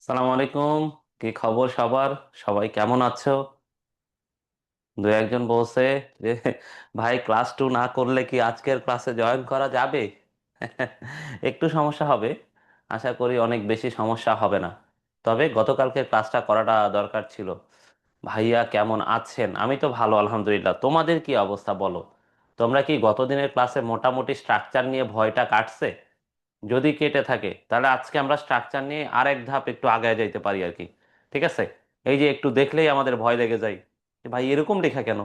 সালাম আলাইকুম। কি খবর সবার? সবাই কেমন আছো? দু একজন বলছে যে ভাই ক্লাস 2 না করলে কি আজকের ক্লাসে জয়েন করা যাবে? একটু সমস্যা হবে। আশা করি অনেক বেশি সমস্যা হবে না। তবে গতকালকে ক্লাসটা করাটা দরকার ছিল। ভাইয়া কেমন আছেন? আমি তো ভালো আলহামদুলিল্লাহ। তোমাদের কি অবস্থা বলো? তোমরা কি গতদিনের ক্লাসে মোটামুটি স্ট্রাকচার নিয়ে ভয়টা কাটছে? যদি কেটে থাকে তাহলে আজকে আমরা স্ট্রাকচার নিয়ে আরেক ধাপ একটু আগায় যাইতে পারি আর কি। ঠিক আছে? এই যে একটু দেখলেই আমাদের ভয় লেগে যায় যে ভাই এরকম লেখা কেন,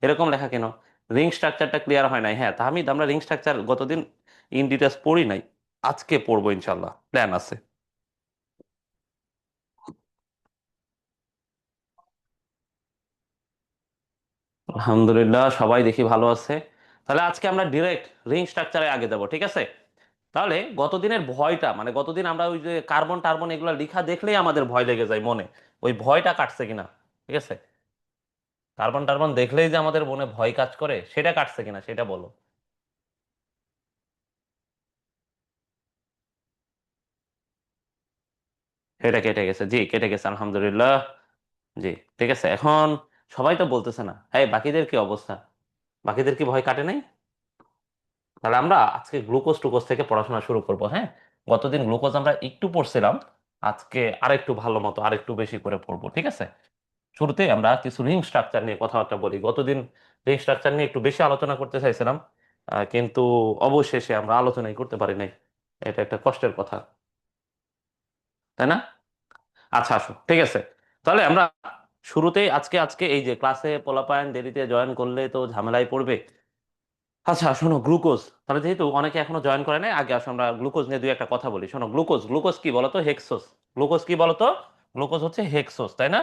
এরকম লেখা কেন, রিং স্ট্রাকচারটা ক্লিয়ার হয় নাই। হ্যাঁ তাহমিদ, আমরা রিং স্ট্রাকচার গতদিন ইন ডিটেলস পড়ি নাই, আজকে পড়বো ইনশাল্লাহ, প্ল্যান আছে। আলহামদুলিল্লাহ সবাই দেখি ভালো আছে। তাহলে আজকে আমরা ডিরেক্ট রিং স্ট্রাকচারে আগে যাবো, ঠিক আছে? তাহলে গতদিনের ভয়টা, মানে গতদিন আমরা ওই যে কার্বন টার্বন এগুলো লেখা দেখলেই আমাদের ভয় লেগে যায় মনে, ওই ভয়টা কাটছে কিনা? ঠিক আছে, কার্বন টার্বন দেখলেই যে আমাদের মনে ভয় কাজ করে সেটা কাটছে কিনা সেটা বলো। সেটা কেটে গেছে, জি কেটে গেছে আলহামদুলিল্লাহ। জি, ঠিক আছে। এখন সবাই তো বলতেছে না, এই বাকিদের কি অবস্থা? বাকিদের কি ভয় কাটে নাই? তাহলে আমরা আজকে গ্লুকোজ টুকোজ থেকে পড়াশোনা শুরু করব, হ্যাঁ? গতদিন গ্লুকোজ আমরা একটু পড়ছিলাম, আজকে আরেকটু ভালো মতো আরেকটু বেশি করে পড়বো, ঠিক আছে? শুরুতে আমরা কিছু রিং স্ট্রাকচার নিয়ে কথাবার্তা বলি। গতদিন রিং স্ট্রাকচার নিয়ে একটু বেশি আলোচনা করতে চাইছিলাম, কিন্তু অবশেষে আমরা আলোচনাই করতে পারি নাই। এটা একটা কষ্টের কথা, তাই না? আচ্ছা আসো, ঠিক আছে। তাহলে আমরা শুরুতেই আজকে আজকে এই যে ক্লাসে পোলাপায়ন দেরিতে জয়েন করলে তো ঝামেলায় পড়বে। আচ্ছা শোনো, গ্লুকোজ, তাহলে যেহেতু অনেকে এখনো জয়েন করে নাই, আগে আসো আমরা গ্লুকোজ নিয়ে দুই একটা কথা বলি। শোনো, গ্লুকোজ, গ্লুকোজ কি বলতো? হেক্সোস। গ্লুকোজ কি বলতো? গ্লুকোজ হচ্ছে হেক্সোস, তাই না?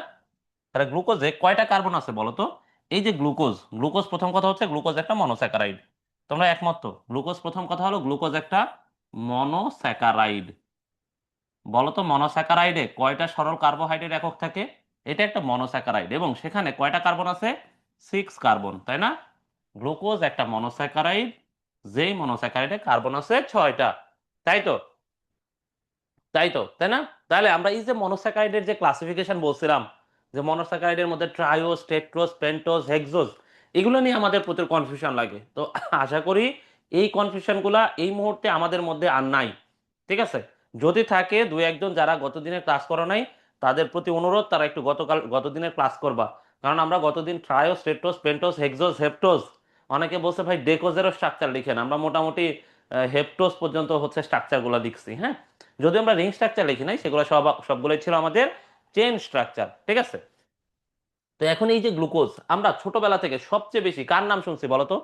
তাহলে গ্লুকোজে কয়টা কার্বন আছে বলো তো? এই যে গ্লুকোজ, গ্লুকোজ প্রথম কথা হচ্ছে গ্লুকোজ একটা মনোস্যাকারাইড। তোমরা একমত তো? গ্লুকোজ প্রথম কথা হলো গ্লুকোজ একটা মনোস্যাকারাইড। বলো তো মনোস্যাকারাইডে কয়টা সরল কার্বোহাইড্রেট একক থাকে? এটা একটা মনোস্যাকারাইড এবং সেখানে কয়টা কার্বন আছে? 6 কার্বন, তাই না? গ্লুকোজ একটা মনোস্যাকারাইড, যেই মনোস্যাকারাইডে কার্বন আছে 6টা। তাই তো? তাই তো, তাই না? তাহলে আমরা এই যে মনোস্যাকারাইডের যে ক্লাসিফিকেশন বলছিলাম, যে মনোস্যাকারাইডের মধ্যে ট্রাইওস, টেট্রোস, পেন্টোস, হেক্সোস, এগুলো নিয়ে আমাদের প্রচুর কনফিউশন লাগে। তো আশা করি এই কনফিউশনগুলা এই মুহূর্তে আমাদের মধ্যে আর নাই। ঠিক আছে? যদি থাকে দুই একজন যারা গতদিনের ক্লাস করো নাই, তাদের প্রতি অনুরোধ তারা একটু গতদিনের ক্লাস করবা। কারণ আমরা গতদিন ট্রাইওস, টেট্রোস, পেন্টোস, হেক্সোস, হেপ্টোস, অনেকে বলছে ভাই ডেকোজেরও স্ট্রাকচার লিখেন, আমরা মোটামুটি হেপ্টোস পর্যন্ত হচ্ছে স্ট্রাকচারগুলো লিখছি, হ্যাঁ? যদি আমরা রিং স্ট্রাকচার লিখি নাই, সেগুলো সবগুলোই ছিল আমাদের চেন স্ট্রাকচার, ঠিক আছে? তো এখন এই যে গ্লুকোজ, আমরা ছোটবেলা থেকে সবচেয়ে বেশি কার নাম শুনছি বলতো?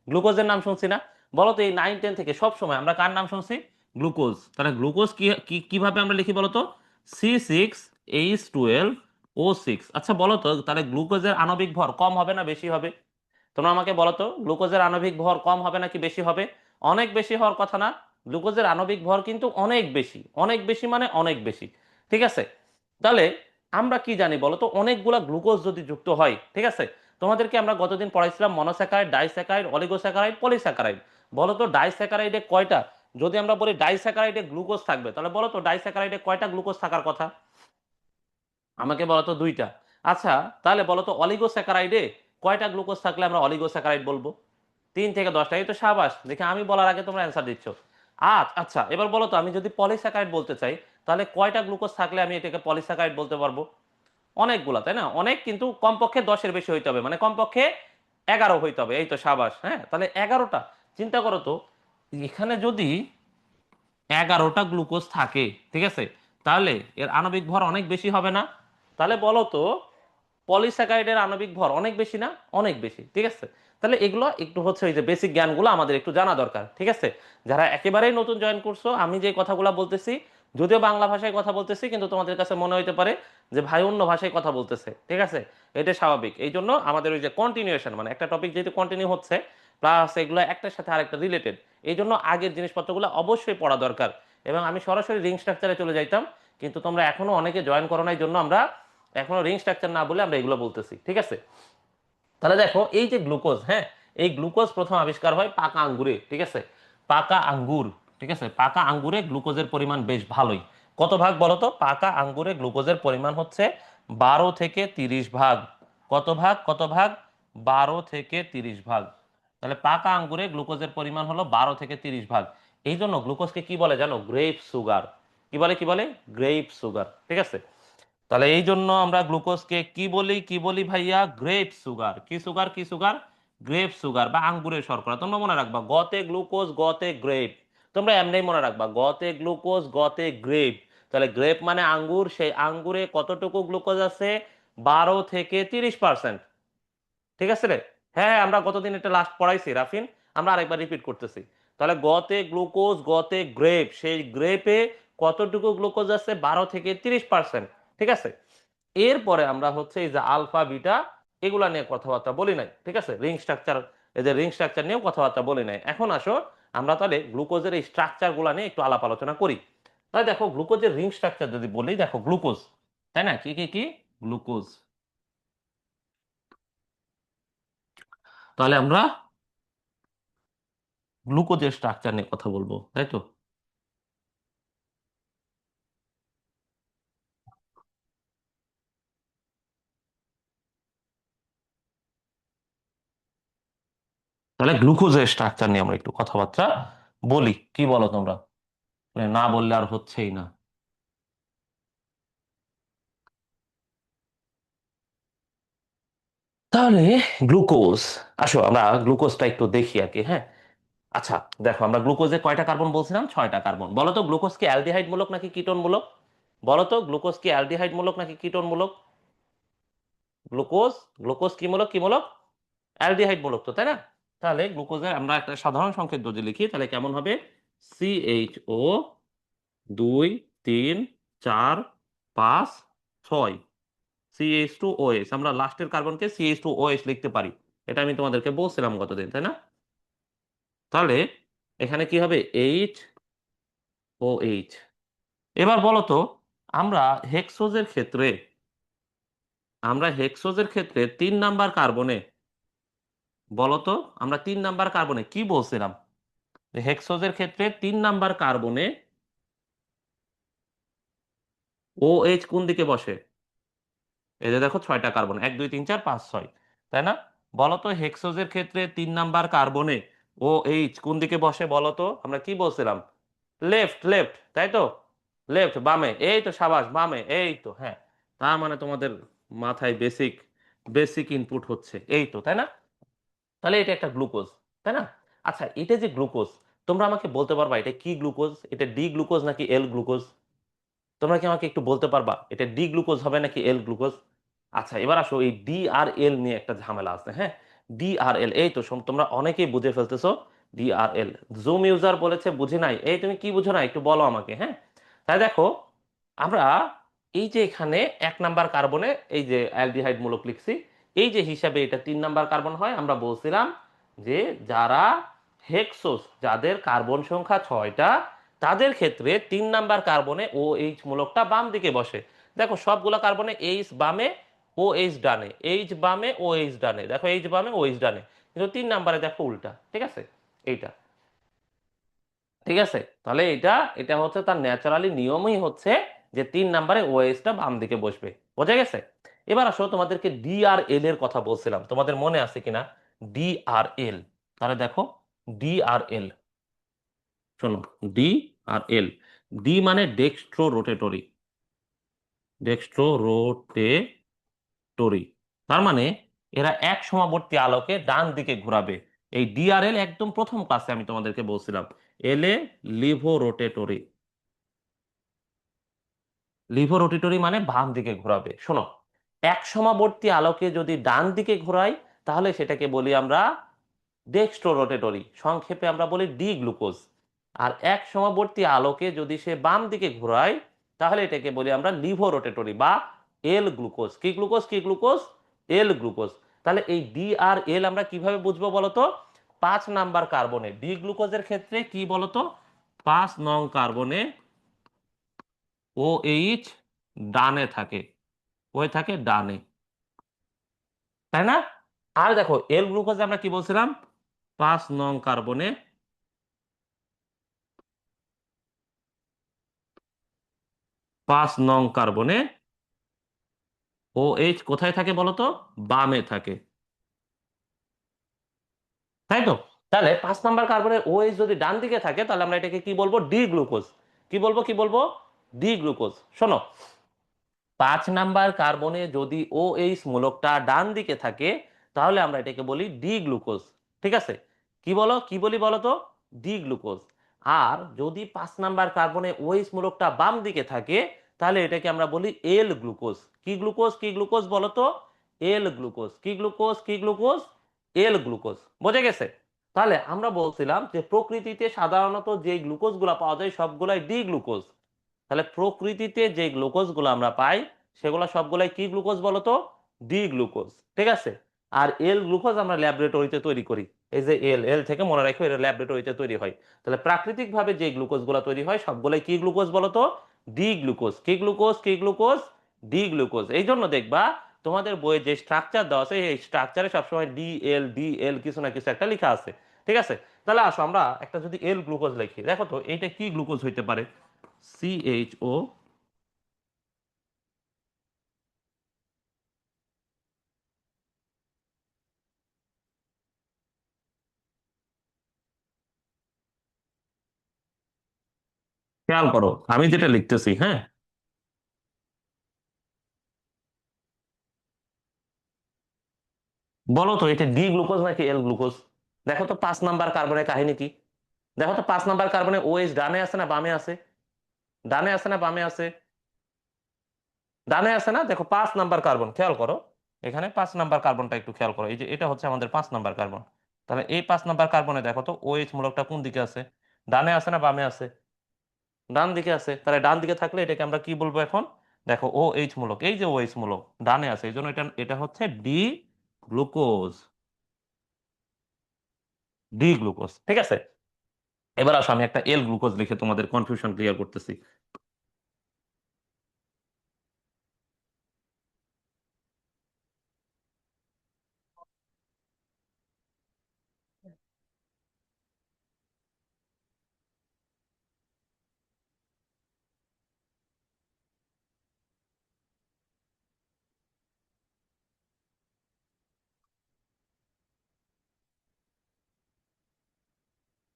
গ্লুকোজের নাম শুনছি না? বলতো এই 9 10 থেকে সব সময় আমরা কার নাম শুনছি? গ্লুকোজ। তাহলে গ্লুকোজ কিভাবে আমরা লিখি বলতো? C6H12O6। আচ্ছা বলতো, তাহলে গ্লুকোজের আণবিক ভর কম হবে না বেশি হবে? তোমরা আমাকে বলো তো, গ্লুকোজের আণবিক ভর কম হবে নাকি বেশি হবে? অনেক বেশি হওয়ার কথা না? গ্লুকোজের আণবিক ভর কিন্তু অনেক বেশি, অনেক বেশি মানে অনেক বেশি। ঠিক আছে? তাহলে আমরা কি জানি বলো তো, অনেকগুলা গ্লুকোজ যদি যুক্ত হয়, ঠিক আছে? তোমাদেরকে আমরা গতদিন পড়াইছিলাম মনোস্যাকারাইড, ডাইস্যাকারাইড, অলিগোস্যাকারাইড, পলিস্যাকারাইড। বলো তো ডাইস্যাকারাইডে কয়টা? যদি আমরা বলি ডাইস্যাকারাইডে গ্লুকোজ থাকবে, তাহলে বলো তো ডাইস্যাকারাইডে কয়টা গ্লুকোজ থাকার কথা? আমাকে বলো তো 2টা। আচ্ছা, তাহলে বলো তো অলিগোস্যাকারাইডে কয়টা গ্লুকোজ থাকলে আমরা অলিগোস্যাকারাইড বলবো? 3 থেকে 10টা। এই তো সাবাস, দেখে আমি বলার আগে তোমরা অ্যান্সার দিচ্ছ। আচ্ছা এবার বলো তো, আমি যদি পলিস্যাকারাইড বলতে চাই, তাহলে কয়টা গ্লুকোজ থাকলে আমি এটাকে পলিস্যাকারাইড বলতে পারবো? অনেকগুলা, তাই না? অনেক, কিন্তু কমপক্ষে 10-এর বেশি হইতে হবে, মানে কমপক্ষে 11 হইতে হবে। এই তো সাবাস, হ্যাঁ তাহলে 11টা। চিন্তা করো তো, এখানে যদি 11টা গ্লুকোজ থাকে, ঠিক আছে, তাহলে এর আণবিক ভর অনেক বেশি হবে না? তাহলে বলো তো, পলিস্যাকারাইডের আণবিক ভর অনেক বেশি না? অনেক বেশি, ঠিক আছে? তাহলে এগুলো একটু হচ্ছে ওই যে বেসিক জ্ঞানগুলো আমাদের একটু জানা দরকার, ঠিক আছে? যারা একেবারেই নতুন জয়েন করছো, আমি যে কথাগুলো বলতেছি, যদিও বাংলা ভাষায় কথা বলতেছি, কিন্তু তোমাদের কাছে মনে হইতে পারে যে ভাই অন্য ভাষায় কথা বলতেছে, ঠিক আছে? এটা স্বাভাবিক। এই জন্য আমাদের ওই যে কন্টিনিউশন, মানে একটা টপিক যেহেতু কন্টিনিউ হচ্ছে, প্লাস এগুলো একটার সাথে আরেকটা রিলেটেড, এই জন্য আগের জিনিসপত্রগুলো অবশ্যই পড়া দরকার। এবং আমি সরাসরি রিং স্ট্রাকচারে চলে যাইতাম, কিন্তু তোমরা এখনো অনেকে জয়েন করো নাই, জন্য আমরা এখনো রিং স্ট্রাকচার না বলে আমরা এগুলো বলতেছি, ঠিক আছে? তাহলে দেখো এই যে গ্লুকোজ, হ্যাঁ, এই গ্লুকোজ প্রথম আবিষ্কার হয় পাকা আঙ্গুরে, ঠিক আছে? পাকা আঙ্গুর, ঠিক আছে? পাকা আঙ্গুরে গ্লুকোজের পরিমাণ বেশ ভালোই। কত ভাগ বলো তো? পাকা আঙ্গুরে গ্লুকোজের পরিমাণ হচ্ছে 12 থেকে 30 ভাগ। কত ভাগ? কত ভাগ? 12 থেকে 30 ভাগ। তাহলে পাকা আঙ্গুরে গ্লুকোজের পরিমাণ হলো 12 থেকে 30 ভাগ। এই জন্য গ্লুকোজকে কি বলে জানো? Grape sugar. কি বলে? কি বলে? Grape sugar. ঠিক আছে? তাহলে এই জন্য আমরা গ্লুকোজকে কি বলি? কি বলি ভাইয়া? Grape sugar. কি সুগার? কি সুগার? গ্রেপ সুগার বা আঙ্গুরের শর্করা। তোমরা মনে রাখবা গতে গ্লুকোজ, গতে গ্রেপ। তোমরা এমনি মনে রাখবা গতে গ্লুকোজ, গতে গ্রেপ। তাহলে গ্রেপ মানে আঙ্গুর, সেই আঙ্গুরে কতটুকু গ্লুকোজ আছে? 12 থেকে 30%। ঠিক আছে রে? হ্যাঁ, আমরা গতদিন এটা লাস্ট পড়াইছি রাফিন। আমরা আরেকবার রিপিট করতেছি। তাহলে গতে গ্লুকোজ, গতে গ্রেপ, সেই গ্রেপে কতটুকু গ্লুকোজ আছে? 12 থেকে 30%। ঠিক আছে? এরপরে আমরা হচ্ছে এই যে আলফা বিটা এগুলা নিয়ে কথাবার্তা বলি নাই। ঠিক আছে? রিং স্ট্রাকচার, এই যে রিং স্ট্রাকচার নিয়েও কথাবার্তা বলি নাই। এখন আসো আমরা তাহলে গ্লুকোজের এই স্ট্রাকচার গুলা নিয়ে একটু আলাপ আলোচনা করি। তাহলে দেখো গ্লুকোজের রিং স্ট্রাকচার যদি বলি, দেখো গ্লুকোজ, তাই না? কি কি কি? গ্লুকোজ। তাহলে আমরা গ্লুকোজের স্ট্রাকচার নিয়ে কথা বলবো, তাই তো? তাহলে গ্লুকোজের স্ট্রাকচার নিয়ে আমরা একটু কথাবার্তা বলি, কি বলো তোমরা? মানে না বললে আর হচ্ছেই না। তাহলে গ্লুকোজ, আসো আমরা গ্লুকোজটা একটু দেখি আর কি। হ্যাঁ, আচ্ছা, দেখো আমরা গ্লুকোজে কয়টা কার্বন বলছিলাম? 6টা কার্বন। বলো তো গ্লুকোজ কি অ্যালডিহাইড মূলক নাকি কিটোন মূলক? বলো তো গ্লুকোজ কি অ্যালডিহাইড মূলক নাকি কিটোন মূলক? গ্লুকোজ, গ্লুকোজ কি মূলক? কি মূলক? অ্যালডিহাইড মূলক তো, তাই না? তাহলে গ্লুকোজের আমরা একটা সাধারণ সংকেত যদি লিখি তাহলে কেমন হবে? CHO 2 3 4 5 6। CH2OH, আমরা লাস্টের কার্বনকে CH2OH লিখতে পারি। এটা আমি তোমাদেরকে বলছিলাম গতদিন, তাই না? তাহলে এখানে কি হবে? HOH। এবার বলো তো, আমরা হেক্সোজের ক্ষেত্রে আমরা হেক্সোজের ক্ষেত্রে 3 নাম্বার কার্বনে, বলো তো আমরা 3 নাম্বার কার্বনে কি বলছিলাম? যে হেক্সোজের ক্ষেত্রে 3 নাম্বার কার্বনে OH কোন দিকে বসে? এই যে দেখো 6টা কার্বন, 1 2 3 4 5 6, তাই না? বলতো হেক্সোজের ক্ষেত্রে 3 নাম্বার কার্বনে ও এইচ কোন দিকে বসে? বলতো আমরা কি বলছিলাম? লেফট, লেফট, তাই তো? লেফট, বামে। এই তো, সাবাস, বামে, এই তো। হ্যাঁ, তার মানে তোমাদের মাথায় বেসিক বেসিক ইনপুট হচ্ছে, এই তো, তাই না? তাহলে এটা একটা গ্লুকোজ, তাই না? আচ্ছা, এটা যে গ্লুকোজ, তোমরা আমাকে বলতে পারবা এটা কি গ্লুকোজ? এটা ডি গ্লুকোজ নাকি এল গ্লুকোজ? তোমরা কি আমাকে একটু বলতে পারবা এটা ডি গ্লুকোজ হবে নাকি এল গ্লুকোজ? আচ্ছা, এবার আসো এই ডি আর এল নিয়ে একটা ঝামেলা আছে। হ্যাঁ, ডি আর এল, এই তো তোমরা অনেকেই বুঝে ফেলতেছো। ডি আর এল, জুম ইউজার বলেছে বুঝি নাই। এই তুমি কি বুঝো না একটু বলো আমাকে। হ্যাঁ, তাই দেখো আমরা এই যে এখানে 1 নাম্বার কার্বনে এই যে অ্যালডিহাইড মূলক লিখছি, এই যে হিসাবে এটা 3 নাম্বার কার্বন হয়। আমরা বলছিলাম যে যারা হেক্সোস, যাদের কার্বন সংখ্যা 6টা, তাদের ক্ষেত্রে 3 নাম্বার কার্বনে ও এইচ মূলকটা বাম দিকে বসে। দেখো সবগুলো কার্বনে এইচ বামে, ও এইচ ডানে, এইচ বামে, ও এইচ ডানে। দেখো এইচ বামে, ও এইচ ডানে। কিন্তু 3 নাম্বারে দেখো উল্টা। ঠিক আছে? এইটা, ঠিক আছে? তাহলে এটা এটা হচ্ছে তার ন্যাচারালি নিয়মই হচ্ছে যে 3 নাম্বারে ওএসটা বাম দিকে বসবে। বোঝা গেছে? এবার আসো তোমাদেরকে ডি আর এল এর কথা বলছিলাম, তোমাদের মনে আছে কিনা? ডি আর এল। তাহলে দেখো ডি আর এল, শোনো, ডি আর এল। ডি মানে ডেক্সট্রো রোটেটরি, ডেক্সট্রো রোটেটরি। তার মানে এরা এক সমাবর্তী আলোকে ডান দিকে ঘোরাবে। এই ডিআরএল একদম প্রথম ক্লাসে আমি তোমাদেরকে বলছিলাম। এল এ লিভো রোটেটরি, লিভোরোটেটরি মানে বাম দিকে ঘোরাবে। শোনো, এক সমাবর্তী আলোকে যদি ডান দিকে ঘোরাই তাহলে সেটাকে বলি আমরা ডেক্সট্রো রোটেটরি, সংক্ষেপে আমরা বলি ডি গ্লুকোজ। আর এক সমাবর্তী আলোকে যদি সে বাম দিকে ঘোরায় তাহলে এটাকে বলি আমরা লিভো রোটেটরি বা এল গ্লুকোজ। কি গ্লুকোজ? কি গ্লুকোজ? L glucose. তাহলে এই ডি আর এল আমরা কিভাবে বুঝবো বলতো? 5 নাম্বার কার্বনে ডি গ্লুকোজের ক্ষেত্রে কি বলতো? 5 নং কার্বনে ও এইচ ডানে থাকে, ওই থাকে ডানে, তাই না? আর দেখো এল গ্লুকোজে আমরা কি বলছিলাম? 5 নং কার্বনে 5 নং কার্বনে ও এইচ কোথায় থাকে বলো তো? বামে থাকে, তাই তো? তাহলে 5 নাম্বার কার্বনের ওএইচ যদি ডান দিকে থাকে তাহলে আমরা এটাকে কি বলবো? D glucose. কি বলবো, কি বলবো? D glucose. শোনো, 5 নাম্বার কার্বনে যদি ওএইচ মূলকটা ডান দিকে থাকে তাহলে আমরা এটাকে বলি ডি গ্লুকোজ। ঠিক আছে? কি বলো, কি বলি বলো তো? D glucose. আর যদি 5 নাম্বার কার্বনে ওএইচ মূলকটা বাম দিকে থাকে তাহলে এটাকে আমরা বলি এল গ্লুকোজ। কি গ্লুকোজ, কি গ্লুকোজ বলো তো? এল গ্লুকোজ। কি গ্লুকোজ, কি গ্লুকোজ? L glucose. বোঝা গেছে? তাহলে আমরা বলছিলাম যে প্রকৃতিতে সাধারণত যে গ্লুকোজ গুলা পাওয়া যায় সবগুলাই ডি গ্লুকোজ। তাহলে প্রকৃতিতে যে গ্লুকোজ গুলো আমরা পাই সেগুলো সবগুলাই কি গ্লুকোজ বলতো? D glucose. ঠিক আছে? আর এল গ্লুকোজ আমরা ল্যাবরেটরিতে তৈরি করি। এই যে এল, এল থেকে মনে রাখো এটা ল্যাবরেটরিতে তৈরি হয়। তাহলে প্রাকৃতিক ভাবে যে গ্লুকোজ গুলো তৈরি হয় সবগুলাই কি গ্লুকোজ বলতো? D glucose. কি গ্লুকোজ, কি গ্লুকোজ? D glucose. এই জন্য দেখবা তোমাদের বইয়ে যে স্ট্রাকচার দেওয়া আছে এই স্ট্রাকচারে সবসময় ডি এল, ডি এল কিছু না কিছু একটা লেখা আছে। ঠিক আছে? তাহলে আসো আমরা একটা যদি এল গ্লুকোজ লিখি, দেখো তো এইটা কি গ্লুকোজ হইতে পারে? CHO। খেয়াল করো আমি যেটা লিখতেছি, হ্যাঁ? বলো তো এটা ডি গ্লুকোজ নাকি এল গ্লুকোজ? দেখো তো 5 নাম্বার কার্বনের কাহিনী কি। দেখো তো 5 নাম্বার কার্বনে ওএইচ ডানে আছে না বামে আছে? ডানে আছে না বামে আছে? ডানে আছে না? দেখো 5 নাম্বার কার্বন, খেয়াল করো। এখানে 5 নাম্বার কার্বনটা একটু খেয়াল করো, এই যে এটা হচ্ছে আমাদের 5 নাম্বার কার্বন। তাহলে এই 5 নাম্বার কার্বনে দেখো তো ওএইচ মূলকটা কোন দিকে আছে? ডানে আছে না বামে আছে? ডান দিকে আছে। তাহলে ডান দিকে থাকলে এটাকে আমরা কি বলবো এখন? দেখো ও এইচ মূলক, এই যে ও এইচ মূলক ডানে আছে এই জন্য এটা এটা হচ্ছে ডি গ্লুকোজ। D glucose. ঠিক আছে? এবার আসো আমি একটা এল গ্লুকোজ লিখে তোমাদের কনফিউশন ক্লিয়ার করতেছি।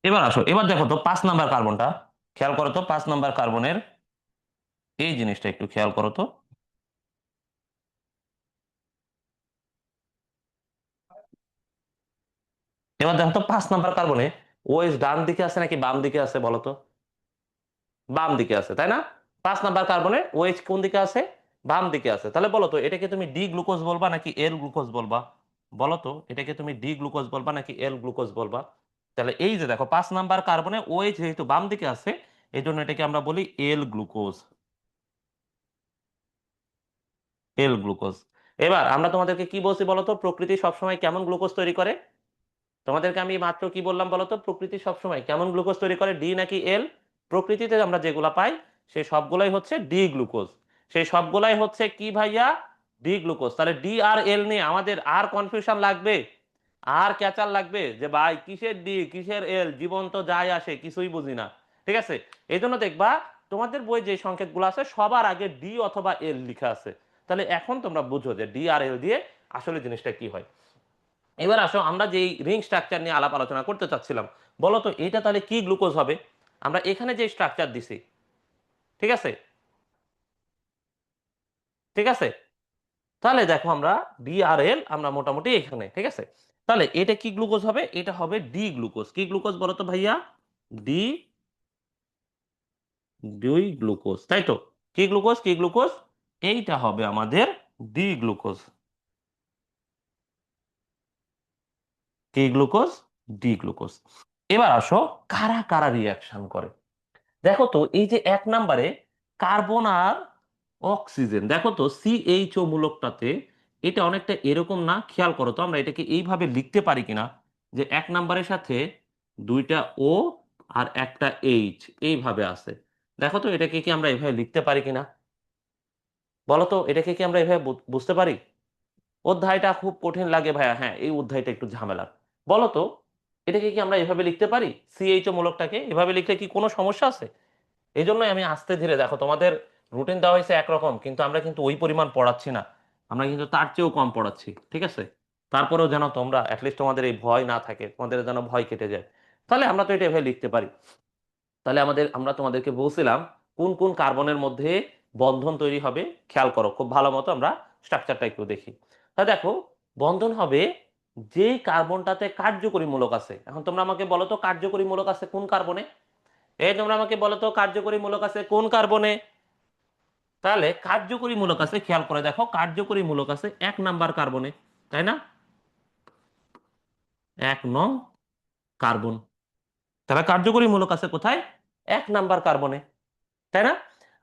এবার আসো, এবার দেখো তো 5 নাম্বার কার্বনটা খেয়াল করো তো। 5 নাম্বার কার্বনের এই জিনিসটা একটু খেয়াল করো তো। এবার দেখো তো 5 নাম্বার কার্বনে ওএইচ ডান দিকে আছে নাকি বাম দিকে আছে বলো তো? বাম দিকে আছে, তাই না? 5 নাম্বার কার্বনে ওএইচ কোন দিকে আছে? বাম দিকে আছে। তাহলে বলো তো এটাকে তুমি ডি গ্লুকোজ বলবা নাকি এল গ্লুকোজ বলবা? বলো তো এটাকে তুমি ডি গ্লুকোজ বলবা নাকি এল গ্লুকোজ বলবা? তাহলে এই যে দেখো 5 নাম্বার কার্বনে ওএইচ যেহেতু বাম দিকে আছে এই জন্য এটাকে আমরা বলি এল গ্লুকোজ। L glucose. এবার আমরা তোমাদেরকে কি বলছি বলতো? প্রকৃতি সবসময় কেমন গ্লুকোজ তৈরি করে? তোমাদেরকে আমি মাত্র কি বললাম বলতো? প্রকৃতি সবসময় কেমন গ্লুকোজ তৈরি করে, ডি নাকি এল? প্রকৃতিতে আমরা যেগুলা পাই সেই সবগুলাই হচ্ছে ডি গ্লুকোজ। সেই সবগুলাই হচ্ছে কি ভাইয়া? D glucose. তাহলে ডি আর এল নিয়ে আমাদের আর কনফিউশন লাগবে? আর ক্যাচাল লাগবে যে ভাই কিসের ডি কিসের এল, জীবন তো যায় আসে কিছুই বুঝি না। ঠিক আছে? এই জন্য দেখবা তোমাদের বই যে সংকেতগুলো আছে সবার আগে ডি অথবা এল লেখা আছে। তাহলে এখন তোমরা বুঝো যে ডি আর এল দিয়ে আসলে জিনিসটা কি হয়। এবার আসো আমরা যেই রিং স্ট্রাকচার নিয়ে আলাপ আলোচনা করতে চাচ্ছিলাম, বলো তো এটা তাহলে কি গ্লুকোজ হবে? আমরা এখানে যে স্ট্রাকচার দিছি, ঠিক আছে? ঠিক আছে? তাহলে দেখো আমরা ডিআরএল আমরা মোটামুটি এখানে, ঠিক আছে? তাহলে এটা কি গ্লুকোজ হবে? এটা হবে ডি গ্লুকোজ। কি গ্লুকোজ বলো তো ভাইয়া? ডি, দুই গ্লুকোজ, তাই তো? কি গ্লুকোজ, কি গ্লুকোজ? এইটা হবে আমাদের ডি গ্লুকোজ। কি গ্লুকোজ? D glucose. এবার আসো কারা কারা রিয়াকশন করে। দেখো তো এই যে 1 নম্বরে কার্বন আর অক্সিজেন, দেখো তো সিএইচও মূলকটাতে এটা অনেকটা এরকম না? খেয়াল করো তো আমরা এটাকে এইভাবে লিখতে পারি কিনা যে 1 নম্বরের সাথে দুইটা ও আর একটা এইচ এইভাবে আছে। দেখো তো এটাকে কি আমরা এইভাবে লিখতে পারি কিনা? বলো তো এটাকে কি আমরা এইভাবে বুঝতে পারি? অধ্যায়টা খুব কঠিন লাগে ভাইয়া, হ্যাঁ এই অধ্যায়টা একটু ঝামেলার। বলো তো এটাকে কি আমরা এভাবে লিখতে পারি? সিএইচও মূলকটাকে এভাবে লিখলে কি কোনো সমস্যা আছে? এই জন্যই আমি আস্তে ধীরে দেখো তোমাদের রুটিন দেওয়া হয়েছে একরকম, কিন্তু আমরা কিন্তু ওই পরিমাণ পড়াচ্ছি না, আমরা কিন্তু তার চেয়েও কম পড়াচ্ছি, ঠিক আছে? তারপরেও যেন তোমরা অ্যাটলিস্ট তোমাদের এই ভয় না থাকে, তোমাদের যেন ভয় কেটে যায়, তাহলে আমরা তো এটা এভাবে লিখতে পারি। তাহলে আমরা তোমাদেরকে বলছিলাম কোন কোন কার্বনের মধ্যে বন্ধন তৈরি হবে। খেয়াল করো খুব ভালো মতো, আমরা স্ট্রাকচারটা একটু দেখি। তাহলে দেখো, বন্ধন হবে যে কার্বনটাতে কার্যকরী মূলক আছে। এখন তোমরা আমাকে বলো তো কার্যকরী মূলক আছে কোন কার্বনে? তোমরা আমাকে বলো তো কার্যকরী মূলক আছে কোন কার্বনে? তাহলে কার্যকরী মূলক আছে, খেয়াল করে দেখো, কার্যকরী মূলক আছে 1 নাম্বার কার্বনে, তাই না? 1 নং কার্বন। তাহলে কার্যকরী মূলক আছে কোথায়? 1 নাম্বার কার্বনে, তাই না?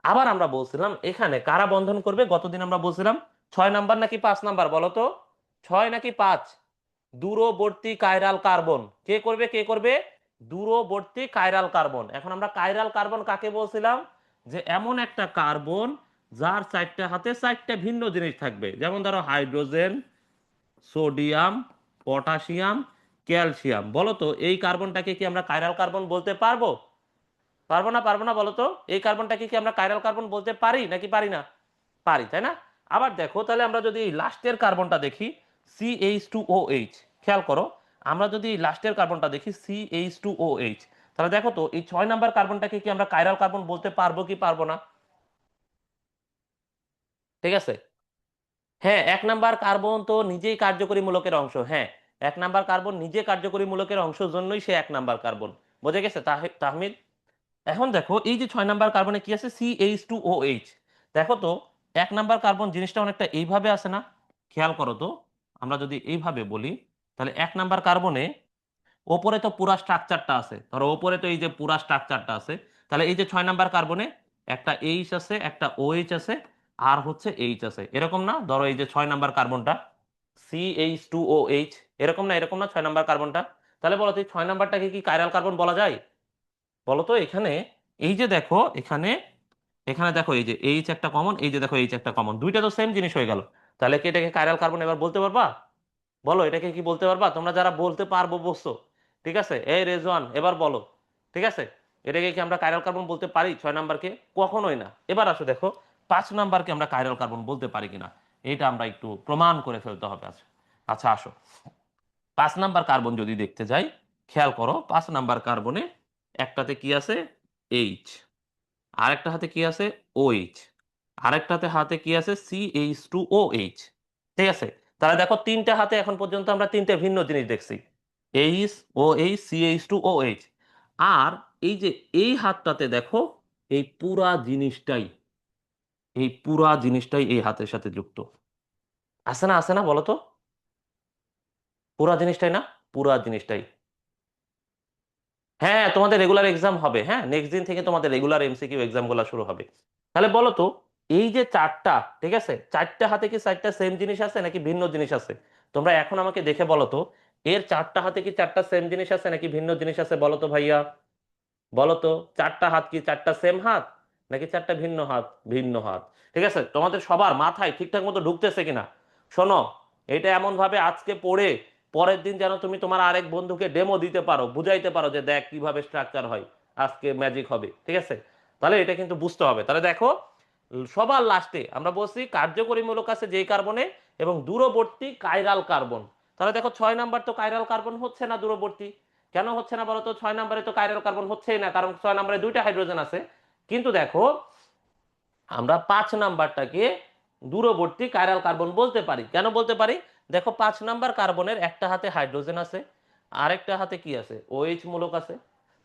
আবার আমরা বলছিলাম এখানে কারা বন্ধন করবে, গতদিন আমরা বলছিলাম 6 নাম্বার নাকি 5 নাম্বার, বলো তো? 6 নাকি 5? দূরবর্তী কাইরাল কার্বন কে করবে, কে করবে? দূরবর্তী কাইরাল কার্বন। এখন আমরা কাইরাল কার্বন কাকে বলছিলাম? যে এমন একটা কার্বন যার 4টে হাতে 4টে ভিন্ন জিনিস থাকবে, যেমন ধরো হাইড্রোজেন, সোডিয়াম, পটাশিয়াম, ক্যালসিয়াম। বলো তো এই কার্বনটাকে কি আমরা কাইরাল কার্বন বলতে পারবো? পারবো না, পারবো না, বলো তো? এই কার্বনটাকে কি আমরা কাইরাল কার্বন বলতে পারি নাকি পারি না? পারি, তাই না? আবার দেখো, তাহলে আমরা যদি লাস্টের কার্বনটা দেখি, CH2OH, খেয়াল করো, আমরা যদি লাস্টের কার্বনটা দেখি CH2OH, তাহলে দেখো তো এই 6 নাম্বার কার্বনটাকে কি আমরা কাইরাল কার্বন বলতে পারবো কি পারবো না? ঠিক আছে। হ্যাঁ, 1 নাম্বার কার্বন তো নিজেই কার্যকরী মূলকের অংশ। হ্যাঁ, 1 নাম্বার কার্বন নিজে কার্যকরী মূলকের অংশ, জন্যই সে 1 নাম্বার কার্বন। বোঝা গেছে তাহমিদ? এখন দেখো এই যে 6 নাম্বার কার্বনে কি আছে, CH2OH। দেখো তো 1 নাম্বার কার্বন জিনিসটা অনেকটা এইভাবে আছে না? খেয়াল করো তো, আমরা যদি এইভাবে বলি, তাহলে 1 নাম্বার কার্বনে ওপরে তো পুরা স্ট্রাকচারটা আছে, ধরো ওপরে তো এই যে পুরা স্ট্রাকচারটা আছে, তাহলে এই যে 6 নাম্বার কার্বনে একটা এইচ আছে, একটা ওএইচ আছে, আর হচ্ছে এইচ আছে, এরকম না? ধরো এই যে 6 নাম্বার কার্বনটা CH2OH, এরকম না, এরকম না 6 নাম্বার কার্বনটা? তাহলে বলো তো এই 6 নাম্বারটাকে কি কাইরাল কার্বন বলা যায়? বলো তো এখানে, এই যে দেখো এখানে, এখানে দেখো এই যে এইচ একটা কমন, এই যে দেখো এইচ একটা কমন, দুইটা তো সেম জিনিস হয়ে গেল। তাহলে কি এটাকে কাইরাল কার্বন এবার বলতে পারবা? বলো এটাকে কি বলতে পারবা তোমরা যারা বলতে পারবো বসছো? ঠিক আছে, এই রেজওয়ান এবার বলো। ঠিক আছে, এটাকে কি আমরা কাইরাল কার্বন বলতে পারি 6 নাম্বারকে? কখনোই না। এবার আসো দেখো 5 নাম্বারকে আমরা কাইরাল কার্বন বলতে পারি কিনা, এটা আমরা একটু প্রমাণ করে ফেলতে হবে। আচ্ছা, আচ্ছা আসো, 5 নাম্বার কার্বন যদি দেখতে যাই, খেয়াল করো 5 নাম্বার কার্বনে একটাতে কি আছে, এইচ, আরেকটা হাতে কি আছে, ওএইচ, আরেকটাতে হাতে কি আছে, CH2OH। ঠিক আছে, তাহলে দেখো 3টে হাতে এখন পর্যন্ত আমরা 3টে ভিন্ন জিনিস দেখছি, এইচ, OH, CH2OH। আর এই যে এই হাতটাতে দেখো, এই পুরা জিনিসটাই, এই পুরা জিনিসটাই এই হাতের সাথে যুক্ত। আছে না, আছে না, বলো তো? পুরা জিনিসটাই না? পুরা জিনিসটাই। হ্যাঁ, তোমাদের রেগুলার এক্সাম হবে, হ্যাঁ নেক্সট দিন থেকে তোমাদের রেগুলার MCQ এক্সাম গুলা শুরু হবে। তাহলে বলো তো এই যে চারটা, ঠিক আছে, 4টে হাতে কি 4টা সেম জিনিস আছে নাকি ভিন্ন জিনিস আছে? তোমরা এখন আমাকে দেখে বলো তো, এর 4টা হাতে কি 4টা সেম জিনিস আছে নাকি ভিন্ন জিনিস আছে? বলো তো ভাইয়া, বলো তো। 4টা হাত কি 4টা সেম হাত নাকি 4টা ভিন্ন হাত? ভিন্ন হাত। ঠিক আছে, তোমাদের সবার মাথায় ঠিকঠাক মতো ঢুকতেছে কিনা? শোনো, এটা এমন ভাবে আজকে পড়ে পরের দিন যেন তুমি তোমার আরেক বন্ধুকে ডেমো দিতে পারো, বুঝাইতে পারো যে দেখ কিভাবে স্ট্রাকচার হয়, আজকে ম্যাজিক হবে। ঠিক আছে, তাহলে এটা কিন্তু বুঝতে হবে। তাহলে দেখো, সবার লাস্টে আমরা বলছি কার্যকরী মূলক আছে যেই কার্বনে, এবং দূরবর্তী কাইরাল কার্বন। তাহলে দেখো 6 নাম্বার তো কাইরাল কার্বন হচ্ছে না, দূরবর্তী। কেন হচ্ছে না বলো তো? 6 নাম্বারে তো কাইরাল কার্বন হচ্ছেই না, কারণ 6 নাম্বারে 2টা হাইড্রোজেন আছে। কিন্তু দেখো, আমরা 5 নাম্বারটাকে দূরবর্তী কাইরাল কার্বন বলতে পারি। কেন বলতে পারি? দেখো 5 নাম্বার কার্বনের একটা হাতে হাইড্রোজেন আছে, আরেকটা হাতে কি আছে, OH মূলক আছে।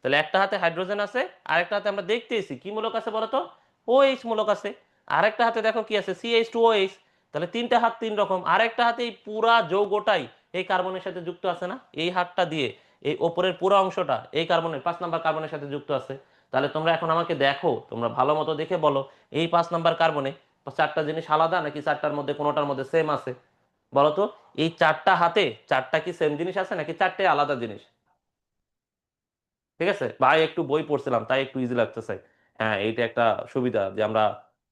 তাহলে একটা হাতে হাইড্রোজেন আছে, আরেকটা হাতে আমরা দেখতেছি কি মূলক আছে বলতো, OH মূলক আছে। আরেকটা হাতে দেখো কি আছে, CH2OH। তাহলে 3টা হাত 3 রকম। আরেকটা হাতে এই পুরা যৌগটাই এই কার্বনের সাথে যুক্ত আছে না, এই হাতটা দিয়ে এই ওপরের পুরো অংশটা এই কার্বনের 5 নাম্বার কার্বনের সাথে যুক্ত আছে। তাহলে তোমরা এখন আমাকে দেখো, তোমরা ভালো মতো দেখে বলো, এই 5 নাম্বার কার্বনে 4টা জিনিস আলাদা নাকি 4টার মধ্যে কোনোটার মধ্যে সেম আছে? বলো তো, এই 4টা হাতে 4টা কি সেম জিনিস আছে নাকি 4টাই আলাদা জিনিস? ঠিক আছে ভাই, একটু বই পড়ছিলাম তাই একটু ইজি লাগতেছে। হ্যাঁ, এইটা একটা সুবিধা যে আমরা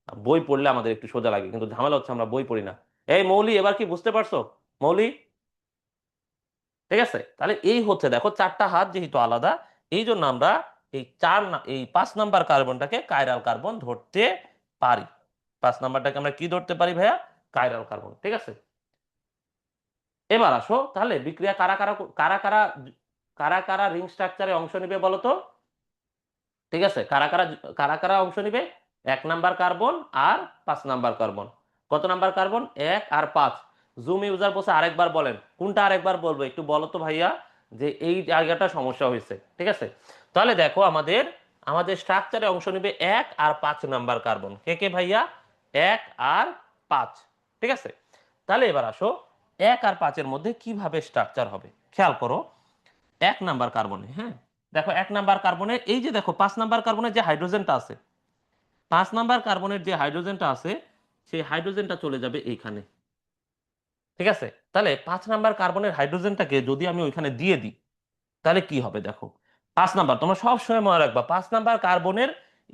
বই পড়লে আমাদের একটু সোজা লাগে, কিন্তু ঝামেলা হচ্ছে আমরা বই পড়ি না। এই মৌলি, এবার কি বুঝতে পারছো? মৌলি, ঠিক আছে, তাহলে এই হচ্ছে দেখো 4টা হাত যেহেতু আলাদা, এই জন্য আমরা এই 5 নাম্বার কার্বনটাকে কাইরাল কার্বন ধরতে পারি। 5 নাম্বারটাকে আমরা কি ধরতে পারি ভাইয়া? Chiral carbon. ঠিক আছে, এবার আসো তাহলে বিক্রিয়া কারা কারা কারা কারা কারা কারা রিং স্ট্রাকচারে অংশ নিবে বলো তো? ঠিক আছে, কারা কারা কারা কারা অংশ নিবে? 1 নাম্বার কার্বন আর 5 নাম্বার কার্বন। কত নাম্বার কার্বন? 1 আর 5। জুম ইউজার বসে আরেকবার বলেন, কোনটা আরেকবার বলবো একটু বলো তো ভাইয়া, যে এই জায়গাটা সমস্যা হয়েছে। ঠিক আছে, তাহলে দেখো আমাদের আমাদের স্ট্রাকচারে অংশ নিবে 1 আর 5 নাম্বার কার্বন। কে কে ভাইয়া? 1 আর 5। ঠিক আছে, তাহলে এবার আসো 1 আর 5-এর মধ্যে কিভাবে স্ট্রাকচার হবে খেয়াল করো। 1 নাম্বার কার্বনে, হ্যাঁ দেখো 1 নাম্বার কার্বনে এই যে দেখো 5 নাম্বার কার্বনের যে হাইড্রোজেনটা আছে, 5 নাম্বার কার্বনের যে হাইড্রোজেনটা আছে, সেই হাইড্রোজেনটা চলে যাবে এইখানে। ঠিক আছে, তাহলে 5 নাম্বার কার্বনের হাইড্রোজেনটাকে যদি আমি ওইখানে দিয়ে দিই, তাহলে কি হবে দেখো। 5 নাম্বার, তোমরা সব সময় মনে রাখবা 5 নাম্বার কার্বনের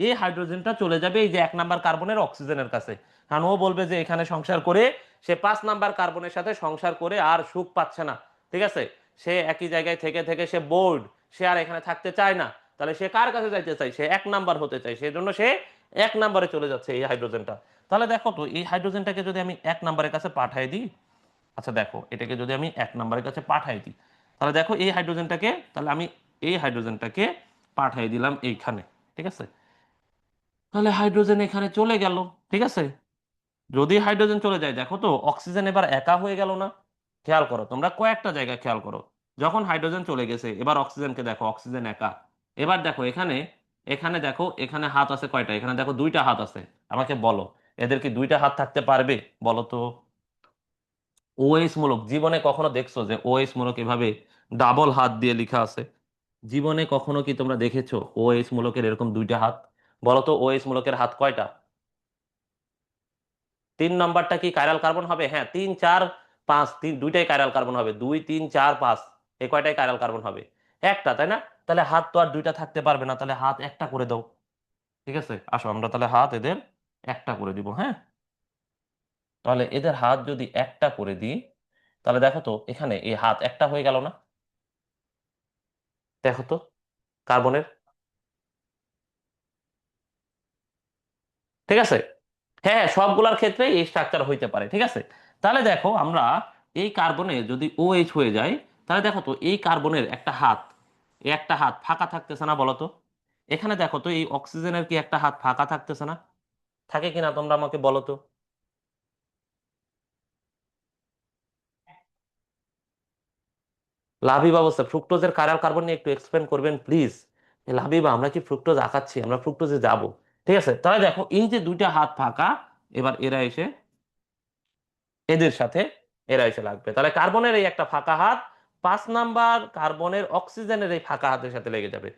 এই হাইড্রোজেনটা চলে যাবে এই যে 1 নাম্বার কার্বনের অক্সিজেনের কাছে। কারণ ও বলবে যে এখানে সংসার করে সে 5 নাম্বার কার্বনের সাথে সংসার করে আর সুখ পাচ্ছে না। ঠিক আছে, সে একই জায়গায় থেকে থেকে সে বোর্ড, সে আর এখানে থাকতে চায় না। তাহলে সে কার কাছে যাইতে চায়? সে 1 নাম্বার হতে চায়, সেই জন্য সে 1 নাম্বারে চলে যাচ্ছে এই হাইড্রোজেনটা। তাহলে দেখো তো এই হাইড্রোজেনটাকে যদি আমি 1 নাম্বারের কাছে পাঠিয়ে দিই, আচ্ছা দেখো এটাকে যদি আমি 1 নাম্বারের কাছে পাঠাই দিই, তাহলে দেখো এই হাইড্রোজেনটাকে, তাহলে আমি এই হাইড্রোজেনটাকে পাঠাই দিলাম এইখানে। ঠিক আছে, তাহলে হাইড্রোজেন এখানে চলে গেল। ঠিক আছে, যদি হাইড্রোজেন চলে যায় দেখো তো অক্সিজেন এবার একা হয়ে গেল না? খেয়াল করো তোমরা কয়েকটা জায়গায় খেয়াল করো, যখন হাইড্রোজেন চলে গেছে এবার অক্সিজেনকে দেখো, অক্সিজেন একা। এবার দেখো এখানে, এখানে দেখো এখানে হাত আছে কয়টা? এখানে দেখো 2টা হাত আছে। আমাকে বলো এদের কি 2টা হাত থাকতে পারবে বলো তো? ওএস মূলক জীবনে কখনো দেখছো যে ওএস মূলক এভাবে ডাবল হাত দিয়ে লেখা আছে? জীবনে কখনো কি তোমরা দেখেছো ওএস মূলকের এরকম 2টা হাত? বলো তো ওএস মূলকের হাত কয়টা? 3 নাম্বারটা কি কাইরাল কার্বন হবে? হ্যাঁ, 3 4 5, 2টাই কাইরাল কার্বন হবে। 2 3 4 5, এই কয়টাই কাইরাল কার্বন হবে? একটা, তাই না? তাহলে হাত তো আর 2টা থাকতে পারবে না, তাহলে হাত একটা করে দাও। ঠিক আছে, আসো আমরা তাহলে হাত এদের একটা করে দিব। হ্যাঁ, তাহলে এদের হাত যদি একটা করে দিই, তাহলে দেখো তো এখানে এই হাত একটা হয়ে গেল না? দেখো তো কার্বনের। ঠিক আছে, হ্যাঁ হ্যাঁ, সবগুলোর ক্ষেত্রে এই স্ট্রাকচার হইতে পারে। ঠিক আছে, তাহলে দেখো আমরা এই কার্বনে যদি ও এইচ হয়ে যায়, তাহলে দেখো তো এই কার্বনের একটা হাত, এই একটা হাত ফাঁকা থাকতেছে না বলো তো? এখানে দেখো তো এই অক্সিজেনের কি একটা হাত ফাঁকা থাকতেছে না? থাকে কিনা তোমরা আমাকে বলো তো? লাভিবা অবস্থা ফ্রুক্টোজের কারাল কার্বন নিয়ে একটু এক্সপ্লেন করবেন প্লিজ? লাভিবা, আমরা কি ফ্রুক্টোজ আঁকাচ্ছি? আমরা ফ্রুক্টোজে যাব। ঠিক আছে, তাহলে দেখো এই যে 2টা হাত ফাঁকা, এবার এরা এসে এদের সাথে এরা এসে লাগবে, তাহলে কার্বনের এই একটা ফাঁকা হাত 5 নাম্বার কার্বনের অক্সিজেনের এই ফাঁকা হাতের সাথে লেগে যাবে।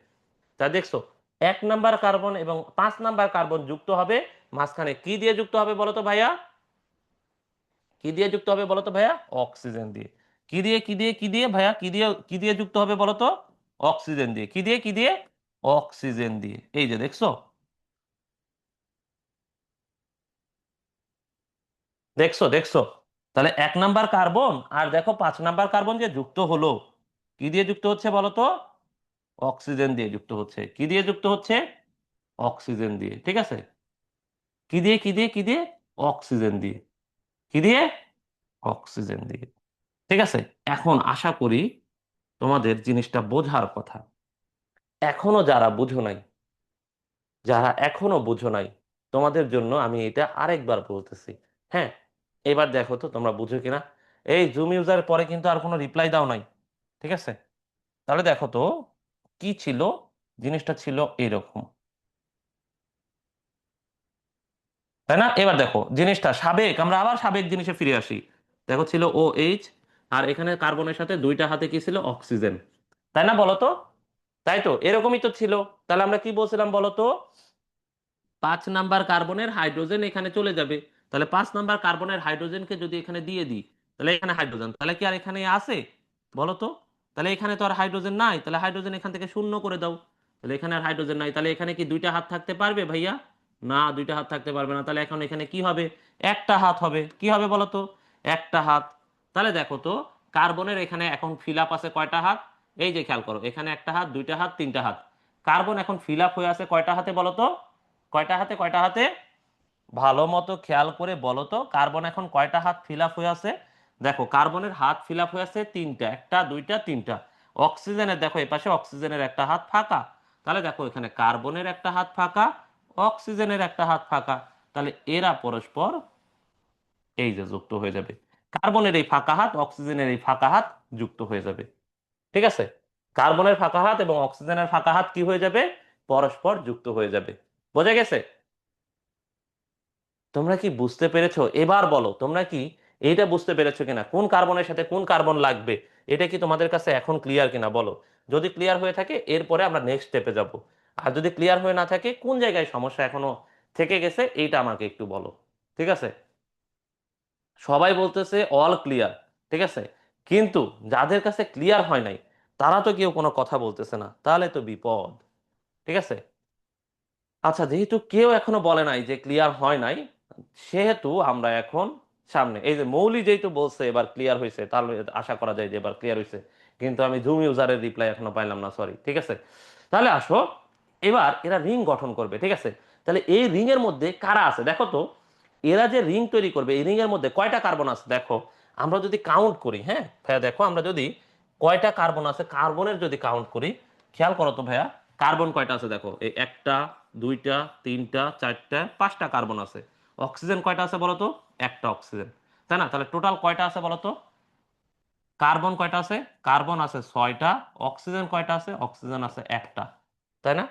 তা দেখছো 1 নাম্বার কার্বন এবং 5 নাম্বার কার্বন যুক্ত হবে, মাঝখানে কি দিয়ে যুক্ত হবে বলো তো ভাইয়া? কি দিয়ে যুক্ত হবে বলো তো ভাইয়া? অক্সিজেন দিয়ে। কি দিয়ে কি দিয়ে কি দিয়ে ভাইয়া, কি দিয়ে যুক্ত হবে বলো তো? অক্সিজেন দিয়ে। কি দিয়ে কি দিয়ে? অক্সিজেন দিয়ে। এই যে দেখছো, দেখছো দেখছো, তাহলে 1 নাম্বার কার্বন আর দেখো 5 নাম্বার কার্বন যে যুক্ত হলো, কি দিয়ে যুক্ত হচ্ছে বলো তো? অক্সিজেন দিয়ে যুক্ত হচ্ছে। কি দিয়ে যুক্ত হচ্ছে? অক্সিজেন দিয়ে। ঠিক আছে, কি দিয়ে কি দিয়ে কি দিয়ে? অক্সিজেন দিয়ে। কি দিয়ে? অক্সিজেন দিয়ে। ঠিক আছে, এখন আশা করি তোমাদের জিনিসটা বোঝার কথা। এখনো যারা বুঝো নাই, যারা এখনো বুঝো নাই, তোমাদের জন্য আমি এটা আরেকবার বলতেছি। হ্যাঁ, এবার দেখো তো তোমরা বুঝো কিনা। এই জুম ইউজার পরে কিন্তু আর কোনো রিপ্লাই দাও নাই। ঠিক আছে, তাহলে দেখো তো কি ছিল, জিনিসটা ছিল এরকম, তাই না? এবার দেখো জিনিসটা সাবেক, আমরা আবার সাবেক জিনিসে ফিরে আসি। দেখো ছিল ও এইচ, আর এখানে কার্বনের সাথে 2টা হাতে কি ছিল? অক্সিজেন। তাই না বলো তো? তাই তো, এরকমই তো ছিল। তাহলে আমরা কি বলছিলাম বলো তো? 5 নাম্বার কার্বনের হাইড্রোজেন এখানে চলে যাবে। তাহলে 5 নাম্বার কার্বনের হাইড্রোজেনকে যদি এখানে দিয়ে দিই, তাহলে এখানে হাইড্রোজেন, তাহলে কি আর এখানে আছে বলো তো? তাহলে এখানে তো আর হাইড্রোজেন নাই, তাহলে হাইড্রোজেন এখান থেকে শূন্য করে দাও। তাহলে এখানে আর হাইড্রোজেন নাই, তাহলে এখানে কি 2টা হাত থাকতে পারবে ভাইয়া? না, 2টা হাত থাকতে পারবে না। তাহলে এখন এখানে কি হবে? একটা হাত হবে। কি হবে বলো তো? একটা হাত। তাহলে দেখো তো কার্বনের এখানে এখন ফিল আপ আছে কয়টা হাত? এই যে খেয়াল করো, এখানে একটা হাত, 2টা হাত, 3টা হাত। কার্বন এখন ফিল আপ হয়ে আছে কয়টা হাতে বলো তো? কয়টা হাতে? কয়টা হাতে? ভালো মতো খেয়াল করে বলো তো, কার্বন এখন কয়টা হাত ফিল আপ হয়ে আছে? দেখো কার্বনের হাত ফিল আপ হয়ে আছে তিনটা, একটা দুইটা তিনটা। অক্সিজেনের দেখো এপাশে অক্সিজেনের একটা হাত ফাঁকা। তাহলে দেখো এখানে কার্বনের একটা হাত ফাঁকা, অক্সিজেনের একটা হাত ফাঁকা। তাহলে এরা পরস্পর এই যে যুক্ত হয়ে যাবে। কার্বনের এই ফাঁকা হাত অক্সিজেনের এই ফাঁকা হাত যুক্ত হয়ে যাবে। ঠিক আছে, কার্বনের ফাঁকা হাত এবং অক্সিজেনের ফাঁকা হাত কি হয়ে যাবে? পরস্পর যুক্ত হয়ে যাবে। বোঝা গেছে? তোমরা কি বুঝতে পেরেছো? এবার বলো তোমরা কি এইটা বুঝতে পেরেছো কিনা, কোন কার্বনের সাথে কোন কার্বন লাগবে? এটা কি তোমাদের কাছে এখন ক্লিয়ার কিনা বলো। যদি ক্লিয়ার হয়ে থাকে এরপরে আমরা নেক্সট স্টেপে যাব। আর যদি ক্লিয়ার হয়ে না থাকে, কোন জায়গায় সমস্যা এখনো থেকে গেছে এইটা আমাকে একটু বলো। ঠিক আছে, সবাই বলতেছে অল ক্লিয়ার। ঠিক আছে, কিন্তু যাদের কাছে ক্লিয়ার হয় নাই তারা তো কেউ কোনো কথা বলতেছে না, তাহলে তো বিপদ। ঠিক আছে, আচ্ছা যেহেতু কেউ এখনো বলে নাই যে ক্লিয়ার হয় নাই, সেহেতু আমরা এখন সামনে এই যে মৌলি যেহেতু বলছে এবার ক্লিয়ার হয়েছে, তাহলে আশা করা যায় যে এবার ক্লিয়ার হয়েছে। কিন্তু আমি জুম ইউজারের রিপ্লাই এখনো পাইলাম না, সরি। ঠিক আছে, তাহলে আসো, এবার এরা রিং গঠন করবে। ঠিক আছে, তাহলে এই রিং এর মধ্যে কারা আছে দেখো তো। এরা যে রিং তৈরি করবে, এই রিং এর মধ্যে কয়টা কার্বন আছে দেখো। আমরা যদি কাউন্ট করি, হ্যাঁ ভাইয়া দেখো, আমরা যদি কয়টা কার্বন আছে কার্বনের যদি কাউন্ট করি, খেয়াল করো তো ভাইয়া, কার্বন কয়টা আছে দেখো। এই একটা, দুইটা, তিনটা, চারটা, পাঁচটা কার্বন আছে। অক্সিজেন কয়টা আছে বলো তো? একটা অক্সিজেন, তাই না? তাহলে টোটাল কয়টা আছে বলো তো? কার্বন কয়টা আছে? কার্বন আছে ছয়টা। অক্সিজেন কয়টা আছে? অক্সিজেন আছে একটা। তাই না?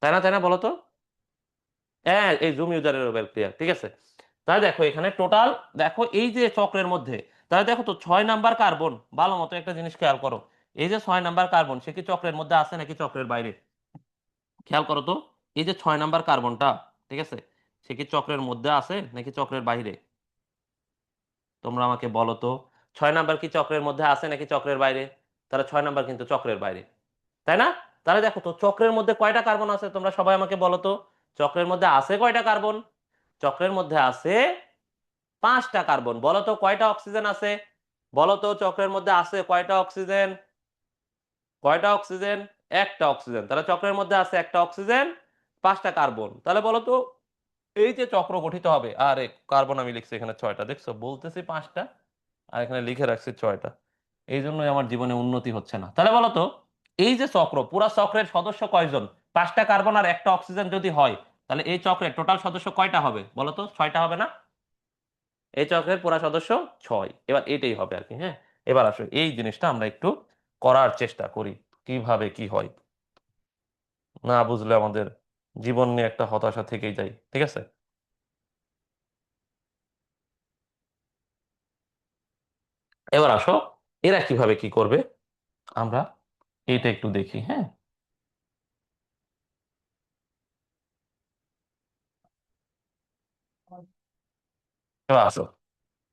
তাই না? তাই না বলো তো? হ্যাঁ, এই জুম ইউজারের ওয়েল ক্লিয়ার। ঠিক আছে, তাহলে দেখো এখানে টোটাল, দেখো এই যে চক্রের মধ্যে, তাহলে দেখো তো 6 নাম্বার কার্বন, ভালো মতো একটা জিনিস খেয়াল করো। এই যে 6 নাম্বার কার্বন, সে কি চক্রের মধ্যে আছে নাকি চক্রের বাইরে? খেয়াল করো তো, এই যে 6 নাম্বার কার্বনটা, ঠিক আছে, সে কি চক্রের মধ্যে আছে নাকি চক্রের বাইরে? তোমরা আমাকে বলো তো, 6 নাম্বার কি চক্রের মধ্যে আছে নাকি চক্রের বাইরে? তাহলে 6 নাম্বার কিন্তু চক্রের বাইরে, তাই না? তাহলে দেখো তো চক্রের মধ্যে কয়টা কার্বন আছে, তোমরা সবাই আমাকে বলো তো। চক্রের মধ্যে আছে কয়টা কার্বন? চক্রের মধ্যে আছে 5টা কার্বন। বলো তো কয়টা অক্সিজেন আছে? বলো তো চক্রের মধ্যে আছে কয়টা অক্সিজেন? কয়টা অক্সিজেন? একটা অক্সিজেন। তাহলে চক্রের মধ্যে আছে একটা অক্সিজেন, 5টা কার্বন। তাহলে বলো তো এই যে চক্র গঠিত হবে, আরে কার্বন আমি লিখছি এখানে 6টা, দেখছো বলতেছি 5টা আর এখানে লিখে রাখছি 6টা। এই জন্যই আমার জীবনে উন্নতি হচ্ছে না। তাহলে বলো তো এই যে চক্র, পুরা চক্রের সদস্য কয়জন? 5টা কার্বন আর একটা অক্সিজেন যদি হয়, তাহলে এই চক্রের টোটাল সদস্য কয়টা হবে বলো তো? 6টা হবে না? এই চক্রের পুরা সদস্য 6। এবার এটাই হবে আর কি। হ্যাঁ, এবার আসো এই জিনিসটা আমরা একটু করার চেষ্টা করি, কিভাবে কি হয়। না বুঝলে আমাদের জীবন নিয়ে একটা হতাশা থেকেই যায়। ঠিক আছে, এবার আসো এরা কিভাবে কি করবে আমরা এটা একটু দেখি। হ্যাঁ, এবার আসো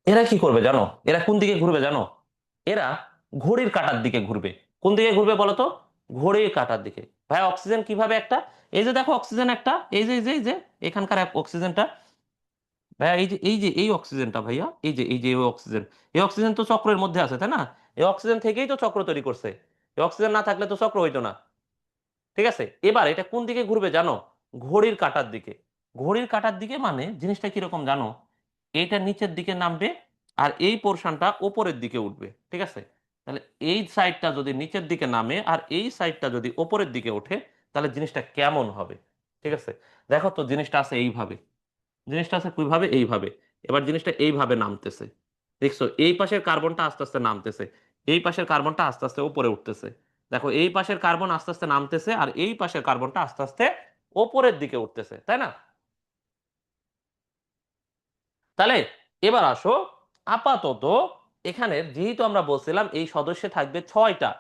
এরা কি করবে জানো? এরা কোন দিকে ঘুরবে জানো? এরা ঘড়ির কাঁটার দিকে ঘুরবে। কোন দিকে ঘুরবে বলো তো? ঘড়ির কাঁটার দিকে। ভাই অক্সিজেন কিভাবে একটা, এই যে দেখো অক্সিজেন একটা, এই যে এখানকার অক্সিজেনটা, ভাইয়া এই যে এই অক্সিজেনটা ভাইয়া, এই যে এই অক্সিজেন, এই অক্সিজেন তো চক্রের মধ্যে আছে, তাই না? এই অক্সিজেন থেকেই তো চক্র তৈরি করছে। এই অক্সিজেন না থাকলে তো চক্র হইতো না। ঠিক আছে, এবার এটা কোন দিকে ঘুরবে জানো? ঘড়ির কাঁটার দিকে। ঘড়ির কাঁটার দিকে মানে জিনিসটা কিরকম জানো? এইটা নিচের দিকে নামবে আর এই পোর্শনটা উপরের দিকে উঠবে। ঠিক আছে, তাহলে এই সাইডটা যদি নিচের দিকে নামে আর এই সাইডটা যদি উপরের দিকে ওঠে, তাহলে জিনিসটা কেমন হবে? ঠিক আছে, দেখো তো জিনিসটা আছে এইভাবে। জিনিসটা আছে কিভাবে? এইভাবে। এবার জিনিসটা এইভাবে নামতেছে, দেখছো এই পাশের কার্বনটা আস্তে আস্তে নামতেছে, এই পাশের কার্বনটা আস্তে আস্তে উপরে উঠতেছে। দেখো এই পাশের কার্বন আস্তে আস্তে নামতেছে আর এই পাশের কার্বনটা আস্তে আস্তে উপরের দিকে উঠতেছে, তাই না? তাহলে এবার আসো, আপাতত এখানে যেহেতু আমরা বলছিলাম এই সদস্যে থাকবে 6টা।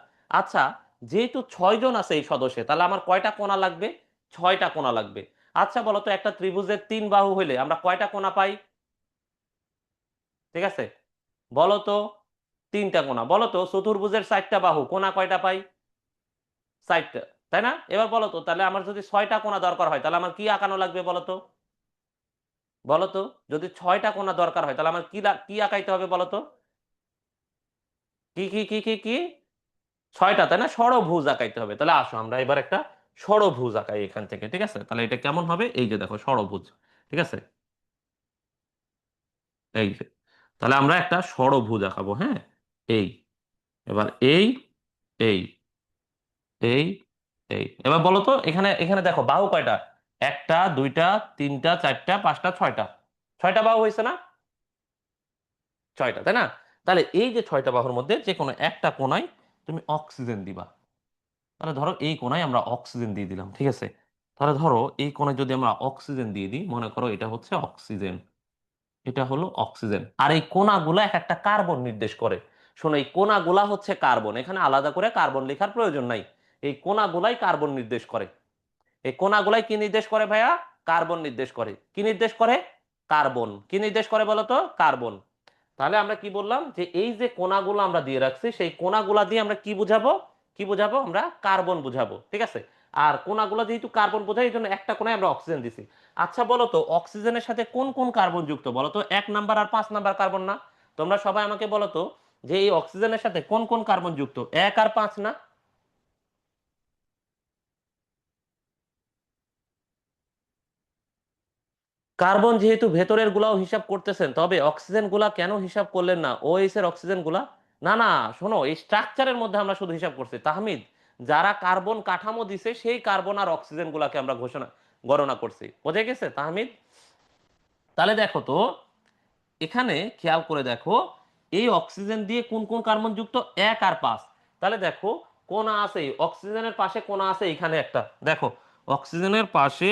আচ্ছা, যেহেতু 6 জন আছে এই সদস্যে, তাহলে আমার কয়টা কোণা লাগবে? 6টা কোণা লাগবে। আচ্ছা বলো তো একটা ত্রিভুজের 3 বাহু হইলে আমরা কয়টা কোণা পাই? ঠিক আছে, বলো তো। 3টা কোণা। বলো তো চতুর্ভুজের 4টা বাহু, কোণা কয়টা পাই? 4টা, তাই না? এবার বলো তো তাহলে আমার যদি 6টা কোণা দরকার হয়, তাহলে আমার কি আঁকানো লাগবে বলো তো? বলো তো, যদি 6টা কোণা দরকার হয় তাহলে আমার কি আঁকাইতে হবে বলো তো? কি 6টা, তাই না? ষড়ভুজ আঁকাইতে হবে। তাহলে আসো আমরা এবার একটা ষড়ভুজ আঁকাই এখান থেকে। ঠিক আছে, তাহলে এটা কেমন হবে? এই যে দেখো ষড়ভুজ। ঠিক আছে, এই যে, তাহলে আমরা একটা ষড়ভুজ আঁকাবো, হ্যাঁ, এই, এবার এই এই এবার বলো তো, এখানে এখানে দেখো বাহু কয়টা, একটা, দুইটা, তিনটা, চারটা, পাঁচটা, ছয়টা, ছয়টা বাহু হয়েছে না? ছয়টা, তাই না? তাহলে এই যে ছয়টা বাহুর মধ্যে যে কোনো একটা কোণায় তুমি অক্সিজেন দিবা। তাহলে ধরো এই কোণায় আমরা অক্সিজেন দিয়ে দিলাম, ঠিক আছে? তাহলে ধরো এই কোণায় যদি আমরা অক্সিজেন দিয়ে দিই, মনে করো এটা হচ্ছে অক্সিজেন, এটা হলো অক্সিজেন, আর এই কোণাগুলো এক একটা কার্বন নির্দেশ করে। শোনো, এই কোণাগুলা হচ্ছে কার্বন, এখানে আলাদা করে কার্বন লেখার প্রয়োজন নাই। এই কোণাগুলাই কার্বন নির্দেশ করে। এই কোণাগুলাই কি নির্দেশ করে ভাইয়া? কার্বন নির্দেশ করে। কি নির্দেশ করে? কার্বন। কি নির্দেশ করে বলো তো? কার্বন। তাহলে আমরা কি বললাম, যে এই যে কোণাগুলো আমরা দিয়ে রাখছি, সেই কোণাগুলা দিয়ে আমরা কি বুঝাবো? কি বুঝাবো? আমরা কার্বন বুঝাবো, ঠিক আছে? আর কোণাগুলো যেহেতু কার্বন বোঝায়, এই জন্য একটা কোণায় আমরা অক্সিজেন দিছি। আচ্ছা বলো তো, অক্সিজেনের সাথে কোন কোন কার্বন যুক্ত বলো তো? 1 নাম্বার আর 5 নাম্বার কার্বন না? তোমরা সবাই আমাকে বলো তো, যে এই অক্সিজেনের সাথে কোন কোন কার্বন যুক্ত, 1 আর 5 না? কার্বন যেহেতু ভেতরের গুলাও হিসাব করতেছেন, তবে অক্সিজেন গুলা কেন হিসাব করলেন না, ওএইচ এর অক্সিজেন গুলা? না না, শোনো, এই স্ট্রাকচারের মধ্যে আমরা শুধু হিসাব করছি তাহমিদ। যারা কার্বন কাঠামো দিছে সেই কার্বন আর অক্সিজেন গুলাকে আমরা গণনা করছি। বোঝা গেছে তাহমিদ? তাহলে দেখো তো, এখানে খেয়াল করে দেখো, এই অক্সিজেন দিয়ে কোন কোন কার্বন যুক্ত, 1 আর 5। তাহলে দেখো, কোণা আছে, অক্সিজেনের পাশে কোণা আছে এইখানে একটা, দেখো, অক্সিজেনের পাশে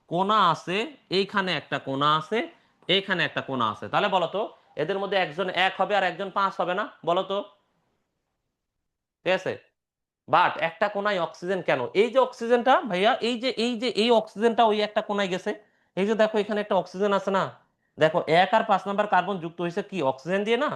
কোণা আছে, এইখানে একটা কোণা আছে, এইখানে একটা কোণা আছে। তাহলে বলো তো, এদের মধ্যে একজন 1 হবে আর একজন 5 হবে না? বলো তো। ঠিক আছে, বাট একটা কোণায় অক্সিজেন কেন? এই যে অক্সিজেনটা ভাইয়া, এই যে এই অক্সিজেনটা ওই একটা কোণায় গেছে। এই যে দেখো, এখানে একটা অক্সিজেন আছে না? দেখো, 1 আর 5 নাম্বার কার্বন যুক্ত হয়েছে কি অক্সিজেন দিয়ে না?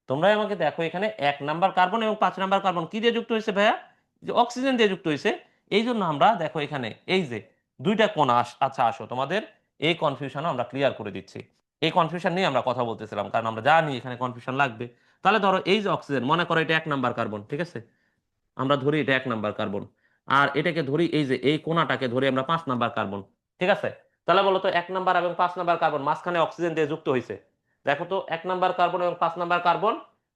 তোমরাই আমাকে দেখো, এখানে 1 নাম্বার কার্বন এবং 5 নাম্বার কার্বন কি দিয়ে যুক্ত হয়েছে ভাইয়া? যে অক্সিজেন দিয়ে যুক্ত হয়েছে। এই জন্য আমরা দেখো এখানে এই যে দুইটা কোণ আচ্ছা আসো, তোমাদের এই কনফিউশন আমরা ক্লিয়ার করে দিচ্ছি। এই কনফিউশন নিয়ে আমরা কথা বলতেছিলাম, কারণ আমরা জানি এখানে কনফিউশন লাগবে। তাহলে ধরো এই যে অক্সিজেন, মনে করো এটা 1 নাম্বার কার্বন, ঠিক আছে? আমরা ধরি এটা 1 নাম্বার কার্বন, আর এটাকে ধরি, এই যে এই কোণাটাকে ধরি আমরা 5 নাম্বার কার্বন, ঠিক আছে? তাহলে বলো তো, 1 নাম্বার এবং 5 নাম্বার কার্বন মাঝখানে অক্সিজেন দিয়ে যুক্ত হয়েছে। দেখো তো, 1 নাম্বার কার্বন এবং 5 নাম্বার কার্বন,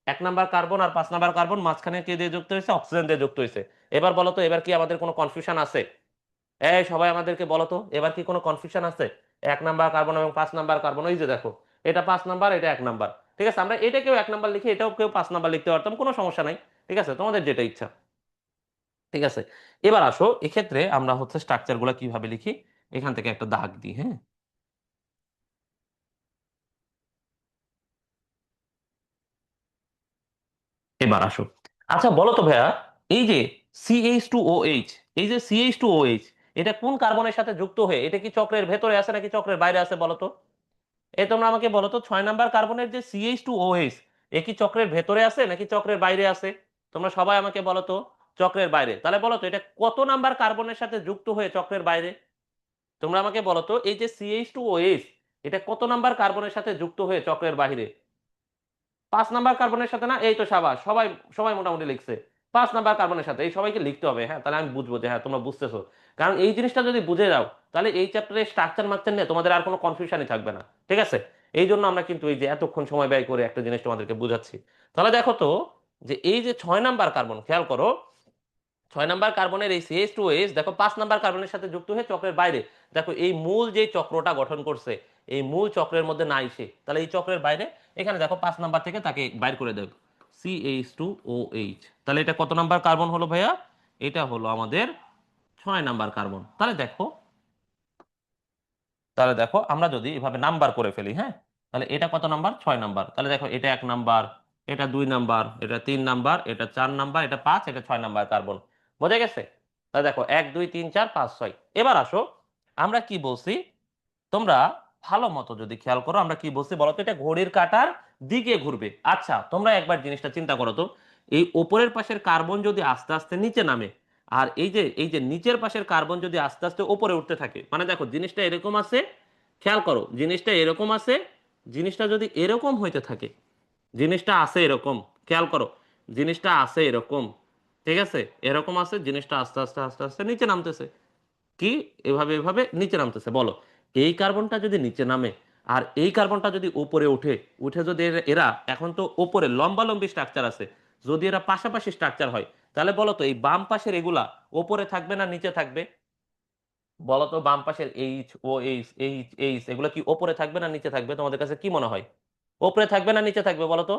1 নাম্বার কার্বন আর 5 নাম্বার কার্বন মাঝখানে কে দিয়ে যুক্ত হয়েছে? অক্সিজেন দিয়ে যুক্ত হয়েছে। এবার বলো তো, এবার কি আমাদের কোনো কনফিউশন আছে? এই সবাই আমাদেরকে বলো তো, এবার কি কোনো কনফিউশন আছে? 1 নাম্বার কার্বন এবং 5 নাম্বার কার্বন, ওই যে দেখো, এটা 5 নাম্বার, এটা 1 নাম্বার, ঠিক আছে? আমরা এটাকেও 1 নাম্বার লিখি, এটাও কেউ 5 নাম্বার লিখতে পারতাম, কোনো সমস্যা নাই। ঠিক আছে, তোমাদের যেটা ইচ্ছা। ঠিক আছে, এবার আসো, এক্ষেত্রে আমরা হচ্ছে স্ট্রাকচার গুলা কিভাবে লিখি। এখান থেকে একটা দাগ দিই, হ্যাঁ। এবার আসো, আচ্ছা বলো তো ভাইয়া, এই যে CH2OH, এই যে CH2OH, এটা কোন কার্বনের সাথে যুক্ত হয়ে, এটা কি চক্রের ভেতরে আছে নাকি চক্রের বাইরে আছে বলো তো? এই তোমরা আমাকে বলো তো, 6 নাম্বার কার্বনের যে CH2OH, এ কি চক্রের ভেতরে আছে নাকি চক্রের বাইরে আছে? তোমরা সবাই আমাকে বলো তো। চক্রের বাইরে। তাহলে বলো তো, এটা কত নাম্বার কার্বনের সাথে যুক্ত হয়ে চক্রের বাইরে? তোমরা আমাকে বলো তো, এই যে CH2OH, এটা কত নাম্বার কার্বনের সাথে যুক্ত হয়ে চক্রের বাহিরে? 5 নাম্বার কার্বনের সাথে না? এই তো সাবাস, সবাই সবাই মোটামুটি লিখছে। 5 নাম্বার কার্বনের সাথে, এই সবাইকে লিখতে হবে, হ্যাঁ, তাহলে আমি বুঝবো যে হ্যাঁ তোমরা বুঝতেছো। কারণ এই জিনিসটা যদি বুঝে যাও, তাহলে এই চ্যাপ্টারে স্ট্রাকচার মাকচার নিয়ে তোমাদের আর কোনো কনফিউশনই থাকবে না। ঠিক আছে, এই জন্য আমরা কিন্তু এই যে এতক্ষণ সময় ব্যয় করে একটা জিনিস তোমাদেরকে বুঝাচ্ছি। তাহলে দেখো তো, যে এই যে 6 নাম্বার কার্বন, খেয়াল করো, 6 নাম্বার কার্বনের এই CH2OH দেখো 5 নাম্বার কার্বনের সাথে যুক্ত হয়ে চক্রের বাইরে। দেখো, এই মূল যে চক্রটা গঠন করছে, এই মূল চক্রের মধ্যে নাই সে, তাহলে এই চক্রের বাইরে। এখানে দেখো 5 নাম্বার থেকে তাকে বাইর করে দেব, CH2OH। তাহলে এটা কত নাম্বার কার্বন হলো ভাইয়া? এটা হলো আমাদের 6 নাম্বার কার্বন। তাহলে দেখো আমরা যদি এভাবে নাম্বার করে ফেলি, হ্যাঁ, তাহলে এটা কত নাম্বার? 6 নাম্বার। তাহলে দেখো, এটা 1 নাম্বার, এটা 2 নাম্বার, এটা 3 নাম্বার, এটা 4 নাম্বার, এটা 5, এটা 6 নাম্বার কার্বন। বোঝা গেছে? তাহলে দেখো, 1 2 3 4 5 6। এবার আসো, আমরা কি বলছি, তোমরা ভালো মতো যদি খেয়াল করো, আমরা কি বলছি বলতো, এটা ঘড়ির কাঁটার দিকে ঘুরবে। আচ্ছা, তোমরা একবার জিনিসটা চিন্তা করো তো, এই ওপরের পাশের কার্বন যদি আস্তে আস্তে নিচে নামে, আর এই যে নিচের পাশের কার্বন যদি আস্তে আস্তে উপরে উঠতে থাকে, মানে দেখো জিনিসটা এরকম আছে, খেয়াল করো, জিনিসটা এরকম আছে, জিনিসটা যদি এরকম হইতে থাকে, জিনিসটা আছে এরকম, খেয়াল করো, জিনিসটা আছে এরকম, ঠিক আছে, এরকম আছে, জিনিসটা আস্তে আস্তে আস্তে আস্তে নিচে নামতেছে। কি, এভাবে এভাবে নিচে নামতেছে, বলো, এই কার্বনটা যদি নিচে নামে আর এই কার্বনটা যদি উপরে উঠে, উঠে যদি এরা এখন তো উপরে লম্বালম্বি স্ট্রাকচার আছে, যদি এরা পাশাপাশি স্ট্রাকচার হয়, তাহলে বলো তো এই বাম পাশের এগুলা উপরে থাকবে না নিচে থাকবে? বলো তো বাম পাশের H O H H H এগুলো কি উপরে থাকবে না নিচে থাকবে? তোমাদের কাছে কি মনে হয়, উপরে থাকবে না নিচে থাকবে বলো তো?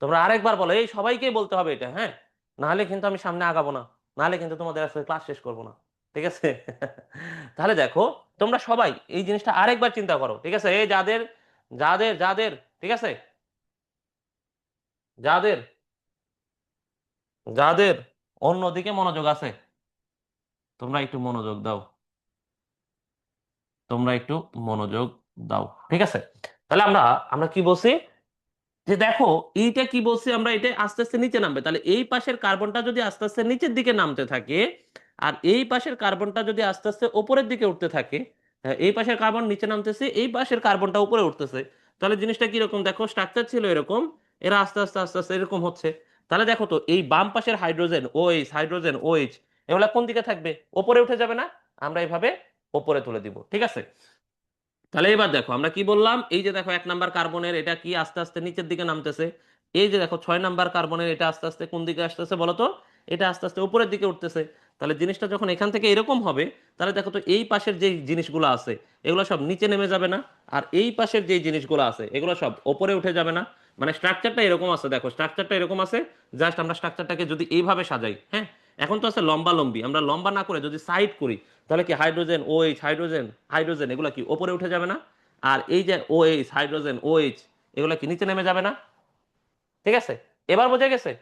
তোমরা আরেকবার বলো, এই সবাইকেই বলতে হবে এটা, হ্যাঁ, নাহলে কিন্তু আমি সামনে আগাবো না, নাহলে কিন্তু তোমাদের আসলে ক্লাস শেষ করবো না, ঠিক আছে? তাহলে দেখো, তোমরা সবাই এই জিনিসটা আরেকবার চিন্তা করো, ঠিক আছে? এই যাদের যাদের যাদের ঠিক আছে, যাদের যাদের অন্যদিকে মনোযোগ আছে, তোমরা একটু মনোযোগ দাও, তোমরা একটু মনোযোগ দাও, ঠিক আছে? তাহলে আমরা আমরা কি বলছি, যে দেখো এইটা কি বলছি আমরা, এটা আস্তে আস্তে নিচে নামবে, তাহলে এই পাশের কার্বনটা যদি আস্তে আস্তে নিচের দিকে নামতে থাকে আর এই পাশের কার্বনটা যদি আস্তে আস্তে উপরের দিকে উঠতে থাকে, এই পাশের কার্বন নিচে নামতেছে, এই পাশের কার্বনটা উপরে উঠতেছে, তাহলে জিনিসটা কি রকম দেখো, স্ট্রাকচার ছিল এরকম, এরা আস্তে আস্তে আস্তে আস্তে এরকম হচ্ছে। তাহলে দেখো তো এই বাম পাশের হাইড্রোজেন ওএইচ, হাইড্রোজেন ওএইচ, এগুলা কোন দিকে থাকবে, উপরে উঠে যাবে না? আমরা এইভাবে উপরে তুলে দিব, ঠিক আছে? তাহলে এবার দেখো আমরা কি বললাম, এই যে দেখো 1 নাম্বার কার্বনের এটা কি আস্তে আস্তে নিচের দিকে নামতেছে, এই যে দেখো 6 নাম্বার কার্বনের এটা আস্তে আস্তে কোন দিকে আসতেছে বলো তো, এটা আস্তে আস্তে উপরের দিকে উঠতেছে। তাহলে জিনিসটা যখন এখান থেকে এরকম হবে, তাহলে দেখো তো এই পাশের যে জিনিসগুলো আছে এগুলো সব নিচে নেমে যাবে না, আর এই পাশের যে জিনিসগুলো আছে এগুলো সব উপরে উঠে যাবে না? মানে স্ট্রাকচারটা এরকম আছে, দেখো স্ট্রাকচারটা এরকম আছে, জাস্ট আমরা স্ট্রাকচারটাকে যদি এইভাবে সাজাই, হ্যাঁ, এখন তো আছে লম্বা লম্বি, আমরা লম্বা না করে যদি সাইড করি, তাহলে কি হাইড্রোজেন ওএইচ, হাইড্রোজেন হাইড্রোজেন এগুলো কি উপরে উঠে যাবে না? আর এই যে ওএইচ, হাইড্রোজেন ওএইচ, এগুলো কি নিচে নেমে যাবে না? ঠিক আছে, এবার বোঝা গেছে?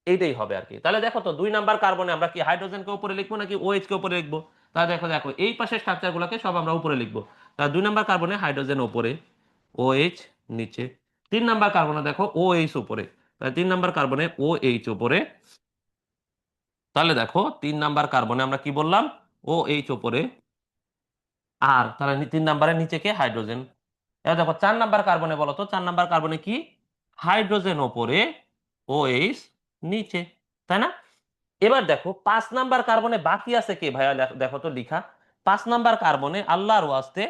এইটাই হবে আর কি। তাহলে দেখো তো 2 নাম্বার কার্বনে আমরা কি হাইড্রোজেনকে উপরে লিখবো নাকি ওএইচ কে উপরে লিখবো? তাহলে দেখো দেখো এই পাশের স্ট্রাকচার গুলোকে সব আমরা উপরে লিখবো। তাহলে 2 নাম্বার কার্বনে হাইড্রোজেন উপরে, ওএইচ নিচে। 3 নাম্বার কার্বনে দেখো ওএইচ উপরে, তাহলে 3 নাম্বার কার্বনে ওএইচ উপরে। তাহলে দেখো 3 নাম্বার কার্বনে আমরা কি বললাম, ওএইচ উপরে, আর তাহলে 3 নাম্বারের নিচে কে, হাইড্রোজেন। এবার দেখো 4 নাম্বার কার্বনে বলো তো, 4 নাম্বার কার্বনে কি, হাইড্রোজেন ওপরে, ওএইচ নিচে, তাই না? এবার দেখো 5 নাম্বার কার্বনে বাকি আছে কে ভাইয়া, দেখো তো লিখা, 5 নাম্বার কার্বনে আল্লাহর ওয়াস্তে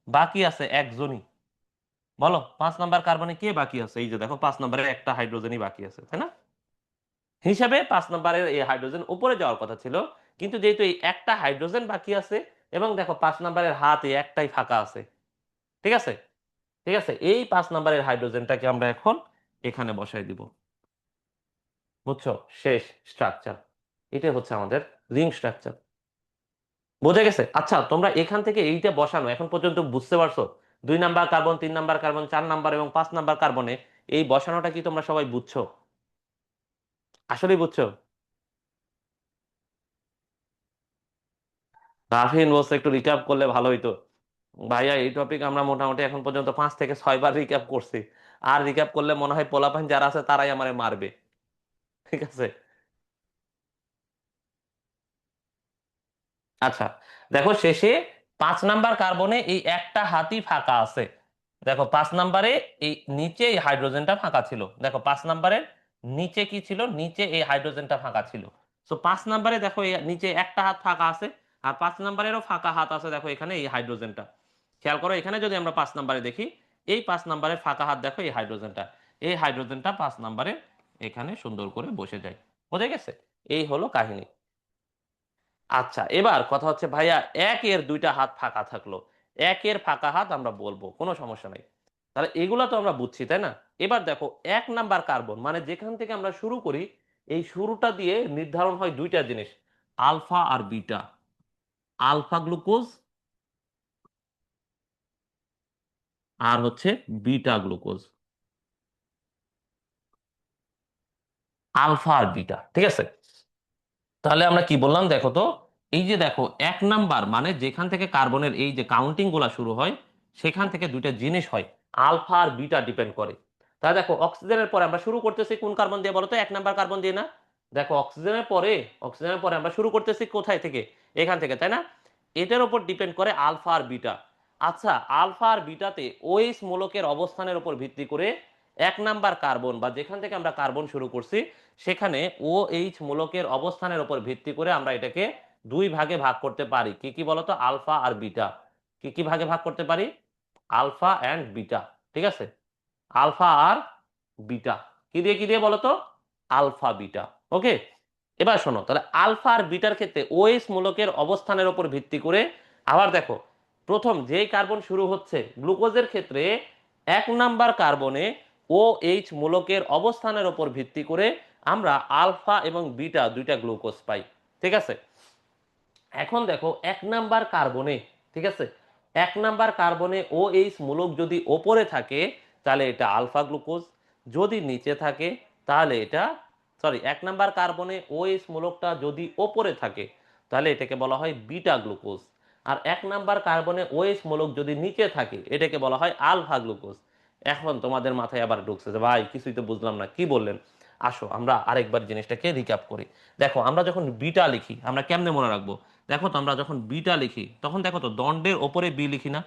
বাকি আছে একজনই, বলো 5 নাম্বার কার্বনে কে বাকি আছে? এই যে দেখো 5 নাম্বারে একটা হাইড্রোজেনই বাকি আছে, তাই না? হিসাবে 5 নাম্বারের এই হাইড্রোজেন উপরে যাওয়ার কথা ছিল, কিন্তু যেহেতু এই একটা হাইড্রোজেন বাকি আছে, এবং দেখো 5 নাম্বারের হাত এই একটাই ফাঁকা আছে, ঠিক আছে? ঠিক আছে, এই 5 নাম্বারের হাইড্রোজেনটাকে আমরা এখন এখানে বসাই দিব, বুঝছো? শেষ স্ট্রাকচার, এটাই হচ্ছে আমাদের রিং স্ট্রাকচার। বোঝা গেছে? আচ্ছা, তোমরা এখান থেকে এইটা বসানো এখন পর্যন্ত বুঝতে পারছো? 2 number carbon, 3 number carbon, 4 number এবং 5 নাম্বার কার্বনে এই বসানোটা কি তোমরা সবাই বুঝছো? আসলেই বুঝছো? রাফিন বলছে একটু রিক্যাপ করলে ভালো হইতো। ভাইয়া এই টপিক আমরা মোটামুটি এখন পর্যন্ত 5 থেকে 6 বার রিক্যাপ করছি, আর রিক্যাপ করলে মনে হয় পোলাপান যারা আছে তারাই আমারে মারবে, ঠিক আছে? আচ্ছা, দেখো শেষে 5 নাম্বার কার্বনে এই একটা হাতই ফাঁকা আছে, দেখো 5 নাম্বারে এই নিচে এই হাইড্রোজেনটা ফাঁকা ছিল, দেখো 5 নাম্বারের নিচে কি ছিল, নিচে এই হাইড্রোজেনটা ফাঁকা ছিল। তো 5 নাম্বারে দেখো এই নিচে একটা হাত ফাঁকা আছে, আর 5 নাম্বারেরও ফাঁকা হাত আছে, দেখো এখানে এই হাইড্রোজেনটা, খেয়াল করো এখানে যদি আমরা 5 নাম্বারে দেখি, এই 5 নাম্বারের ফাঁকা হাত দেখো এই হাইড্রোজেনটা, এই হাইড্রোজেনটা 5 নাম্বারে এখানে সুন্দর করে বসে যায়। বোঝা গেছে? এই হলো কাহিনী। আচ্ছা, এবার কথা হচ্ছে ভাইয়া, একের দুইটা হাত ফাঁকা থাকলো, একের ফাঁকা হাত আমরা বলবো, কোনো সমস্যা নাই। তাহলে এগুলা তো আমরা বুঝছি, তাই না? এবার দেখো 1 নাম্বার কার্বন মানে যেখান থেকে আমরা শুরু করি, এই শুরুটা দিয়ে নির্ধারণ হয় দুইটা জিনিস, আলফা আর বিটা, আলফা গ্লুকোজ আর হচ্ছে বিটা গ্লুকোজ, আলফা আর বিটা, ঠিক আছে? তাহলে আমরা কি বললাম দেখো তো, এই যে দেখো 1 নাম্বার মানে যেখান থেকে কার্বনের এই যে কাউন্টিং গুলা শুরু হয়, সেখান থেকে দুইটা জিনিস হয়, আলফা আর বিটা ডিপেন্ড করে। তাহলে দেখো অক্সিজেনের পরে আমরা শুরু করতেছি কোন কার্বন দিয়ে বলো তো, 1 নাম্বার কার্বন দিয়ে না? দেখো অক্সিজেনের পরে আমরা শুরু করতেছি কোথায় থেকে, এখান থেকে, তাই না? এটার উপর ডিপেন্ড করে আলফা আর বিটা। আচ্ছা, আলফা আর বিটাতে ওএইচ মূলকের অবস্থানের উপর ভিত্তি করে 1 নাম্বার কার্বন বা যেখান থেকে আমরা কার্বন শুরু করছি, সেখানে ও এইচ মূলকের অবস্থানের উপর ভিত্তি করে আমরা এটাকে দুই ভাগে ভাগ করতে পারি, কি কি বলতো, আলফা আর বিটা। কি কি ভাগে ভাগ করতে পারি? Alpha and beta. ঠিক আছে, আলফা আর বিটা। কি দিয়ে বলো তো? Alpha beta. ওকে, এবার শোনো তাহলে আলফা আর বিটার ক্ষেত্রে ওএইচ মূলকের অবস্থানের উপর ভিত্তি করে আবার দেখো, প্রথম যেই কার্বন শুরু হচ্ছে গ্লুকোজের ক্ষেত্রে 1 নাম্বার কার্বনে ও এইচ মূলকের অবস্থানের উপর ভিত্তি করে আমরা আলফা এবং বিটা দুইটা গ্লুকোজ পাই। ঠিক আছে, এখন দেখো 1 নাম্বার কার্বনে, ঠিক আছে, 1 নাম্বার কার্বনে ও এইচ মূলক যদি ওপরে থাকে তাহলে এটা আলফা গ্লুকোজ, যদি নিচে থাকে তাহলে এটা, সরি, 1 নাম্বার কার্বনে ও এইচ মূলকটা যদি ওপরে থাকে তাহলে এটাকে বলা হয় বিটা গ্লুকোজ, আর 1 নাম্বার কার্বনে ও এইচ মূলক যদি নিচে থাকে এটাকে বলা হয় আলফা গ্লুকোজ। এখন তোমাদের মাথায় আবার ঢুকছে যে ভাই কিছুই তো বুঝলাম না, কি বললেন? আসো আমরা আরেকবার জিনিসটাকে রিক্যাপ করি। দেখো আমরা যখন বিটা লিখি আমরা কেমনে মনে রাখবো? দেখো তো আমরা যখন বিটা লিখি তখন দেখো তো দণ্ডের ওপরে বি লিখি না?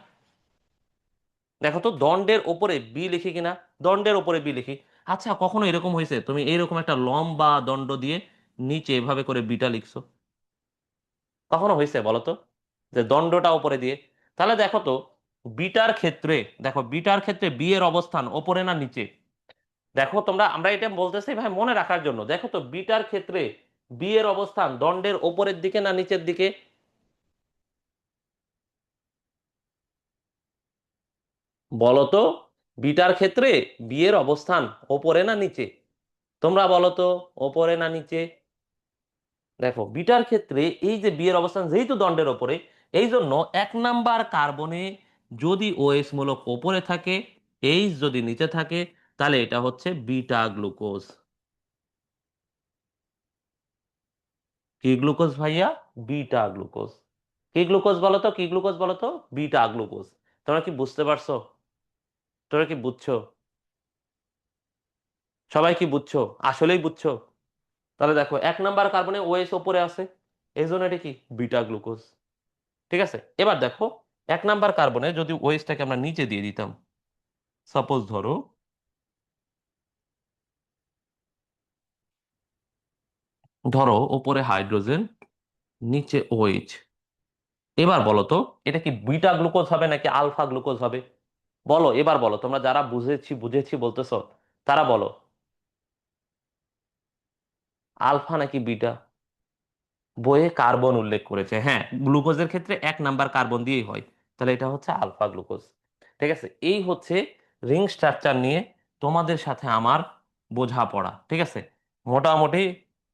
দেখো তো দণ্ডের ওপরে বি লিখি কিনা? দণ্ডের ওপরে বি লিখি। আচ্ছা কখনো এরকম হয়েছে তুমি এইরকম একটা লম্বা দণ্ড দিয়ে নিচে এভাবে করে বিটা লিখছো? কখনো হয়েছে বলো তো, যে দণ্ডটা ওপরে দিয়ে? তাহলে দেখো তো বিটার ক্ষেত্রে, দেখো বিটার ক্ষেত্রে বি এর অবস্থান ওপরে না নিচে? দেখো তোমরা, আমরা এটা বলতেছি ভাই মনে রাখার জন্য, দেখো তো বিটার ক্ষেত্রে বি এর অবস্থান দণ্ডের ওপরের দিকে না নিচের দিকে? বলো তো, বিটার ক্ষেত্রে বি এর অবস্থান ওপরে না নিচে? তোমরা বলো তো, ওপরে না নিচে? দেখো বিটার ক্ষেত্রে এই যে বি এর অবস্থান যেহেতু দণ্ডের ওপরে, এই জন্য 1 নাম্বার কার্বনে যদি ওএইচ মূলক ওপরে থাকে, এইচ যদি নিচে থাকে, তাহলে এটা হচ্ছে বিটা গ্লুকোজ। কি গ্লুকোজ ভাইয়া? Beta glucose. কি গ্লুকোজ বলো তো, কি গ্লুকোজ বলো তো? Beta glucose. তোমরা কি বুঝতে পারছো? তোমরা কি বুঝছো? সবাই কি বুঝছো? আসলেই বুঝছো? তাহলে দেখো 1 নাম্বার কার্বনে ওএইচ ওপরে আছে, এই জন্য এটা কি বিটা গ্লুকোজ। ঠিক আছে, এবার দেখো 1 নাম্বার কার্বনে যদি ওএইচটাকে আমরা নিচে দিয়ে দিতাম, সাপোজ ধরো, ধরো ওপরে হাইড্রোজেন নিচে ওএইচ, এবার বলো তো এটা কি বিটা গ্লুকোজ হবে নাকি আলফা গ্লুকোজ হবে? বলো, এবার বলো, তোমরা যারা বুঝেছি বুঝেছি বলতেছো তারা বলো, আলফা নাকি বিটা? বইয়ে কার্বন উল্লেখ করেছে, হ্যাঁ গ্লুকোজের ক্ষেত্রে 1 নাম্বার কার্বন দিয়েই হয়, তাহলে এটা হচ্ছে আলফা গ্লুকোজ। ঠিক আছে, এই হচ্ছে রিং স্ট্রাকচার নিয়ে তোমাদের সাথে আমার বোঝাপড়া। ঠিক আছে, মোটামুটি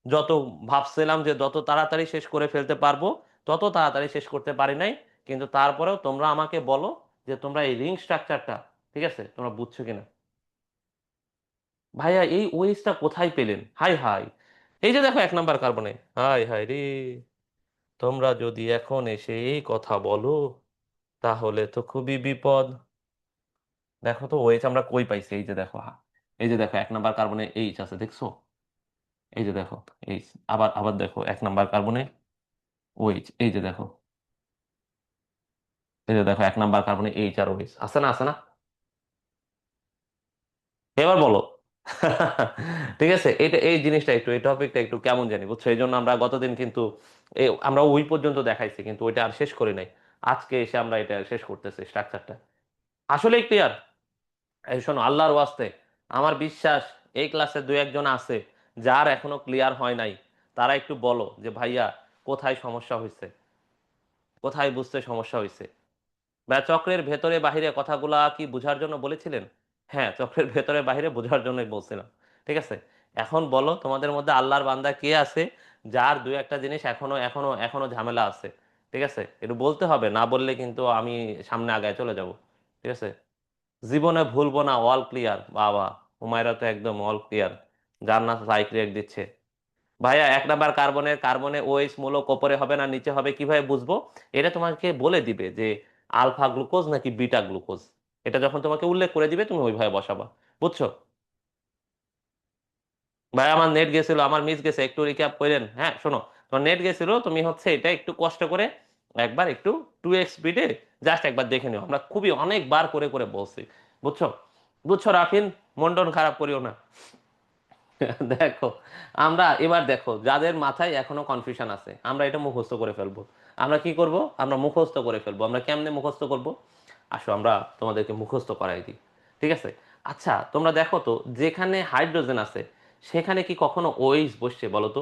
যত ভাবছিলাম যে যত তাড়াতাড়ি শেষ করে ফেলতে পারবো তত তাড়াতাড়ি শেষ করতে পারি নাই, কিন্তু তারপরেও তোমরা আমাকে বলো যে তোমরা এই রিং স্ট্রাকচারটা, ঠিক আছে, তোমরা বুঝছো কিনা? ভাইয়া এই ওএইচটা কোথায় পেলেন? হাই হাই, এই যে দেখো 1 নাম্বার কার্বনে, হাই হাই রে, তোমরা যদি এখন এসে এই কথা বলো তাহলে তো খুবই বিপদ। দেখো তো ওএইচ আমরা কই পাইছি, এই যে দেখো, এই যে দেখো 1 নাম্বার কার্বনে এইচ আছে দেখছো? এই যে দেখো এইচ, আবার আবার দেখো 1 নাম্বার কার্বনে ওএইচ, এই যে দেখো, এই যে দেখো 1 নাম্বার কার্বনে এইচ আর ওএইচ আছে না, আছে না? এবার বলো। ঠিক আছে, এটা এই জিনিসটা একটু, এই টপিকটা একটু কেমন জানি বুঝছো, এই জন্য আমরা গতদিন কিন্তু আমরা ওই পর্যন্ত দেখাইছি কিন্তু ওইটা আর শেষ করি নাই। আজকে এসে আমরা এটা শেষ করতেছি স্ট্রাকচারটা। আসলে ক্লিয়ার? এই শোনো, আল্লাহর ওয়াস্তে আমার বিশ্বাস এই ক্লাসে দু একজন আছে যার এখনো ক্লিয়ার হয় নাই, তারা একটু বলো যে ভাইয়া কোথায় সমস্যা হয়েছে, কোথায় বুঝতে সমস্যা হয়েছে। বা চক্রের ভেতরে বাহিরে কথাগুলা কি বোঝার জন্য বলেছিলেন? হ্যাঁ, চক্রের ভেতরে বাহিরে বোঝার জন্যই বলছিলাম। ঠিক আছে, এখন বলো তোমাদের মধ্যে আল্লাহর বান্দা কে আছে যার দু একটা জিনিস এখনো এখনো এখনো ঝামেলা আছে? ঠিক আছে, একটু বলতে হবে, না বললে কিন্তু আমি সামনে আগায় চলে যাব। ঠিক আছে, জীবনে ভুলবো না, অল ক্লিয়ার বাবা। হুমায়রা তো একদম অল ক্লিয়ার, জান্নাত লাইক রেট দিচ্ছে। ভাইয়া 1 নাম্বার কার্বনের কার্বনে ওএইচ মূলক ওপরে হবে না নিচে হবে কিভাবে বুঝবো? এটা তোমাকে বলে দিবে যে আলফা গ্লুকোজ নাকি বিটা গ্লুকোজ, এটা যখন তোমাকে উল্লেখ করে দিবে তুমি ওইভাবে বসাবা। বুঝছো? ভাই আমার নেট গেছিল, আমার মিস গেছে, একটু রিক্যাপ করেন। হ্যাঁ শোনো, তোমার নেট গেছিল, তুমি হচ্ছে এটা একটু কষ্ট করে একবার একটু 2x স্পিডে জাস্ট একবার দেখে নিও, আমরা খুবই অনেকবার করে করে বলছি। বুঝছো? বুঝছো রাফিন? মন টন খারাপ করিও না। দেখো, আমরা এবার দেখো যাদের মাথায় এখনো কনফিউশন আছে, আমরা এটা মুখস্থ করে ফেলবো। আমরা কি করব? আমরা মুখস্থ করে ফেলবো। আমরা কেমনে মুখস্থ করব? আসো আমরা তোমাদেরকে মুখস্থ করাই দিই। ঠিক আছে? আচ্ছা তোমরা দেখো তো, যেখানে হাইড্রোজেন আছে সেখানে কি কখনো ওএইচ বসছে বলো তো?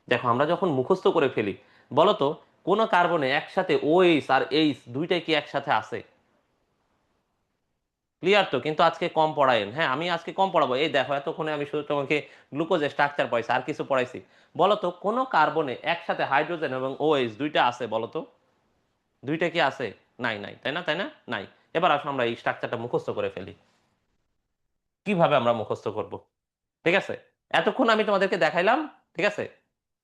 দেখো আমরা যখন মুখস্থ করে ফেলি, বলো তো, কোন কার্বনে একসাথে ওএইচ আর এইচ দুইটাই কি একসাথে আছে? ক্লিয়ার তো? কিন্তু আজকে কম পড়ায়েন, হ্যাঁ আমি আজকে কম পড়াবো। এই দেখো এতক্ষণে আমি শুধু তোমাকে গ্লুকোজের স্ট্রাকচার পড়াইছি, আর কিছু পড়াইছি? বলো তো কোন কার্বনে একসাথে হাইড্রোজেন এবং ওএইচ দুইটা আছে বলো তো? দুইটা কি আছে? নাই, নাই, তাই না? তাই না? নাই। এবার আসো আমরা এই স্ট্রাকচারটা মুখস্থ করে ফেলি। কিভাবে আমরা মুখস্থ করব? ঠিক আছে? এতক্ষণ আমি তোমাদেরকে দেখাইলাম, ঠিক আছে,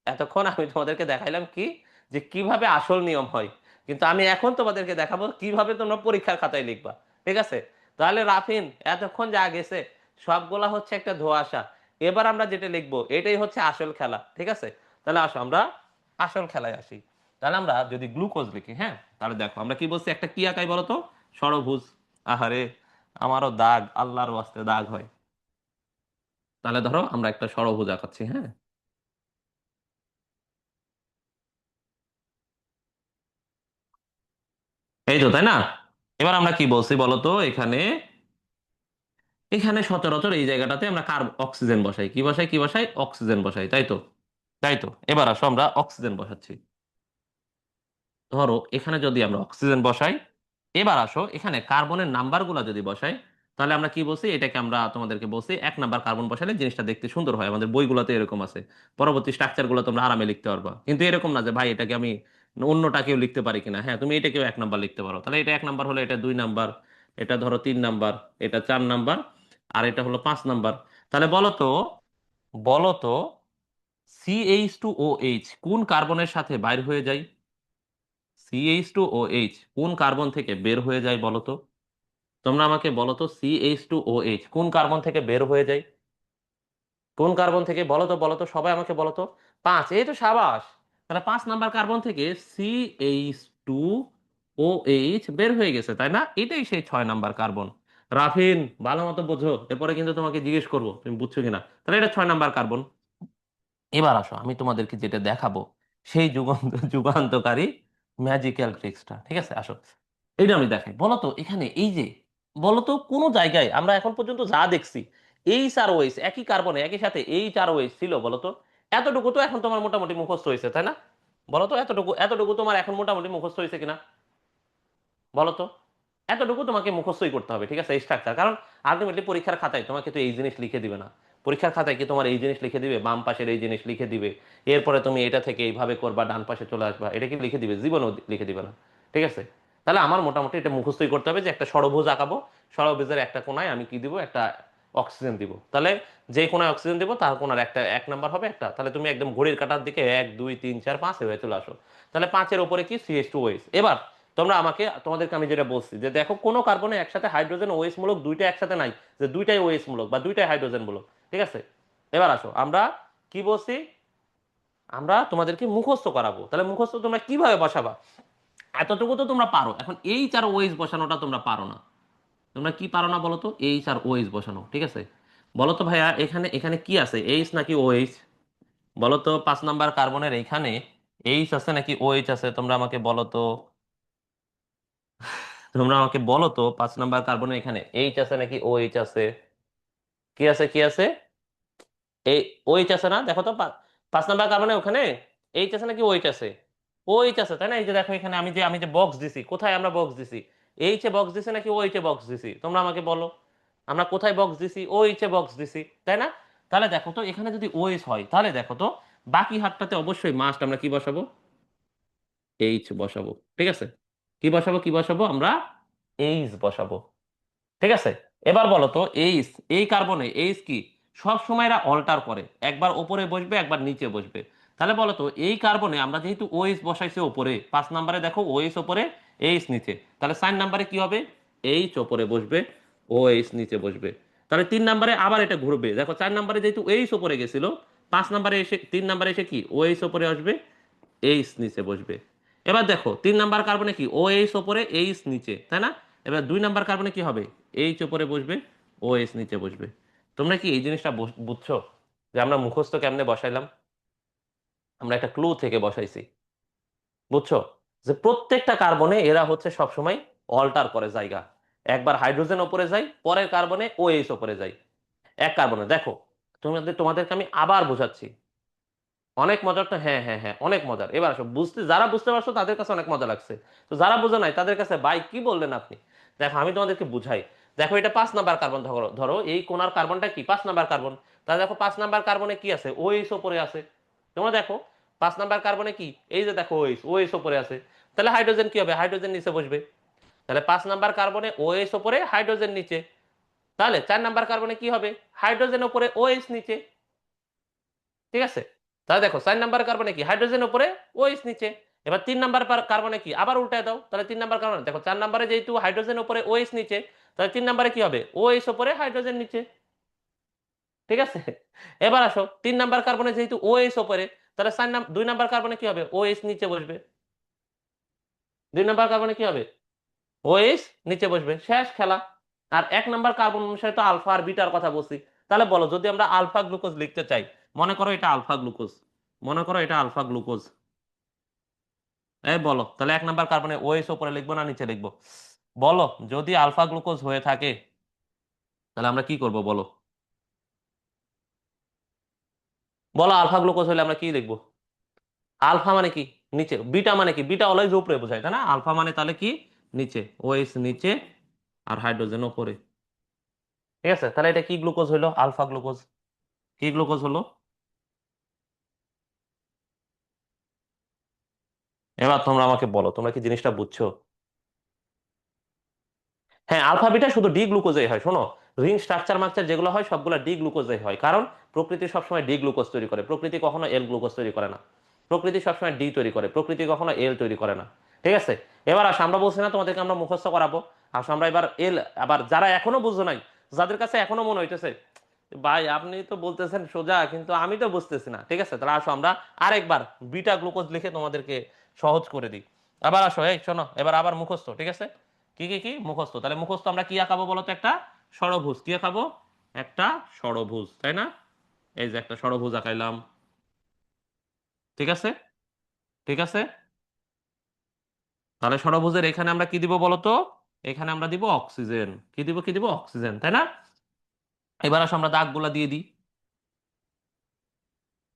এতক্ষণ আমি তোমাদেরকে দেখাইলাম কি, যে কিভাবে আসল নিয়ম হয়। কিন্তু আমি এখন তোমাদেরকে দেখাবো কিভাবে তোমরা পরীক্ষার খাতায় লিখবা। ঠিক আছে? তাহলে রাফিন, এতক্ষণ যা গেছে সবগুলা হচ্ছে একটা ধোঁয়াশা। এবার আমরা যেটা লিখবো এটাই হচ্ছে আসল খেলা। ঠিক আছে? তাহলে আসো আমরা আসল খেলায় আসি। তাহলে আমরা যদি গ্লুকোজ লিখি, হ্যাঁ, তাহলে দেখো আমরা কি বলছি, একটা কি আঁকাই বলো তো? ষড়ভুজ। আহারে, আমারও দাগ, আল্লাহর ওয়াস্তে দাগ হয়। তাহলে ধরো আমরা একটা ষড়ভুজ আঁকাচ্ছি, হ্যাঁ। এই তো, তাই না? এবার আমরা কি বলছি বলতো, এখানে এখানে সচরাচর এই জায়গাটাতে আমরা কার অক্সিজেন বসাই, কি বসাই, কি বসাই, অক্সিজেন বসাই, তাই তো? তাই তো, এবার আসো আমরা অক্সিজেন বসাচ্ছি। ধরো এখানে যদি আমরা অক্সিজেন বসাই, এবার আসো এখানে কার্বনের নাম্বারগুলো যদি বসাই, তাহলে আমরা কি বলছি, এটাকে আমরা তোমাদেরকে বলছি 1 নাম্বার কার্বন বসালে জিনিসটা দেখতে সুন্দর হয়। আমাদের বইগুলোতে এরকম আছে। পরবর্তী স্ট্রাকচার গুলো তোমরা আরামে লিখতে পারবা, কিন্তু এরকম না যে ভাই এটাকে আমি অন্যটাকেও লিখতে পারি কিনা। হ্যাঁ, তুমি এটাকেও 1 নাম্বার লিখতে পারো। তাহলে এটা 1 নাম্বার হলে এটা 2 নাম্বার, এটা ধরো 3 নাম্বার, এটা 4 নাম্বার, আর এটা হলো 5 নাম্বার। তাহলে বলো তো, বলো তো, CH2OH কোন কার্বনের সাথে বাইর হয়ে যায়? CH2OH কোন কার্বন থেকে বের হয়ে যায় বলো তো? তোমরা আমাকে বলো তো, CH2OH কোন কার্বন থেকে বের হয়ে যায়? কোন কার্বন থেকে বলো তো, বলো তো, সবাই আমাকে বলো তো। 5, এই তো সাবাস। তাহলে 5 নাম্বার কার্বন থেকে CH2OH বের হয়ে গেছে, তাই না? এটাই সেই 6 নাম্বার কার্বন। রাফিন, ভালো মতো বোঝো, এরপরে কিন্তু তোমাকে জিজ্ঞেস করবো তুমি বুঝছো কিনা। তাহলে এটা 6 নাম্বার কার্বন। এবার আসো আমি তোমাদেরকে যেটা দেখাবো, সেই যুগান্তকারী ম্যাজিক্যাল ট্রিক্সটা। ঠিক আছে? আসো এইটা আমি দেখাই। বলো তো এখানে এই যে, বলো তো কোন জায়গায় আমরা এখন পর্যন্ত যা দেখছি, এইচ আর ওএইচ একই কার্বনে একই সাথে এইচ আর ওএইচ ছিল বলো তো? এতটুকু তো এখন তোমার মোটামুটি মুখস্থ হয়েছে, তাই না? বলো তো এতটুকু, এতটুকু তোমার এখন মোটামুটি মুখস্থ হয়েছে কিনা? বলো তো। এতটুকু তোমাকে মুখস্থই করতে হবে, ঠিক আছে, এই স্ট্রাকচার। কারণ আলটিমেটলি পরীক্ষার খাতায় তোমাকে তো এই জিনিস লিখে দিবে না। পরীক্ষার খাতায় কি তোমার এই জিনিস লিখে দিবে, বাম পাশের এই জিনিস লিখে দিবে, এরপরে তুমি এটা থেকে এইভাবে করবা, ডান পাশে চলে আসবা, এটা কি লিখে দিবে? জীবনেও লিখে দিবে না। ঠিক আছে? তাহলে আমার মোটামুটি এটা মুখস্থই করতে হবে যে একটা ষড়ভুজ আঁকাবো, ষড়ভুজের একটা কোণায় আমি কি দিব, একটা অক্সিজেন দিব। তাহলে যে কোণায় অক্সিজেন দিব তার কোণার একটা 1 নাম্বার হবে একটা। তাহলে তুমি একদম ঘড়ির কাঁটার দিকে 1 2 3 4 5 হয়ে চলে আসো। তাহলে 5-এর উপরে কি, CH2OH। এবার তোমরা আমাকে, তোমাদেরকে আমি যেটা বলছি যে দেখো কোনো কার্বনে একসাথে হাইড্রোজেন ওএইচ মূলক দুইটা একসাথে নাই, যে দুইটাই ওএইচ মূলক বা দুইটাই হাইড্রোজেন মূলক। ঠিক আছে? এবার আসো আমরা কি বলছি, আমরা তোমাদেরকে মুখস্থ করাবো। তাহলে মুখস্থ তোমরা কিভাবে বসাবা? এতটুকু তো তোমরা পারো। এখন এইচ আর ওএইচ বসানোটা তোমরা পারো না। তোমরা কি পারো না বলো তো? এইচ আর ওএইচ বসানো। ঠিক আছে? বলো তো ভাইয়া, এখানে এখানে কি আছে, এইচ নাকি ওএইচ? বলো তো 5 নাম্বার কার্বনের এইখানে এইচ আছে নাকি ওএইচ আছে? তোমরা আমাকে বলো তো। তোমরা আমাকে বলো তো, 5 নাম্বার কার্বনে এখানে এইচ আছে নাকি ওএইচ আছে? কি আছে, কি আছে? এই ওএইচ আছে না? দেখো তো 5 নাম্বার কার্বনে ওখানে এইচ আছে নাকি ওএইচ আছে? ওএইচ আছে, তাই না? এই যে দেখো এখানে আমি যে বক্স দিছি, কোথায় আমরা বক্স দিছি? এইচ এ বক্স দিছি নাকি ওএইচ এ বক্স দিছি? তোমরা আমাকে বলো। আমরা কোথায় বক্স দিছি? ওএইচ এ বক্স দিছি, তাই না? তাহলে দেখো তো এখানে যদি ওএইচ হয়, তাহলে দেখো তো বাকি হাতটাতে অবশ্যই মাস্ট আমরা কি বসাবো? এইচ বসাবো। ঠিক আছে? কি বসাবো, কি বসাবো আমরা? এইচ বসাবো। ঠিক আছে? এবার বলো তো, এইচ, এই কার্বনে এইচ কি সব সময় এরা অল্টার করে, একবার ওপরে বসবে একবার নিচে বসবে। তাহলে বলো তো এই কার্বনে আমরা যেহেতু ওএইচ বসাইছে ওপরে, 5 নাম্বারে দেখো ওএইচ ওপরে এইচ নিচে, তাহলে 4 নাম্বারে কি হবে? এইচ ওপরে বসবে, ওএইচ নিচে বসবে। তাহলে 3 নাম্বারে আবার এটা ঘুরবে, দেখো 4 নাম্বারে যেহেতু এইচ ওপরে গেছিল, 5 নাম্বারে এসে 3 নাম্বারে এসে কি ওএইচ ওপরে আসবে, এইচ নিচে বসবে। এবার দেখো 3 নাম্বার কার্বনে কি ও এইচ ওপরে এইচ নিচে, তাই না? এবার 2 নাম্বার কার্বনে কি হবে? এইচ ওপরে বসবে, ও এইচ নিচে বসবে। তোমরা কি এই জিনিসটা বুঝছো যে আমরা মুখস্থ কেমনে বসাইলাম? আমরা একটা ক্লু থেকে বসাইছি, বুঝছো? যে প্রত্যেকটা কার্বনে এরা হচ্ছে সবসময় অল্টার করে জায়গা। একবার হাইড্রোজেন ওপরে যায়, পরের কার্বনে ওএইচ ওপরে যায়। এক কার্বনে দেখো, তোমাদেরকে আমি আবার বোঝাচ্ছি। অনেক মজার তো, হ্যাঁ হ্যাঁ হ্যাঁ, অনেক মজার। এবার আসো বুঝতে, যারা বুঝতে পারছো তাদের কাছে অনেক মজা লাগছে, তো যারা বোঝো নাই তাদের কাছে ভাই কি বললেন আপনি। দেখো আমি তোমাদেরকে বুঝাই। দেখো এটা 5 নাম্বার কার্বন, ধরো ধরো এই কোনার কার্বনটা কি 5 নাম্বার কার্বন। তাহলে দেখো 5 নাম্বার কার্বনে কি আছে, ওএইচ ওপরে আছে। তোমরা দেখো 5 নাম্বার কার্বনে কি, এই যে দেখো ওএইচ, ওএইচ ওপরে আছে। তাহলে হাইড্রোজেন কি হবে, হাইড্রোজেন নিচে বসবে। তাহলে 5 নাম্বার কার্বনে ওএইচ ওপরে, হাইড্রোজেন নিচে। তাহলে 4 নাম্বার কার্বনে কি হবে, হাইড্রোজেন ওপরে ওএইচ নিচে। ঠিক আছে? তাহলে দেখো 4 নাম্বার কার্বনে কি, হাইড্রোজেন উপরে ওএইচ নিচে। এবার 3 নাম্বার কার্বনে কি, আবার উল্টায় দাও। তাহলে 3 নাম্বার কার্বনে দেখো, 4 নাম্বারে যেহেতু হাইড্রোজেন উপরে ওএইচ নিচে, তাহলে 3 নাম্বারে কি হবে, ওএইচ উপরে হাইড্রোজেন নিচে। ঠিক আছে? এবার আসো 3 নাম্বার কার্বনে যেহেতু ওএইচ উপরে, তাহলে 2 নাম্বার কার্বনে কি হবে, ওএইচ নিচে বসবে। 2 নাম্বার কার্বনে কি হবে, ওএইচ নিচে বসবে, শেষ খেলা। আর 1 নাম্বার কার্বন অনুসারে তো আলফা আর বিটার কথা বলছি। তাহলে বলো, যদি আমরা আলফা গ্লুকোজ লিখতে চাই, মনে করো এটা আলফা গ্লুকোজ, মনে করো এটা আলফা গ্লুকোজ, এই বলো তাহলে 1 নাম্বার কার্বনে ওএইচ উপরে লিখবো না নিচে লিখবো? বলো, যদি আলফা গ্লুকোজ হয়ে থাকে তাহলে আমরা কি করব বলো? বলো আলফা গ্লুকোজ হলে আমরা কি লিখবো? আলফা মানে কি, নিচে। বিটা মানে কি, বিটা অলওয়েজ উপরে বোঝায়, তাই না? আলফা মানে তাহলে কি, নিচে, ওএইচ নিচে আর হাইড্রোজেন উপরে। ঠিক আছে, তাহলে এটা কি গ্লুকোজ হলো, আলফা গ্লুকোজ। কি গ্লুকোজ হলো? এবার তোমরা আমাকে বলো, তোমরা কি জিনিসটা বুঝছো? হ্যাঁ, আলফা বিটা শুধু ডি গ্লুকোজে হয়। শোনো, রিং স্ট্রাকচার মাকচার যেগুলো হয় সবগুলো ডি গ্লুকোজে হয়, কারণ প্রকৃতি সবসময় ডি গ্লুকোজ তৈরি করে, প্রকৃতি কখনো এল গ্লুকোজ তৈরি করে না। প্রকৃতি সবসময় ডি তৈরি করে, প্রকৃতি কখনো এল তৈরি করে না। ঠিক আছে? এবার আসো, আমরা বলছি না তোমাদেরকে আমরা মুখস্থ করাবো। আসো আমরা এবার এল, আবার যারা এখনো বুঝো নাই, যাদের কাছে এখনো মনে হইতেছে ভাই আপনি তো বলতেছেন সোজা কিন্তু আমি তো বুঝতেছি না, ঠিক আছে, তাহলে আসো আমরা আরেকবার বিটা গ্লুকোজ লিখে তোমাদেরকে সহজ করে দিই। আবার আসো, এই শোনো, এবার আবার মুখস্থ, ঠিক আছে? কি কি কি মুখস্থ, তাহলে মুখস্থ আমরা কি আঁকাবো বলো তো? একটা ষড়ভুজ। কি আঁকাবো? একটা ষড়ভুজ, তাই না? এই যে একটা ষড়ভুজ আঁকাইলাম। ঠিক আছে? ঠিক আছে, তাহলে ষড়ভুজের এখানে আমরা কি দিব বলো তো? এখানে আমরা দিব অক্সিজেন। কি দিব, কি দিব, অক্সিজেন, তাই না? এবার আসো আমরা দাগগুলা দিয়ে দিই।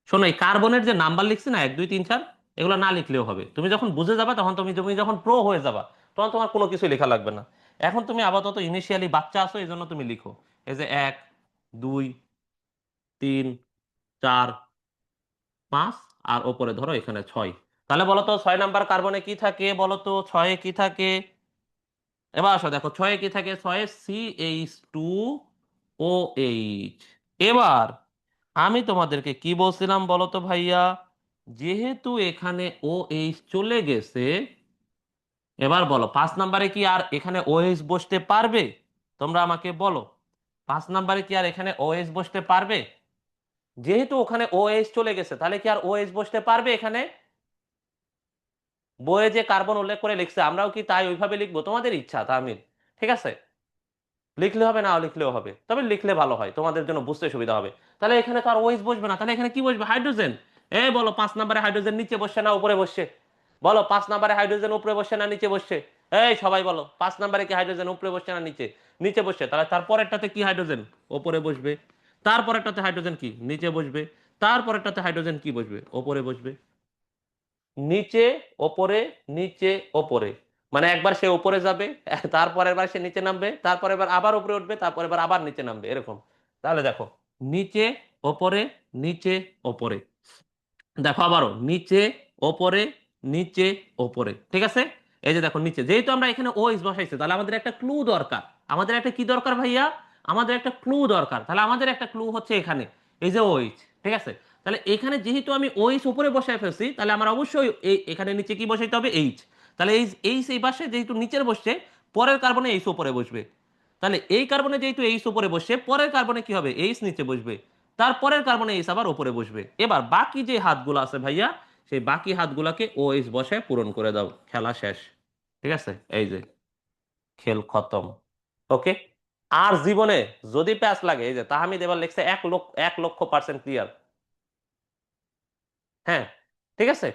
শোনো, এই কার্বনের যে নাম্বার লিখছি না, 1 2 3 4, এগুলো না লিখলেও হবে। তুমি যখন বুঝে যাবা তখন, তুমি তুমি যখন প্রো হয়ে যাবা, তখন তোমার কোনো কিছু লেখা লাগবে না। এখন তুমি আপাতত ইনিশিয়ালি বাচ্চা আছো, এই জন্য তুমি লিখো। এই যে 1 2 3 4 5, আর ওপরে ধরো এখানে 6। তাহলে বলো তো 6 নাম্বার কার্বনে কি থাকে বলো তো, ছয়ে কি থাকে? এবার আসো দেখো, ছয়ে কি থাকে, ছয়ে CH2OH। এবার আমি তোমাদেরকে কি বলছিলাম বলো তো ভাইয়া, যেহেতু এখানে OH চলে গেছে, এবার বলো 5 নাম্বারে কি আর এখানে OH বসতে পারবে? তোমরা আমাকে বলো, 5 নাম্বারে কি আর এখানে OH বসতে পারবে? যেহেতু ওখানে OH চলে গেছে, তাহলে কি আর OH বসতে পারবে এখানে? বইয়ে যে কার্বন উল্লেখ করে লিখছে, আমরাও কি তাই ওইভাবে লিখবো? তোমাদের ইচ্ছা, তামিল। ঠিক আছে, লিখলে হবে, না লিখলেও হবে, তবে লিখলে ভালো হয়, তোমাদের জন্য বুঝতে সুবিধা হবে। তাহলে এখানে তো আর ওএইচ বসবে না, তাহলে এখানে কি বসবে, হাইড্রোজেন। এই বলো 5 নাম্বারে হাইড্রোজেন নিচে বসছে না উপরে বসছে? বলো 5 নাম্বারে হাইড্রোজেন উপরে বসছে না নিচে বসছে? এই সবাই বলো, 5 নাম্বারে কি হাইড্রোজেন উপরে বসছে না নিচে? নিচে বসছে। তাহলে তারপরেরটাতে কি হাইড্রোজেন ওপরে বসবে, তারপরেরটাতে হাইড্রোজেন কি নিচে বসবে, তারপরেরটাতে হাইড্রোজেন কি বসবে, ওপরে বসবে। নিচে, ওপরে, নিচে, ওপরে, মানে একবার সে উপরে যাবে, তারপরের বার সে নিচে নামবে, তারপরের বার আবার উপরে উঠবে, তারপরের বার আবার নিচে নামবে, এরকম। তাহলে দেখো, নিচে, ওপরে, নিচে, ওপরে। দেখো আবারও নিচে, ওপরে, নিচে, ওপরে। ঠিক আছে? এই যে দেখো নিচে, যেহেতু আমরা এখানে ওএইচ বসাইছি, তাহলে আমাদের একটা ক্লু দরকার। আমাদের একটা কি দরকার ভাইয়া? আমাদের একটা ক্লু দরকার। তাহলে আমাদের একটা ক্লু হচ্ছে এখানে, এই যে ওএইচ। ঠিক আছে? তাহলে এখানে যেহেতু আমি ওএইচ উপরে বসায় ফেলছি, তাহলে আমার অবশ্যই এই এখানে নিচে কি বসাইতে হবে, এইচ। তাহলে এই এইচ এই পাশে যেহেতু নিচের বসছে, পরের কার্বনে এইচ উপরে বসবে। তাহলে এই কার্বনে যেহেতু এইচ উপরে বসছে, পরের কার্বনে কি হবে, এইচ নিচে বসবে। তারপরের কার্বনে এইচ আবার উপরে বসবে। এবার বাকি যে হাতগুলো আছে ভাইয়া, সেই বাকি হাতগুলাকে OH বসে পূরণ করে দাও, খেলা শেষ। ঠিক আছে, এই যে খেল খতম। ওকে। আর জীবনে যদি প্যাচ লাগে, এই যে তাহমিদ এবার লিখছে 1,00,000% ক্লিয়ার। হ্যাঁ, ঠিক আছে।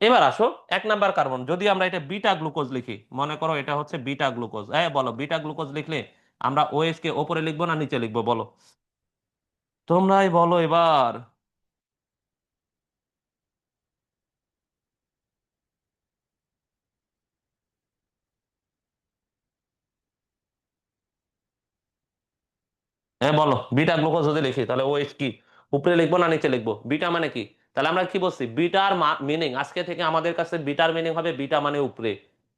এবার আসো 1 নাম্বার কার্বন, যদি আমরা এটা বিটা গ্লুকোজ লিখি, মনে করো এটা হচ্ছে বিটা গ্লুকোজ, হ্যাঁ বলো বিটা গ্লুকোজ লিখলে আমরা ওএইচ কে ওপরে লিখবো না নিচে লিখবো বলো, তোমরাই বলো এবার। হ্যাঁ বলো, বিটা গ্লুকোজ যদি লিখি তাহলে ওএইচ কি উপরে লিখবো না নিচে লিখবো? বিটা মানে কি? তাহলে আমরা কি বলছি, বিটার মিনিং আজকে থেকে আমাদের কাছে বিটার মিনিং হবে বিটা মানে উপরে।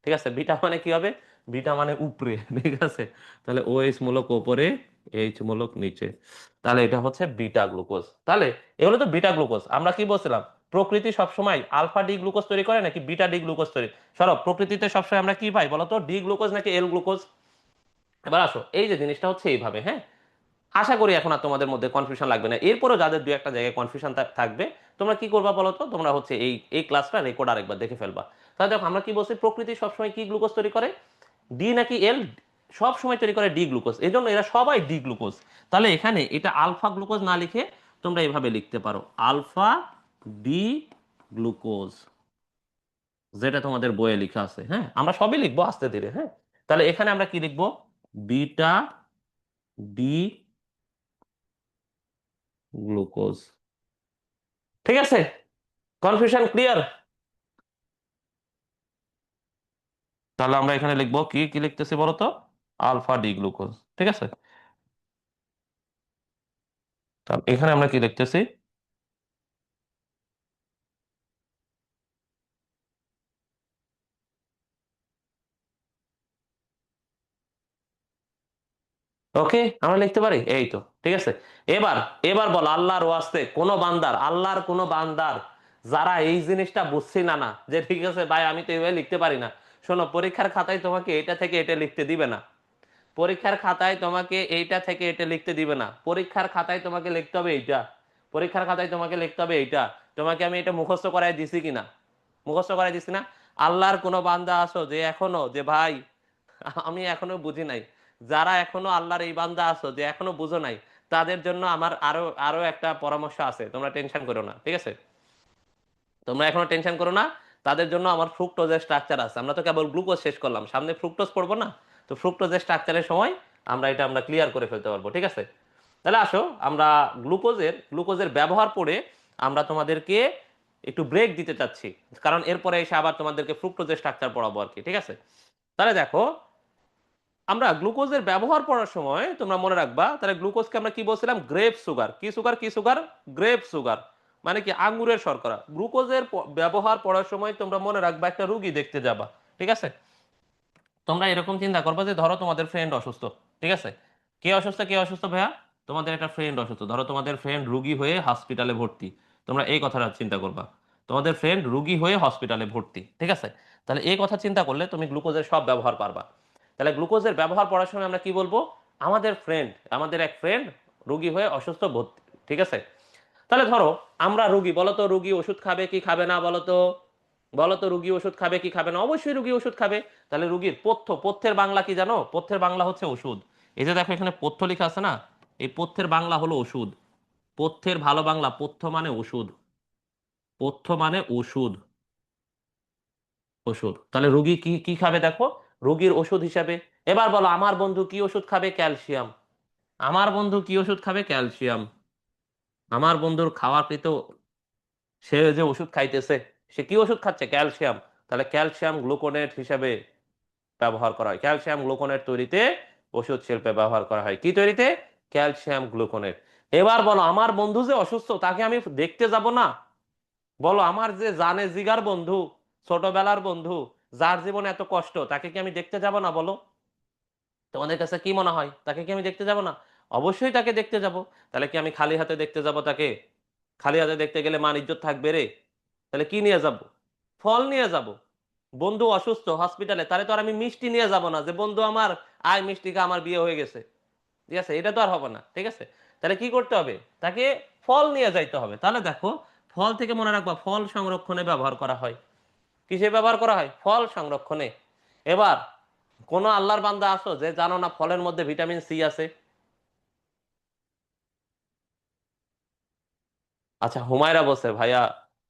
ঠিক আছে, বিটা মানে কি হবে? বিটা মানে উপরে। ঠিক আছে, তাহলে ওএইচ মূলক উপরে, এইচ মূলক নিচে, তাহলে এটা হচ্ছে বিটা গ্লুকোজ। তাহলে এগুলো তো বিটা গ্লুকোজ। আমরা কি বলছিলাম, প্রকৃতি সবসময় আলফা ডি গ্লুকোজ তৈরি করে নাকি বিটা ডি গ্লুকোজ তৈরি? সরব, প্রকৃতিতে সবসময় আমরা কি পাই বলতো, ডি গ্লুকোজ নাকি এল গ্লুকোজ? এবার আসো, এই যে জিনিসটা হচ্ছে এইভাবে, হ্যাঁ। আশা করি এখন আর তোমাদের মধ্যে কনফিউশন লাগবে না। এরপরও যাদের দু একটা জায়গায় কনফিউশন থাকবে, তোমরা কি করবা বলো তো, তোমরা হচ্ছে এই এই ক্লাসটা রেকর্ড আরেকবার দেখে ফেলবা। তাহলে দেখো আমরা কি বলছি, প্রকৃতি সবসময় কি গ্লুকোজ তৈরি করে, ডি নাকি এল? সব সময় তৈরি করে ডি গ্লুকোজ, এই জন্য এরা সবাই ডি গ্লুকোজ। তাহলে এখানে এটা আলফা গ্লুকোজ না লিখে তোমরা এভাবে লিখতে পারো, আলফা ডি গ্লুকোজ, যেটা তোমাদের বইয়ে লেখা আছে। হ্যাঁ, আমরা সবই লিখবো আস্তে ধীরে, হ্যাঁ। তাহলে এখানে আমরা কি লিখবো, বিটা ডি গ্লুকোজ। ঠিক আছে, কনফিউশন ক্লিয়ার? তাহলে আমরা এখানে লিখবো কি কি লিখতেছি বলতো, আলফা ডি গ্লুকোজ। ঠিক আছে, তাহলে এখানে আমরা কি লিখতেছি, ওকে আমরা লিখতে পারি, এই তো ঠিক আছে। এবার এবার বল, আল্লাহর ওয়াস্তে কোন বান্দার, আল্লাহর কোন বান্দার যারা এই জিনিসটা বুঝছি না, না যে ঠিক আছে ভাই আমি তো এইভাবে লিখতে পারি না, শোনো পরীক্ষার খাতায় তোমাকে এটা থেকে এটা লিখতে দিবে না। পরীক্ষার খাতায় তোমাকে এইটা থেকে এটা লিখতে দিবে না, পরীক্ষার খাতায় তোমাকে লিখতে হবে এইটা, পরীক্ষার খাতায় তোমাকে লিখতে হবে এইটা। তোমাকে আমি এটা মুখস্থ করাই দিছি কিনা, মুখস্থ করাই দিছি না? আল্লাহর কোনো বান্দা আছো যে এখনো, যে ভাই আমি এখনো বুঝি নাই, যারা এখনো আল্লাহর এই বান্দা আছো যে এখনো বুঝো নাই, তাদের জন্য আমার আরো আরো একটা পরামর্শ আছে, তোমরা টেনশন করো না, ঠিক আছে? তোমরা এখনো টেনশন করো না, তাদের জন্য আমার ফ্রুক্টোজের স্ট্রাকচার আছে। আমরা তো কেবল গ্লুকোজ শেষ করলাম, সামনে ফ্রুক্টোজ পড়বো না? তো ফ্রুক্টোজের স্ট্রাকচারের সময় আমরা ক্লিয়ার করে ফেলতে পারবো, ঠিক আছে? তাহলে আসো আমরা গ্লুকোজের ব্যবহার পড়ে আমরা তোমাদেরকে একটু ব্রেক দিতে চাচ্ছি, কারণ এরপরে এসে আবার তোমাদেরকে ফ্রুক্টোজের স্ট্রাকচার পড়াবো আর কি, ঠিক আছে? তাহলে দেখো, আমরা গ্লুকোজের ব্যবহার পড়ার সময় তোমরা মনে রাখবা, তাহলে গ্লুকোজকে আমরা কি বলছিলাম, গ্রেপ সুগার। কি সুগার, কি সুগার? গ্রেপ সুগার, মানে কি আঙ্গুরের শর্করা। গ্লুকোজের ব্যবহার পড়ার সময় তোমরা মনে রাখবা, একটা রুগী দেখতে যাবা, ঠিক আছে? তোমরা এরকম চিন্তা করবা যে ধরো তোমাদের ফ্রেন্ড অসুস্থ, ঠিক আছে? কে অসুস্থ, কে অসুস্থ ভাইয়া? তোমাদের একটা ফ্রেন্ড অসুস্থ, ধরো তোমাদের ফ্রেন্ড রুগী হয়ে হসপিটালে ভর্তি। তোমরা এই কথাটা চিন্তা করবা, তোমাদের ফ্রেন্ড রুগী হয়ে হসপিটালে ভর্তি, ঠিক আছে? তাহলে এই কথা চিন্তা করলে তুমি গ্লুকোজের সব ব্যবহার পারবা। তাহলে গ্লুকোজের ব্যবহার পড়ার সময় আমরা কি বলবো, আমাদের এক ফ্রেন্ড রুগী হয়ে অসুস্থ ভর্তি, ঠিক আছে? তাহলে ধরো আমরা রুগী, বলো তো রুগী ওষুধ খাবে কি খাবে না বলো তো, বলো তো রুগী ওষুধ খাবে কি খাবে না? অবশ্যই রুগী ওষুধ খাবে। তাহলে রুগীর পথ্যের বাংলা কি জানো? পথ্যের বাংলা হচ্ছে ওষুধ। এই যে দেখো এখানে পথ্য লেখা আছে না, এই পথ্যের বাংলা হলো ওষুধ। পথ্যের ভালো বাংলা, পথ্য মানে ওষুধ, পথ্য মানে ওষুধ, ওষুধ। তাহলে রুগী কি কি খাবে দেখো, রুগীর ওষুধ হিসাবে। এবার বলো আমার বন্ধু কি ওষুধ খাবে, ক্যালসিয়াম। আমার বন্ধু কি ওষুধ খাবে, ক্যালসিয়াম। আমার বন্ধুর খাওয়ার কৃত, সে যে ওষুধ খাইতেছে, সে কি ওষুধ খাচ্ছে, ক্যালসিয়াম। তাহলে ক্যালসিয়াম গ্লুকোনেট হিসাবে ব্যবহার করা হয়, ক্যালসিয়াম গ্লুকোনেট তৈরিতে ওষুধ শিল্পে ব্যবহার করা হয়, কি তৈরিতে, ক্যালসিয়াম গ্লুকোনেট। এবার বলো আমার বন্ধু যে অসুস্থ তাকে আমি দেখতে যাব না, বলো আমার যে জানে জিগার বন্ধু, ছোটবেলার বন্ধু, যার জীবনে এত কষ্ট, তাকে কি আমি দেখতে যাব না বলো? তোমাদের কাছে কি মনে হয়, তাকে কি আমি দেখতে যাব না? অবশ্যই তাকে দেখতে যাব। তাহলে কি আমি খালি হাতে দেখতে যাব তাকে? খালি হাতে দেখতে গেলে মান ইজ্জত থাকবে রে। তাহলে কি নিয়ে যাব, ফল নিয়ে যাব। বন্ধু অসুস্থ হসপিটালে, তাহলে তো আর আমি মিষ্টি নিয়ে যাব না যে বন্ধু আমার আয় মিষ্টি খা আমার বিয়ে হয়ে গেছে, ঠিক আছে? এটা তো আর হবে না, ঠিক আছে? তাহলে কি করতে হবে, তাকে ফল নিয়ে যাইতে হবে। তাহলে দেখো, ফল থেকে মনে রাখবা, ফল সংরক্ষণে ব্যবহার করা হয়। কিসে ব্যবহার করা হয়, ফল সংরক্ষণে। এবার কোন আল্লাহর বান্দা আছো যে জানো না ফলের মধ্যে ভিটামিন সি আছে? আচ্ছা, হুমায়রা বলছে ভাইয়া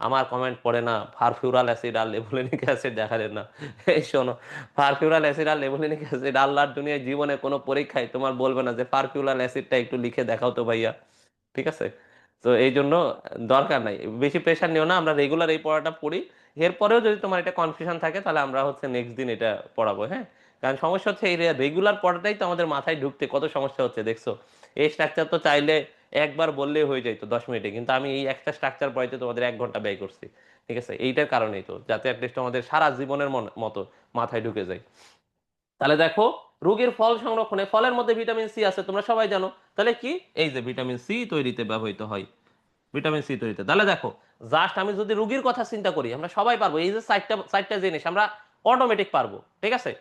আমার কমেন্ট পড়ে না, ফারফিউরাল অ্যাসিড আর লেবুলিনিক অ্যাসিড দেখা যায় না। এই শোনো, ফারফিউরাল অ্যাসিড আর লেবুলিনিক অ্যাসিড আল্লাহর দুনিয়ায় জীবনে কোনো পরীক্ষায় তোমার বলবে না যে ফারফিউরাল অ্যাসিডটা একটু লিখে দেখাও তো ভাইয়া। ঠিক আছে? তো এই জন্য দরকার নাই, বেশি প্রেশার নিও না, আমরা রেগুলার এই পড়াটা পড়ি। এরপরেও যদি তোমার এটা কনফিউশন থাকে তাহলে আমরা হচ্ছে নেক্সট দিন এটা পড়াবো, হ্যাঁ। কারণ সমস্যা হচ্ছে এই রেগুলার পড়াটাই তো আমাদের মাথায় ঢুকতে কত সমস্যা হচ্ছে দেখছো। এই স্ট্রাকচার তো চাইলে একবার বললেই হয়ে যায় তো 10 মিনিটে, কিন্তু আমি এই একটা স্ট্রাকচার পড়াইতে তোমাদের 1 ঘন্টা ব্যয় করছি। ঠিক আছে, এইটার কারণেই তো, যাতে অ্যাটলিস্ট আমাদের সারা জীবনের মতো মাথায় ঢুকে যায়। তাহলে দেখো, রোগীর ফল সংরক্ষণে ফলের মধ্যে ভিটামিন সি আছে তোমরা সবাই জানো। তাহলে কি, এই যে ভিটামিন সি তৈরিতে ব্যবহৃত হয়, ভিটামিন সি তৈরিতে। তাহলে দেখো, জাস্ট আমি যদি রোগীর কথা চিন্তা করি, আমরা সবাই পারবো এই যে চারটা চারটা জিনিস আমরা অটোমেটিক পারবো। ঠিক আছে,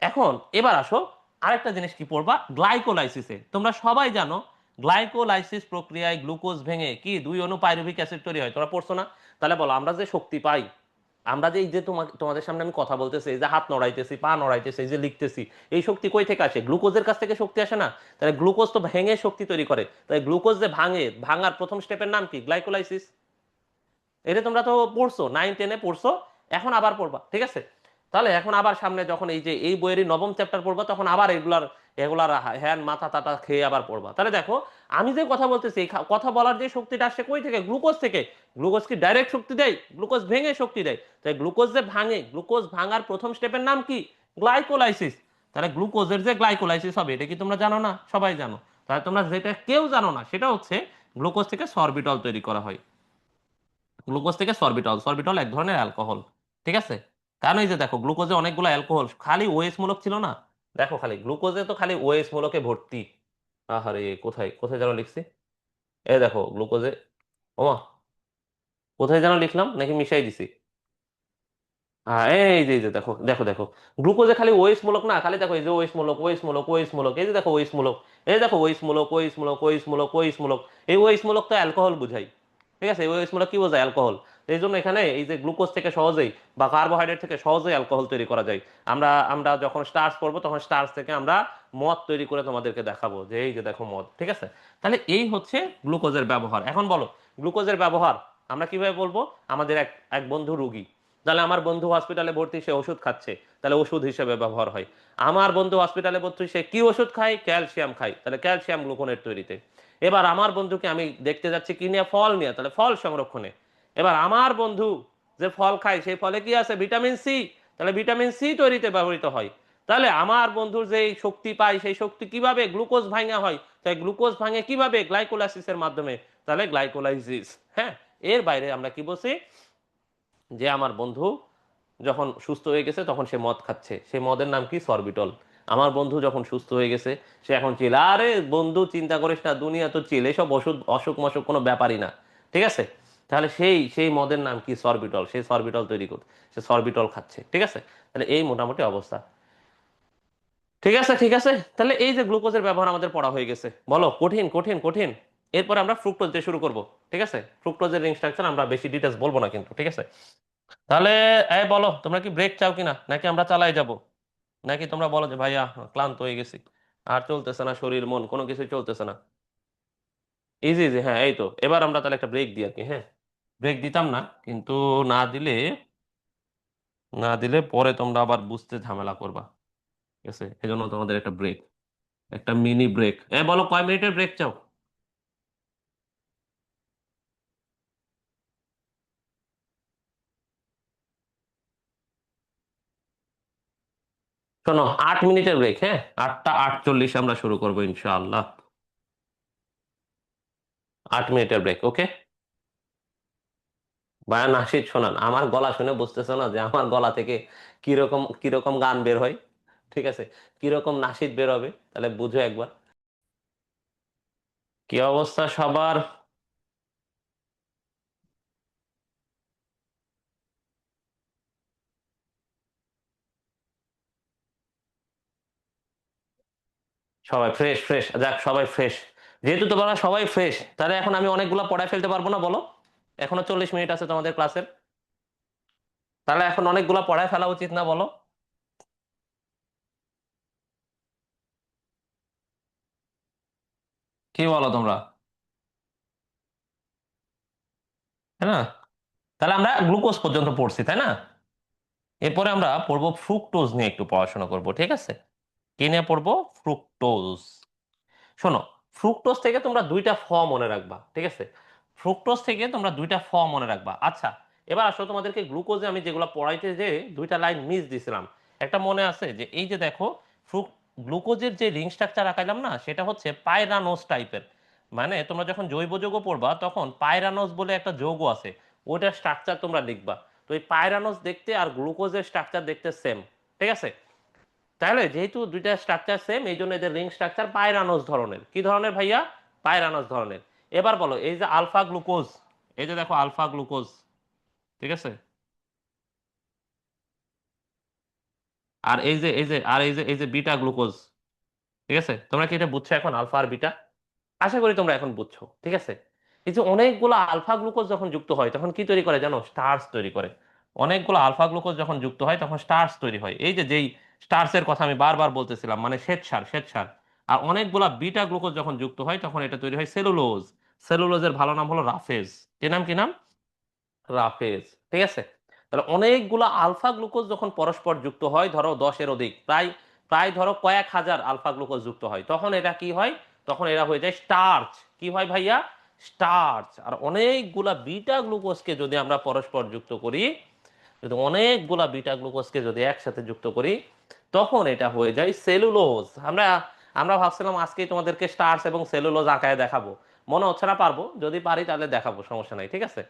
এখন এবার আসো, আরেকটা জিনিস কি পড়বা, গ্লাইকোলাইসিসে তোমরা সবাই জানো গ্লাইকোলাইসিস প্রক্রিয়ায় গ্লুকোজ ভেঙে কি 2 অণু পাইরুভিক অ্যাসিড তৈরি হয়, তোমরা পড়ছো না? তাহলে বলো, আমরা যে শক্তি পাই, আমরা যে এই যে তোমাদের সামনে আমি কথা বলতেছি, এই যে হাত নড়াইতেছি, পা নড়াইতেছি, এই যে লিখতেছি, এই শক্তি কই থেকে আসে? গ্লুকোজের কাছ থেকে শক্তি আসে না? তাহলে গ্লুকোজ তো ভেঙে শক্তি তৈরি করে, তাই গ্লুকোজ যে ভাঙে, ভাঙার প্রথম স্টেপের নাম কি? গ্লাইকোলাইসিস। এটা তোমরা তো পড়ছো, 9 10-এ পড়ছো, এখন আবার পড়বা। ঠিক আছে, তাহলে এখন আবার সামনে যখন এই যে এই বইয়েরই নবম চ্যাপ্টার পড়বা, তখন আবার এগুলার এগুলার হ্যান মাথা টাটা খেয়ে আবার পড়বা। তাহলে দেখো, আমি যে কথা বলতেছি, এই কথা বলার যে শক্তিটা আসছে কই থেকে? গ্লুকোজ থেকে। গ্লুকোজ কি ডাইরেক্ট শক্তি দেয়? গ্লুকোজ ভেঙে শক্তি দেয়। তাই গ্লুকোজ যে ভাঙে, গ্লুকোজ ভাঙার প্রথম স্টেপের নাম কি? গ্লাইকোলাইসিস। তাহলে গ্লুকোজের যে গ্লাইকোলাইসিস হবে, এটা কি তোমরা জানো না? সবাই জানো। তাহলে তোমরা যেটা কেউ জানো না সেটা হচ্ছে গ্লুকোজ থেকে সরবিটল তৈরি করা হয়। গ্লুকোজ থেকে সরবিটল, সরবিটল এক ধরনের অ্যালকোহল। ঠিক আছে, কারণ এই যে দেখো, গ্লুকোজে অনেকগুলো অ্যালকোহল, খালি ওএস মূলক ছিল না। দেখো, খালি গ্লুকোজে তো খালি ওএস মূলকে ভর্তি। আহারে, কোথায় কোথায় যেন লিখছি, এই দেখো গ্লুকোজে, ওমা, কোথায় যেন লিখলাম নাকি মিশাই দিছি। হ্যাঁ, এই যে দেখো দেখো দেখো, গ্লুকোজে খালি ওএস মূলক না, খালি দেখো এই যে ওএস মূলক, ওএস মূলক, ওএস মূলক, এই যে দেখো ওএস মূলক, এই দেখো ওএস মূলক, ওএস মূলক, ওএস মূলক, ওএস মূলক। এই ওএস মূলক তো অ্যালকোহল বুঝাই। ঠিক আছে, এই ওএস মূলক কি বোঝায়? অ্যালকোহল। এই জন্য এখানে এই যে গ্লুকোজ থেকে সহজেই বা কার্বোহাইড্রেট থেকে সহজেই অ্যালকোহল তৈরি করা যায়। আমরা আমরা যখন স্টার্চ করবো, তখন স্টার্চ থেকে আমরা মদ তৈরি করে তোমাদেরকে দেখাবো যে এই যে দেখো মদ। ঠিক আছে, তাহলে এই হচ্ছে গ্লুকোজের ব্যবহার। এখন বলো, গ্লুকোজের ব্যবহার আমরা কিভাবে বলবো? আমাদের এক এক বন্ধু রুগী, তাহলে আমার বন্ধু হসপিটালে ভর্তি, সে ওষুধ খাচ্ছে, তাহলে ওষুধ হিসেবে ব্যবহার হয়। আমার বন্ধু হসপিটালে ভর্তি, সে কি ওষুধ খায়? ক্যালসিয়াম খায়, তাহলে ক্যালসিয়াম গ্লুকোনের তৈরিতে। এবার আমার বন্ধুকে আমি দেখতে যাচ্ছি কি নিয়ে? ফল নিয়ে, তাহলে ফল সংরক্ষণে। এবার আমার বন্ধু যে ফল খায়, সেই ফলে কি আছে? ভিটামিন সি, তাহলে ভিটামিন সি তৈরিতে ব্যবহৃত হয়। তাহলে আমার বন্ধুর যে শক্তি পায়, সেই শক্তি কিভাবে? গ্লুকোজ ভাঙা হয়, তাই গ্লুকোজ ভাঙে কিভাবে? গ্লাইকোলাইসিসের মাধ্যমে, তাহলে গ্লাইকোলাইসিস। হ্যাঁ, এর বাইরে আমরা কি বলছি? যে আমার বন্ধু যখন সুস্থ হয়ে গেছে, তখন সে মদ খাচ্ছে, সেই মদের নাম কি? সরবিটল। আমার বন্ধু যখন সুস্থ হয়ে গেছে, সে এখন চিল। আরে বন্ধু, চিন্তা করিস না, দুনিয়া তো চিল, এসব ওষুধ অসুখ মসুখ কোনো ব্যাপারই না। ঠিক আছে, তাহলে সেই সেই মদের নাম কি? সরবিটল। সেই সরবিটল তৈরি করতে সে সরবিটল খাচ্ছে। ঠিক আছে, তাহলে এই মোটামুটি অবস্থা। ঠিক আছে, ঠিক আছে, তাহলে এই যে গ্লুকোজের ব্যবহার আমাদের পড়া হয়ে গেছে, বলো কঠিন কঠিন কঠিন। এরপর আমরা ফ্রুক্টোজ দিয়ে শুরু করব। ঠিক আছে, ফ্রুক্টোজের ইনস্ট্রাকশন আমরা বেশি ডিটেলস বলবো না কিন্তু। ঠিক আছে, তাহলে এই বলো, তোমরা কি ব্রেক চাও কিনা, নাকি আমরা চালাই যাব? নাকি তোমরা বলো যে ভাইয়া ক্লান্ত হয়ে গেছি, আর চলতেছে না, শরীর মন কোনো কিছুই চলতেছে না। ইজি ইজি, হ্যাঁ, এই তো, এবার আমরা তাহলে একটা ব্রেক দিই আর কি। হ্যাঁ, ব্রেক দিতাম না কিন্তু, না দিলে না দিলে পরে তোমরা আবার বুঝতে ঝামেলা করবা। ঠিক আছে, এই জন্য তোমাদের একটা ব্রেক, একটা মিনি ব্রেক। বলো কয় মিনিটের ব্রেক চাও? শোনো, 8 মিনিটের ব্রেক, হ্যাঁ, 8টা 48 আমরা শুরু করবো ইনশাআল্লাহ। 8 মিনিটের ব্রেক, ওকে। বায়ান নাশিদ শোনান, আমার গলা শুনে বুঝতেছো না যে আমার গলা থেকে কিরকম কিরকম গান বের হয়? ঠিক আছে, কিরকম নাশিদ বের হবে, তাহলে বুঝো একবার। কি অবস্থা সবার? সবাই ফ্রেশ ফ্রেশ, যাক সবাই ফ্রেশ। যেহেতু তোমরা সবাই ফ্রেশ, তাহলে এখন আমি অনেকগুলো পড়ায় ফেলতে পারবো না বলো? এখনো 40 মিনিট আছে তোমাদের ক্লাসের, তাহলে এখন অনেকগুলো পড়ায় ফেলা উচিত না বলো? কি বলো তোমরা? তাই না? তাহলে আমরা গ্লুকোজ পর্যন্ত পড়ছি, তাই না? এরপরে আমরা পড়বো ফ্রুক্টোজ নিয়ে, একটু পড়াশোনা করব, ঠিক আছে? কি নিয়ে পড়বো? ফ্রুক্টোজ। শোনো, ফ্রুক্টোজ থেকে তোমরা দুইটা মনে রাখবা, ঠিক আছে? ফ্রুক্টোজ থেকে তোমরা দুইটা মনে রাখবা। আচ্ছা, এবার আসলে তোমাদেরকে গ্লুকোজে আমি যেগুলো পড়াইতে যে দুইটা লাইন মিস দিছিলাম, একটা মনে আছে যে এই যে দেখো, ফ্রুক গ্লুকোজের যে রিং স্ট্রাকচার আঁকাইলাম না, সেটা হচ্ছে পাইরানোজ টাইপের। মানে তোমরা যখন জৈব যৌগ পড়বা তখন পাইরানোজ বলে একটা যৌগ আছে, ওইটার স্ট্রাকচার তোমরা লিখবা। তো এই পাইরানোজ দেখতে আর গ্লুকোজের স্ট্রাকচার দেখতে সেম, ঠিক আছে? তাহলে যেহেতু দুইটা স্ট্রাকচার সেম, এই জন্য এদের রিং স্ট্রাকচার পাইরানোজ ধরনের। কি ধরনের ভাইয়া? পাইরানোজ ধরনের। এবার বলো, এই যে আলফা গ্লুকোজ, এই যে দেখো আলফা গ্লুকোজ, ঠিক আছে? আর এই যে বিটা গ্লুকোজ, ঠিক আছে? তোমরা কি এটা বুঝছো এখন, আলফা আর বিটা? আশা করি তোমরা এখন বুঝছো, ঠিক আছে? এই যে অনেকগুলো আলফা গ্লুকোজ যখন যুক্ত হয় তখন কি তৈরি করে জানো? স্টার্চ তৈরি করে। অনেকগুলো আলফা গ্লুকোজ যখন যুক্ত হয় তখন স্টার্চ তৈরি হয়, এই যে যেই স্টার্চের কথা আমি বারবার বলতেছিলাম, মানে শ্বেতসার, শ্বেতসার। আর অনেকগুলা বিটা গ্লুকোজ যখন যুক্ত হয় তখন এটা তৈরি হয় সেলুলোজ। সেলুলোজের ভালো নাম হলো রাফেজ। কি নাম, কি নাম? রাফেজ, ঠিক আছে? তাহলে অনেকগুলো আলফা গ্লুকোজ যখন পরস্পর যুক্ত হয়, ধরো 10-এর অধিক, প্রায় প্রায় ধরো কয়েক হাজার আলফা গ্লুকোজ যুক্ত হয়, তখন এটা কি হয়? তখন এরা হয়ে যায় স্টার্চ। কি হয় ভাইয়া? স্টার্চ। আর অনেকগুলা বিটা গ্লুকোজকে যদি আমরা পরস্পর যুক্ত করি, যদি অনেকগুলা বিটা গ্লুকোজকে যদি একসাথে যুক্ত করি, তখন এটা হয়ে যায় সেলুলোজ। আমরা আমরা ভাবছিলাম আজকেই তোমাদেরকে স্টার্চ এবং সেলুলোজ আঁকায় দেখাবো। মনে হচ্ছে না পারবো, যদি পারি তাহলে দেখাবো, সমস্যা নাই, ঠিক আছে?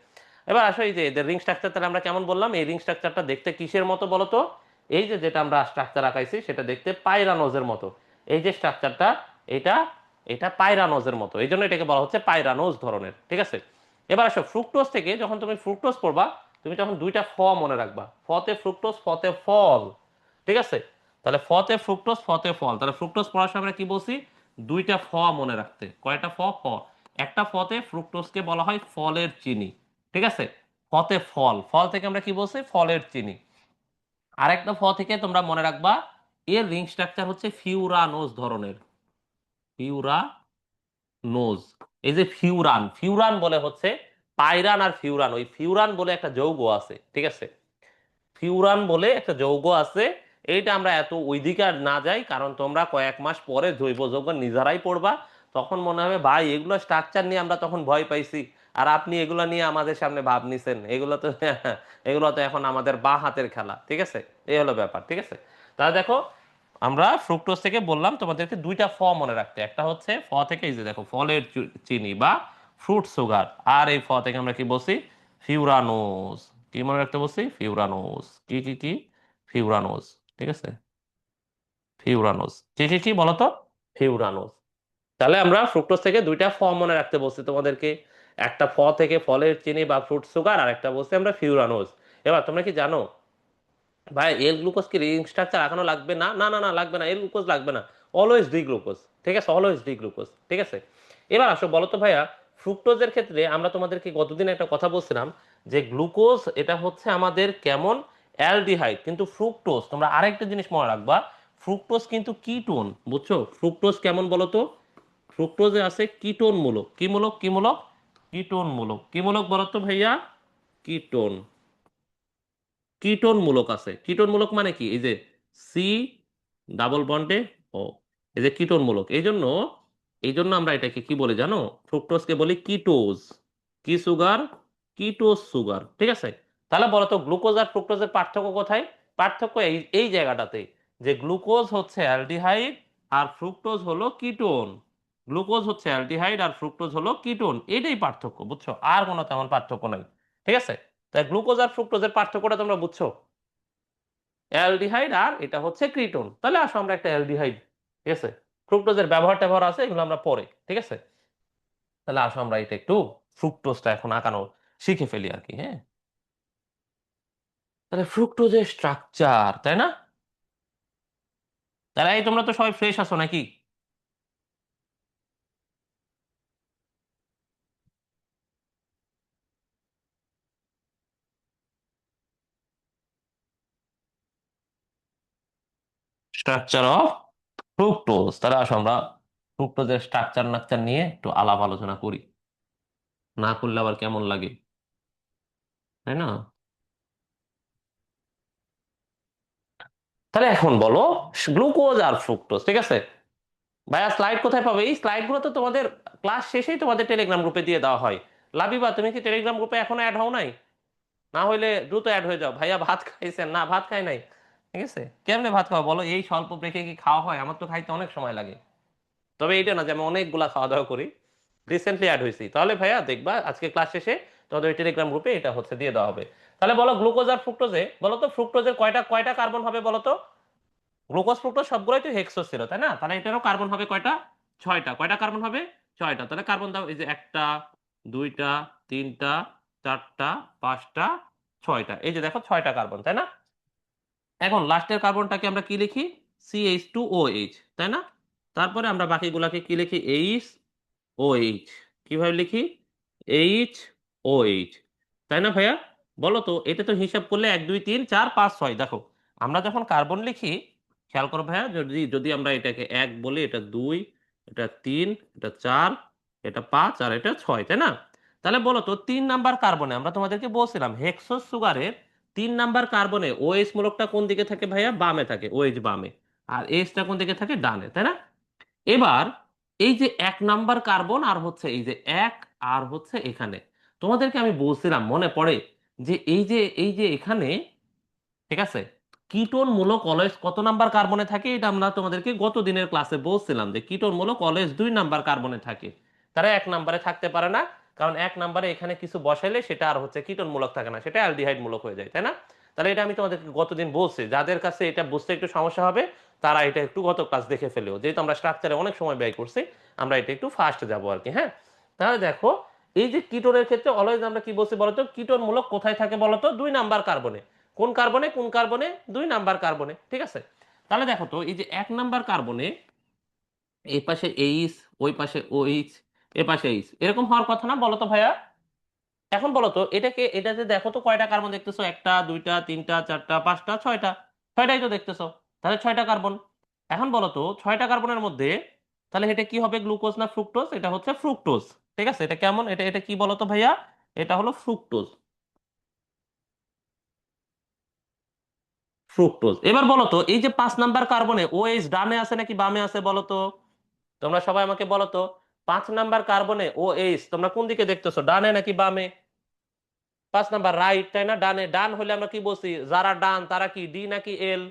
এবার আসো, এই যে এদের রিং স্ট্রাকচার তাহলে আমরা কেমন বললাম? এই রিং স্ট্রাকচারটা দেখতে কিসের মতো বলো তো? এই যে যেটা আমরা স্ট্রাকচার আঁকাইছি সেটা দেখতে পাইরানোজের মতো। এই যে স্ট্রাকচারটা, এটা এটা পাইরানোজের মতো, এই জন্য এটাকে বলা হচ্ছে পাইরানোজ ধরনের, ঠিক আছে? এবার আসো, ফ্রুক্টোজ থেকে যখন তুমি ফ্রুক্টোজ পড়বা, তুমি তখন দুইটা মনে রাখবা, ফতে ফ্রুক্টোজ, ফতে ফল, ঠিক আছে? তাহলে ফতে ফ্রুক্টোজ, ফতে ফল। তাহলে ফ্রুক্টোজ পড়ার সময় আমরা কি বলছি? দুইটা মনে রাখতে। কয়টা একটা ফতে ফ্রুক্টোজকে বলা হয় ফলের চিনি, ঠিক আছে? ফতে ফল, ফল থেকে আমরা কি বলছি? ফলের চিনি। আরেকটা থেকে তোমরা মনে রাখবা, এর রিং স্ট্রাকচার হচ্ছে ফিউরানোজ ধরনের। ফিউরানোজ। এই যে ফিউরান, ফিউরান বলে হচ্ছে পাইরান আর ফিউরান, ওই ফিউরান বলে একটা যৌগ আছে, ঠিক আছে? ফিউরান বলে একটা যৌগ আছে। এইটা আমরা এত ওইদিকে আর না যাই, কারণ তোমরা কয়েক মাস পরে জৈব যৌগ নিজেরাই পড়বা। তখন মনে হবে ভাই এগুলো স্ট্রাকচার নিয়ে আমরা তখন ভয় পাইছি, আর আপনি এগুলো নিয়ে আমাদের সামনে ভাব নিছেন, এগুলো তো এগুলো তো এখন আমাদের বাঁ হাতের খেলা, ঠিক আছে? এই হলো ব্যাপার, ঠিক আছে? তাহলে দেখো, আমরা ফ্রুক্টোজ থেকে বললাম তোমাদেরকে দুইটা মনে রাখতে। একটা হচ্ছে থেকে, এই যে দেখো, ফলের চিনি বা ফ্রুট সুগার। আর এই থেকে আমরা কি বলছি? ফিউরানোজ। কি মনে রাখতে বলছি? ফিউরানোজ। কি কি কি? ফিউরানোজ, ঠিক আছে? ফিউরানোজ। কি কি কি বলতো? ফিউরানোজ। তাহলে আমরা ফ্রুক্টোজ থেকে দুইটা মনে রাখতে বলছি তোমাদেরকে। একটা থেকে ফলের চিনি বা ফ্রুট সুগার, আর একটা বলছি আমরা ফিউরানোজ। এবার তোমরা কি জানো ভাই, এল গ্লুকোজ কি রিং স্ট্রাকচার আঁকানো লাগবে না? না না না, লাগবে না, এল গ্লুকোজ লাগবে না। অলওয়েজ ডি গ্লুকোজ, ঠিক আছে? অলওয়েজ ডি গ্লুকোজ, ঠিক আছে? এবার আসো, বলো তো ভাইয়া, ফ্রুক্টোজের ক্ষেত্রে আমরা তোমাদেরকে গতদিন একটা কথা বলছিলাম যে গ্লুকোজ এটা হচ্ছে আমাদের কেমন? অ্যালডিহাইড। কিন্তু ফ্রুক্টোজ, তোমরা আরেকটা জিনিস মনে রাখবা, ফ্রুক্টোজ কিন্তু কিটোন, বুঝছো? ফ্রুক্টোজ কেমন বলো তো? ফ্রুক্টোজে আছে কিটোন মূলক। কি মূলক? কি মূলক? কিটোন মূলক। কি মূলক বলো তো ভাইয়া? কিটোন। কিটোন মূলক আছে। কিটোন মূলক মানে কি? এই যে সি ডাবল বন্ডে ও, এই যে কিটোন মূলক। এই জন্য আমরা এটাকে কি বলি জানো? ফ্রুক্টোজকে বলি কিটোজ। কি সুগার? কিটোজ সুগার, ঠিক আছে? তাহলে বলো তো, গ্লুকোজ আর ফ্রুক্টোজের পার্থক্য কোথায়? পার্থক্য এই এই জায়গাটাতে, যে গ্লুকোজ হচ্ছে অ্যালডিহাইড আর ফ্রুক্টোজ হলো কিটোন। গ্লুকোজ হচ্ছে অ্যালডিহাইড আর ফ্রুক্টোজ হলো কিটোন, এটাই পার্থক্য, বুঝছো? আর কোনো তেমন পার্থক্য নাই, ঠিক আছে? তাই গ্লুকোজ আর ফ্রুক্টোজের পার্থক্যটা তোমরা বুঝছো? অ্যালডিহাইড আর এটা হচ্ছে ক্রিটোন। তাহলে আসো আমরা একটা অ্যালডিহাইড, ঠিক আছে? ফ্রুক্টোজের ব্যবহার ট্যাবহার আছে, এগুলো আমরা পরে, ঠিক আছে? তাহলে আসো আমরা এটা একটু ফ্রুক্টোজটা এখন আঁকানো শিখে ফেলি আর কি, হ্যাঁ? তাহলে ফ্রুক্টোজের স্ট্রাকচার, তাই না? তাহলে এই তোমরা তো সবাই ফ্রেশ আছো নাকি? Structure of fructose. তাহলে আসো আমরা ফ্রুক্টোজের স্ট্রাকচার নাকচার নিয়ে একটু আলাপ আলোচনা করি, না করলে আবার কেমন লাগে, তাই না? তাহলে এখন বলো, গ্লুকোজ আর ফ্রুক্টোজ, ঠিক আছে? ভাইয়া স্লাইড কোথায় পাবে? এই স্লাইড গুলো তো তোমাদের ক্লাস শেষেই তোমাদের টেলিগ্রাম গ্রুপে দিয়ে দেওয়া হয়। লাবিবা, তুমি কি টেলিগ্রাম গ্রুপে এখনো অ্যাড হও নাই? না হইলে দ্রুত অ্যাড হয়ে যাও। ভাইয়া ভাত খাইছেন? না, ভাত খাই নাই। ঠিক আছে, কেমনে ভাত খাও বলো? এই স্বল্প ব্রেকে কি খাওয়া হয়? আমার তো খাইতে অনেক সময় লাগে। তবে এইটা না যে আমি অনেকগুলা খাওয়া দাওয়া করি। রিসেন্টলি অ্যাড হয়েছি, তাহলে ভাইয়া দেখবা আজকে ক্লাস শেষে তোমাদের টেলিগ্রাম গ্রুপে এটা হচ্ছে দিয়ে দেওয়া হবে। তাহলে বলো, গ্লুকোজ আর ফ্রুক্টোজে বলো তো, ফ্রুক্টোজের কয়টা কয়টা কার্বন হবে বলো তো? গ্লুকোজ ফ্রুক্টোজ সবগুলোই তো হেক্সোস ছিল, তাই না? তাহলে এটারও কার্বন হবে কয়টা? ছয়টা। কয়টা কার্বন হবে? ছয়টা। তাহলে কার্বন দাও, এই যে একটা, দুইটা, তিনটা, চারটা, পাঁচটা, ছয়টা। এই যে দেখো, ছয়টা কার্বন, তাই না? এখন লাস্টের কার্বনটাকে আমরা কি লিখি? CH2OH, তাই না? তারপরে আমরা বাকিগুলাকে কি লিখি? OH। কিভাবে লিখি? HOH, তাই না ভাইয়া? বলো তো, এটা তো হিসাব করলে 1 2 3 4 5 6। দেখো, আমরা যখন কার্বন লিখি, খেয়াল করো ভাইয়া, যদি যদি আমরা এটাকে এক বলি, এটা দুই, এটা তিন, এটা চার, এটা পাঁচ, আর এটা ছয়, তাই না? তাহলে বলো তো, 3 নাম্বার কার্বনে আমরা তোমাদেরকে বলছিলাম হেক্সোস সুগারের 3 নাম্বার কার্বনে OH মূলকটা কোন দিকে থাকে ভাইয়া? বামে থাকে, OH বামে। আর Hটা কোন দিকে থাকে? ডানে, তাই না? এবার এই যে 1 নাম্বার কার্বন আর হচ্ছে এই যে এক, আর হচ্ছে এখানে তোমাদেরকে আমি বলছিলাম, মনে পড়ে? যে এই যে এখানে, ঠিক আছে, কিটোন মূলক অলয়েজ কত নাম্বার কার্বনে থাকে? এটা আমরা তোমাদেরকে গত দিনের ক্লাসে বলছিলাম যে কিটোন মূলক অলয়েজ 2 নাম্বার কার্বনে থাকে। তারা 1 নাম্বারে থাকতে পারে না, কারণ 1 নাম্বারে এখানে কিছু বসাইলে সেটা আর হচ্ছে কিটোন মূলক থাকে না, সেটা অ্যালডিহাইড মূলক হয়ে যায়, তাই না? তাহলে এটা আমি তোমাদেরকে গতদিন বলছি, যাদের কাছে এটা বুঝতে একটু সমস্যা হবে তারা এটা একটু গত ক্লাস দেখে ফেলেও, যেহেতু আমরা স্ট্রাকচারে অনেক সময় ব্যয় করছি, আমরা এটা একটু ফাস্ট যাবো আর কি, হ্যাঁ? তাহলে দেখো, এই যে কিটোনের ক্ষেত্রে অলওয়েজ আমরা কি বলছি বলতো? কিটোন মূলক কোথায় থাকে বলতো? 2 নাম্বার কার্বনে। কোন কার্বনে? কোন কার্বনে? 2 নাম্বার কার্বনে, ঠিক আছে? তাহলে দেখো তো, এই যে 1 নাম্বার কার্বনে এই পাশে এইচ, ওই পাশে ওইচ, এ পাশে এইচ, এরকম হওয়ার কথা না বলো তো ভাইয়া? এখন বলো তো, এটাতে দেখো তো কয়টা কার্বন দেখতেছো? একটা, দুইটা, তিনটা, চারটা, পাঁচটা, ছয়টা। ছয়টাই তো দেখতেছো। তাহলে 6টা কার্বন। এখন বলো তো, 6টা কার্বনের মধ্যে তাহলে এটা কি হবে? গ্লুকোজ না ফ্রুক্টোজ? এটা হচ্ছে ফ্রুক্টোজ। ঠিক আছে, এটা কেমন? এটা এটা কি বলো তো ভাইয়া? এটা হলো ফ্রুক্টোজ। ফ্রুক্টোজ। এবার বলো তো, এই যে 5 নাম্বার কার্বনে OH ডানে আছে নাকি বামে আছে বলো তো? তোমরা সবাই আমাকে বলো তো, 5 নাম্বার কার্বনে OH তোমরা কোন দিকে দেখতেছো, ডানে নাকি বামে? 5 নাম্বার, রাইট, তাই না? ডানে। ডান হলে আমরা কি বলছি? যারা ডান তারা কি ডি নাকি এল?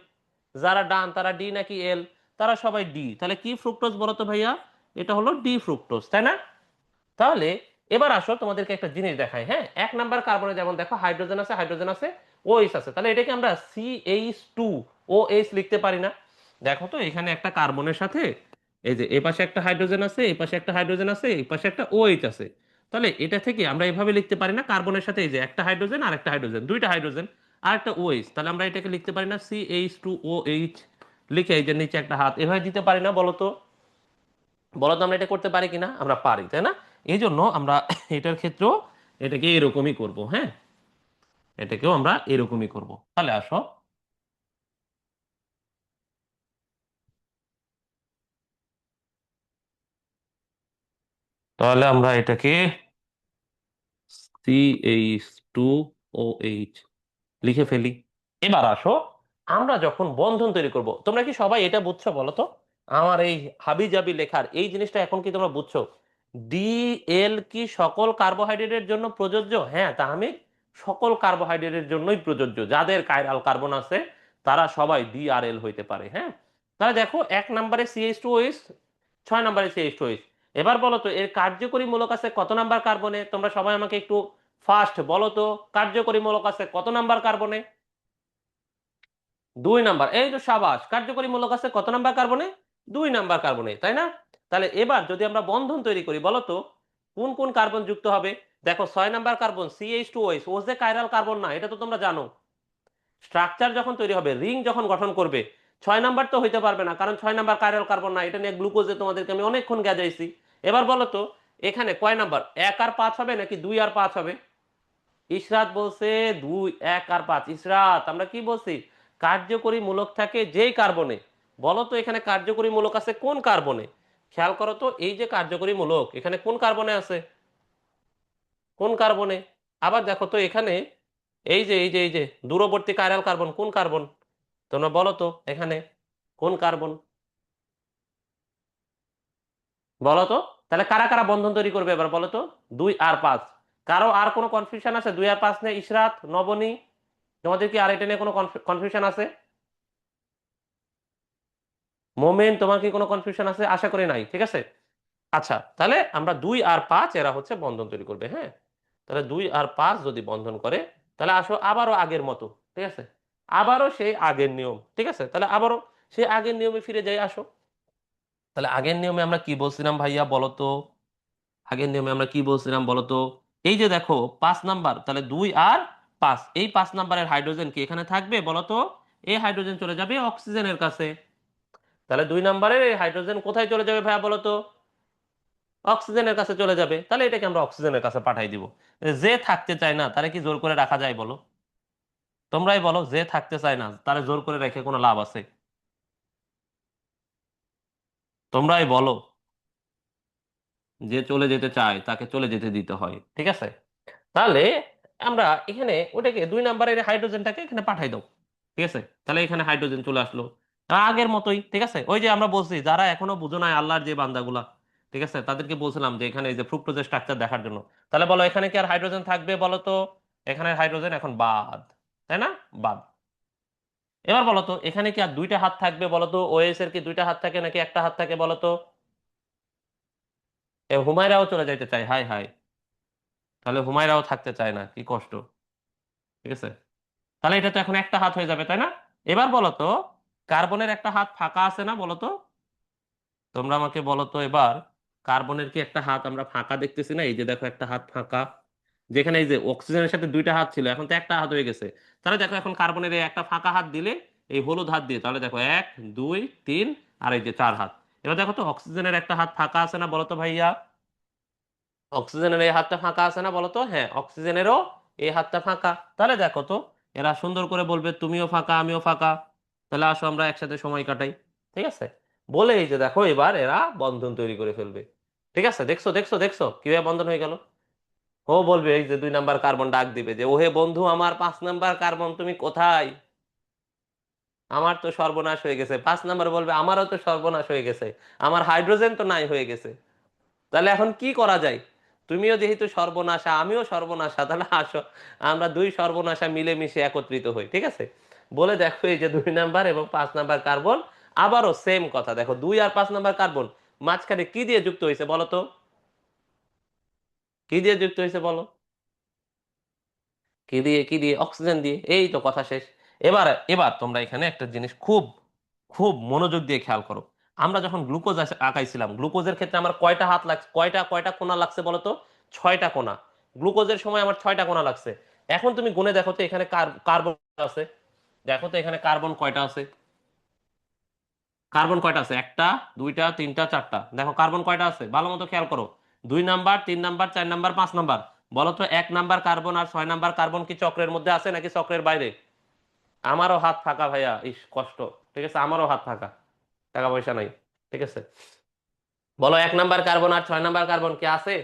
যারা ডান তারা ডি নাকি এল? তারা সবাই ডি। তাহলে কি ফ্রুক্টোজ বলো তো ভাইয়া? এটা হলো ডি ফ্রুক্টোজ, তাই না? তাহলে এবার আসো, তোমাদেরকে একটা জিনিস দেখাই, হ্যাঁ? 1 নাম্বার কার্বনে যেমন দেখো হাইড্রোজেন আছে, হাইড্রোজেন আছে, OH আছে, তাহলে এটাকে আমরা CH2OH লিখতে পারি না? দেখো তো, এখানে একটা কার্বনের সাথে এই যে এ পাশে একটা হাইড্রোজেন আছে, এই পাশে একটা হাইড্রোজেন আছে, এই পাশে একটা OH আছে। তাহলে এটা থেকে আমরা এভাবে লিখতে পারি না? কার্বনের সাথে এই যে একটা হাইড্রোজেন আর একটা হাইড্রোজেন, দুইটা হাইড্রোজেন আর একটা OH, তাহলে আমরা এটাকে লিখতে পারি না CH2OH লিখে এই যে নিচে একটা হাত এভাবে দিতে পারি না? বলো তো, বলো তো, আমরা এটা করতে পারি কিনা? আমরা পারি, তাই না? এই জন্য আমরা এটার ক্ষেত্রেও এটাকে এরকমই করব, হ্যাঁ? এটাকেও আমরা এরকমই করব। তাহলে আসো, তাহলে আমরা এটাকে CH2OH লিখে ফেলি। এবার আসো, আমরা যখন বন্ধন তৈরি করব, তোমরা কি সবাই এটা বুঝছো বলো তো? আমার এই হাবি জাবি লেখার এই জিনিসটা এখন কি তোমরা বুঝছো? DL কি সকল কার্বোহাইড্রেটের জন্য প্রযোজ্য? হ্যাঁ তাহমিদ, সকল কার্বোহাইড্রেটের জন্যই প্রযোজ্য। যাদের কাইরাল কার্বন আছে তারা সবাই DRL হইতে পারে, হ্যাঁ? তাহলে দেখো, 1 নাম্বারে CH2OH, 6 নাম্বারে CH2OH। এবার বলো তো, এর কার্যকরী মূলক আছে কত নাম্বার কার্বনে? তোমরা সবাই আমাকে একটু ফার্স্ট বলো তো, কার্যকরী মূলক আছে কত নাম্বার কার্বনে? 2 নাম্বার। এই তো সাবাস, কার্যকরী মূলক আছে কত নাম্বার কার্বনে? 2 নাম্বার কার্বনে, তাই না? তাহলে এবার যদি আমরা বন্ধন তৈরি করি, বলো তো কোন কোন কার্বন যুক্ত হবে? দেখো, 6 নাম্বার কার্বন CH2OH, ও যে কাইরাল কার্বন না, এটা তো তোমরা জানো। স্ট্রাকচার যখন তৈরি হবে, রিং যখন গঠন করবে, 6 নাম্বার তো হইতে পারবে না, কারণ 6 নাম্বার কাইরাল কার্বন না। এটা নিয়ে গ্লুকোজে তোমাদেরকে আমি অনেকক্ষণ গেজাইছি। এবার বলো তো, এখানে কয় নাম্বার? 1 আর 5 হবে নাকি 2 আর 5 হবে? ইশরাত বলছে 2, 1 আর 5। ইশরাত, আমরা কি বলছি? কার্যকরী মূলক থাকে যেই কার্বনে। বলো তো, এখানে কার্যকরী মূলক আছে কোন কার্বনে? খেয়াল করো তো, এই যে কার্যকরী মূলক এখানে কোন কার্বনে আছে? কোন কার্বনে? আবার দেখো তো এখানে এই যে দূরবর্তী কাইরাল কার্বন কোন কার্বন? তোমরা বলো তো এখানে কোন কার্বন? বলো তো। তাহলে কারা কারা বন্ধন তৈরি করবে এবার বলো তো? 2 আর 5। কারো আর কোনো কনফিউশন আছে 2 আর 5 নিয়ে? ইশরাত, নবনী, তোমাদের কি আর এটা নিয়ে কোনো কনফিউশন আছে? মোমেন, তোমার কি কোনো কনফিউশন আছে? আশা করি নাই, ঠিক আছে। আচ্ছা, তাহলে আমরা 2 আর 5 এরা হচ্ছে বন্ধন তৈরি করবে, হ্যাঁ। তাহলে 2 আর 5 যদি বন্ধন করে, তাহলে আসো আবারও আগের মতো, ঠিক আছে। আবারও সেই আগের নিয়ম, ঠিক আছে। তাহলে আবারও সেই আগের নিয়মে ফিরে যাই, আসো। তাহলে আগের নিয়মে আমরা কি বলছিলাম ভাইয়া বলো তো? আগের নিয়মে আমরা কি বলছিলাম বলো তো? এই যে দেখো 5 নাম্বার, তাহলে 2 আর 5, এই 5 নাম্বারের হাইড্রোজেন কি এখানে থাকবে বলো তো? এই হাইড্রোজেন চলে যাবে অক্সিজেনের কাছে। তাহলে 2 নাম্বারের এই হাইড্রোজেন কোথায় চলে যাবে ভাইয়া বলো তো? অক্সিজেনের কাছে চলে যাবে। তাহলে এটাকে আমরা অক্সিজেনের কাছে পাঠাই দিব। যে থাকতে চায় না তারে কি জোর করে রাখা যায় বলো? তোমরাই বলো, যে থাকতে চায় না তারে জোর করে রেখে কোনো লাভ আছে? তোমরাই বলো। যে চলে যেতে চায় তাকে চলে যেতে দিতে হয়, ঠিক আছে। তাহলে আমরা এখানে ওটাকে 2 নাম্বারের হাইড্রোজেনটাকে এখানে পাঠাই দাও, ঠিক আছে। তাহলে এখানে হাইড্রোজেন চলে আসলো আগের মতোই, ঠিক আছে। ওই যে আমরা বলছি যারা এখনো বুঝো নাই আল্লাহর যে বান্দাগুলা, ঠিক আছে, তাদেরকে বলছিলাম যে এখানে এই যে ফ্রুক্টোজের স্ট্রাকচার দেখার জন্য। তাহলে বলো এখানে কি আর হাইড্রোজেন থাকবে বলো তো? এখানে হাইড্রোজেন এখন বাদ, তাই না? বাদ। এবার বলো তো এখানে কি আর 2টা হাত থাকবে বলো তো? ওএস এর কি 2টা হাত থাকে নাকি একটা হাত থাকে বলো তো? হুমায়রাও চলে যাইতে চায়, হাই হাই। তাহলে হুমায়রাও থাকতে চায় না, কি কষ্ট, ঠিক আছে। তাহলে এটা তো এখন একটা হাত হয়ে যাবে, তাই না? এবার বলো তো, কার্বনের একটা হাত ফাঁকা আছে না বলো তো? তোমরা আমাকে বলো তো এবার, কার্বনের কি একটা হাত আমরা ফাঁকা দেখতেছি না? এই যে দেখো একটা হাত ফাঁকা, যেখানে এই যে অক্সিজেনের সাথে 2টা হাত ছিল এখন তো একটা হাত হয়ে গেছে। তাহলে দেখো এখন কার্বনের এই একটা ফাঁকা হাত দিলে, এই হলুদ হাত দিয়ে, তাহলে দেখো 1 2 3 আর এই যে 4 হাত। এবার দেখো তো অক্সিজেনের একটা হাত ফাঁকা আছে না বলো তো ভাইয়া? অক্সিজেনের এই হাতটা ফাঁকা আছে না বলো তো? হ্যাঁ, অক্সিজেনেরও এই হাতটা ফাঁকা। তাহলে দেখো তো এরা সুন্দর করে বলবে তুমিও ফাঁকা আমিও ফাঁকা, তাহলে আসো আমরা একসাথে সময় কাটাই, ঠিক আছে। বলে এই যে দেখো এবার এরা বন্ধন তৈরি করে ফেলবে, ঠিক আছে। দেখছো দেখছো দেখছো কিভাবে বন্ধন হয়ে গেল? ও বলবে, এই যে 2 নাম্বার কার্বন ডাক দিবে যে ওহে বন্ধু আমার 5 নাম্বার কার্বন তুমি কোথায়? আমার তো সর্বনাশ হয়ে গেছে। 5 নাম্বার বলবে আমারও তো সর্বনাশ হয়ে গেছে, আমার হাইড্রোজেন তো নাই হয়ে গেছে। তাহলে এখন কি করা যায়? তুমিও যেহেতু সর্বনাশা আমিও সর্বনাশা, তাহলে আসো আমরা 2 সর্বনাশা মিলেমিশে একত্রিত হই, ঠিক আছে। বলে দেখো এই যে 2 নাম্বার এবং 5 নাম্বার কার্বন আবারও সেম কথা, দেখো 2 আর 5 নাম্বার কার্বন মাঝখানে কি দিয়ে যুক্ত হয়েছে বলো তো? কি দিয়ে যুক্ত হয়েছে বলো? কি দিয়ে? কি দিয়ে? অক্সিজেন দিয়ে। এই তো কথা শেষ। এবার এবার তোমরা এখানে একটা জিনিস খুব খুব মনোযোগ দিয়ে খেয়াল করো। আমরা যখন গ্লুকোজ আঁকাইছিলাম, গ্লুকোজের ক্ষেত্রে আমার কয়টা হাত লাগছে, কয়টা কয়টা কোণা লাগছে বলো তো? 6টা কোণা। গ্লুকোজের সময় আমার 6টা কোণা লাগছে। এখন তুমি গুণে দেখো তো এখানে কার্বন আছে। দেখো তো এখানে কার্বন কয়টা আছে? কার্বন কয়টা আছে? একটা, দুইটা, তিনটা, চারটা। দেখো কার্বন কয়টা আছে ভালো মতো খেয়াল করো। 2 নাম্বার, 3 নাম্বার, 4 নাম্বার, 5 নাম্বার। বলো তো 1 নাম্বার কার্বন আর 6 নাম্বার কার্বন কি চক্রের মধ্যে আছে নাকি চক্রের বাইরে? আমারও হাত ফাঁকা ভাইয়া, ইস কষ্ট, ঠিক আছে, আমারও হাত ফাঁকা, টাকা পয়সা নাই, ঠিক আছে। বলো 1 নাম্বার কার্বন আর 6 নাম্বার কার্বন কি আছে